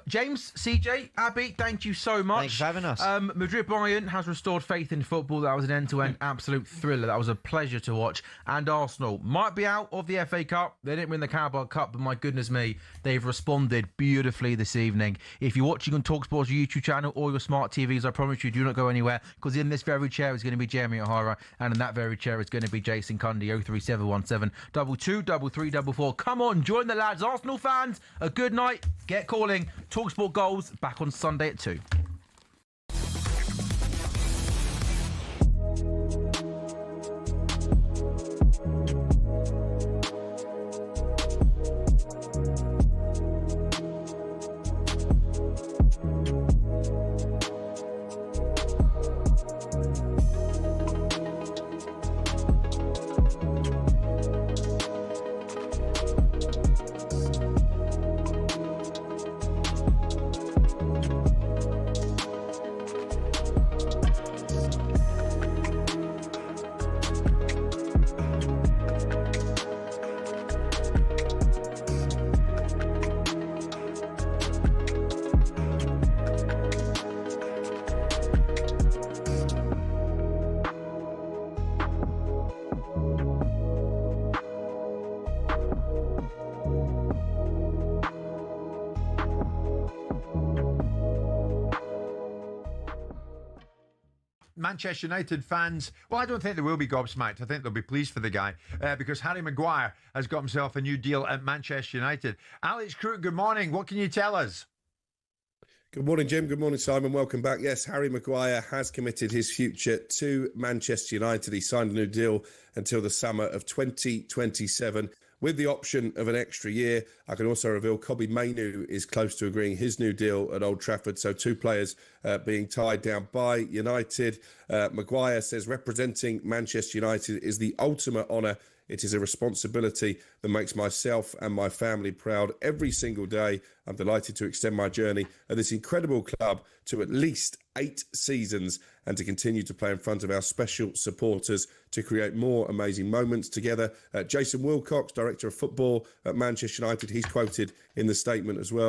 James, CJ, Abby, thank you so much. Thanks for having us. Madrid Bayern has restored faith in football. That was an end-to-end absolute thriller. That was a pleasure to watch. And Arsenal might be out of the FA Cup. They didn't win the Carabao Cup, but my goodness me, they've responded beautifully this evening. If you're watching on talkSPORT's YouTube channel or your smart TVs, I promise you, do not go anywhere, because in this very chair is going to be Jeremy O'Hara, and in that very chair is going to be Jason Cundy, 03717 223344. Come on, join the lads. Arsenal fans, a good night. Get calling. talkSPORT Goals back on Sunday at 2. Manchester United fans, well, I don't think they will be gobsmacked. I think they'll be pleased for the guy because Harry Maguire has got himself a new deal at Manchester United. Alex Crook, good morning. What can you tell us? Good morning, Jim. Good morning, Simon. Welcome back. Yes, Harry Maguire has committed his future to Manchester United. He signed a new deal until the summer of 2027. With the option of an extra year. I can also reveal Kobbie Mainoo is close to agreeing his new deal at Old Trafford. So two players being tied down by United. Maguire says representing Manchester United is the ultimate honour. It is a responsibility that makes myself and my family proud every single day. I'm delighted to extend my journey at this incredible club to at least 8 seasons and to continue to play in front of our special supporters to create more amazing moments together. Jason Wilcox, Director of Football at Manchester United, he's quoted in the statement as well.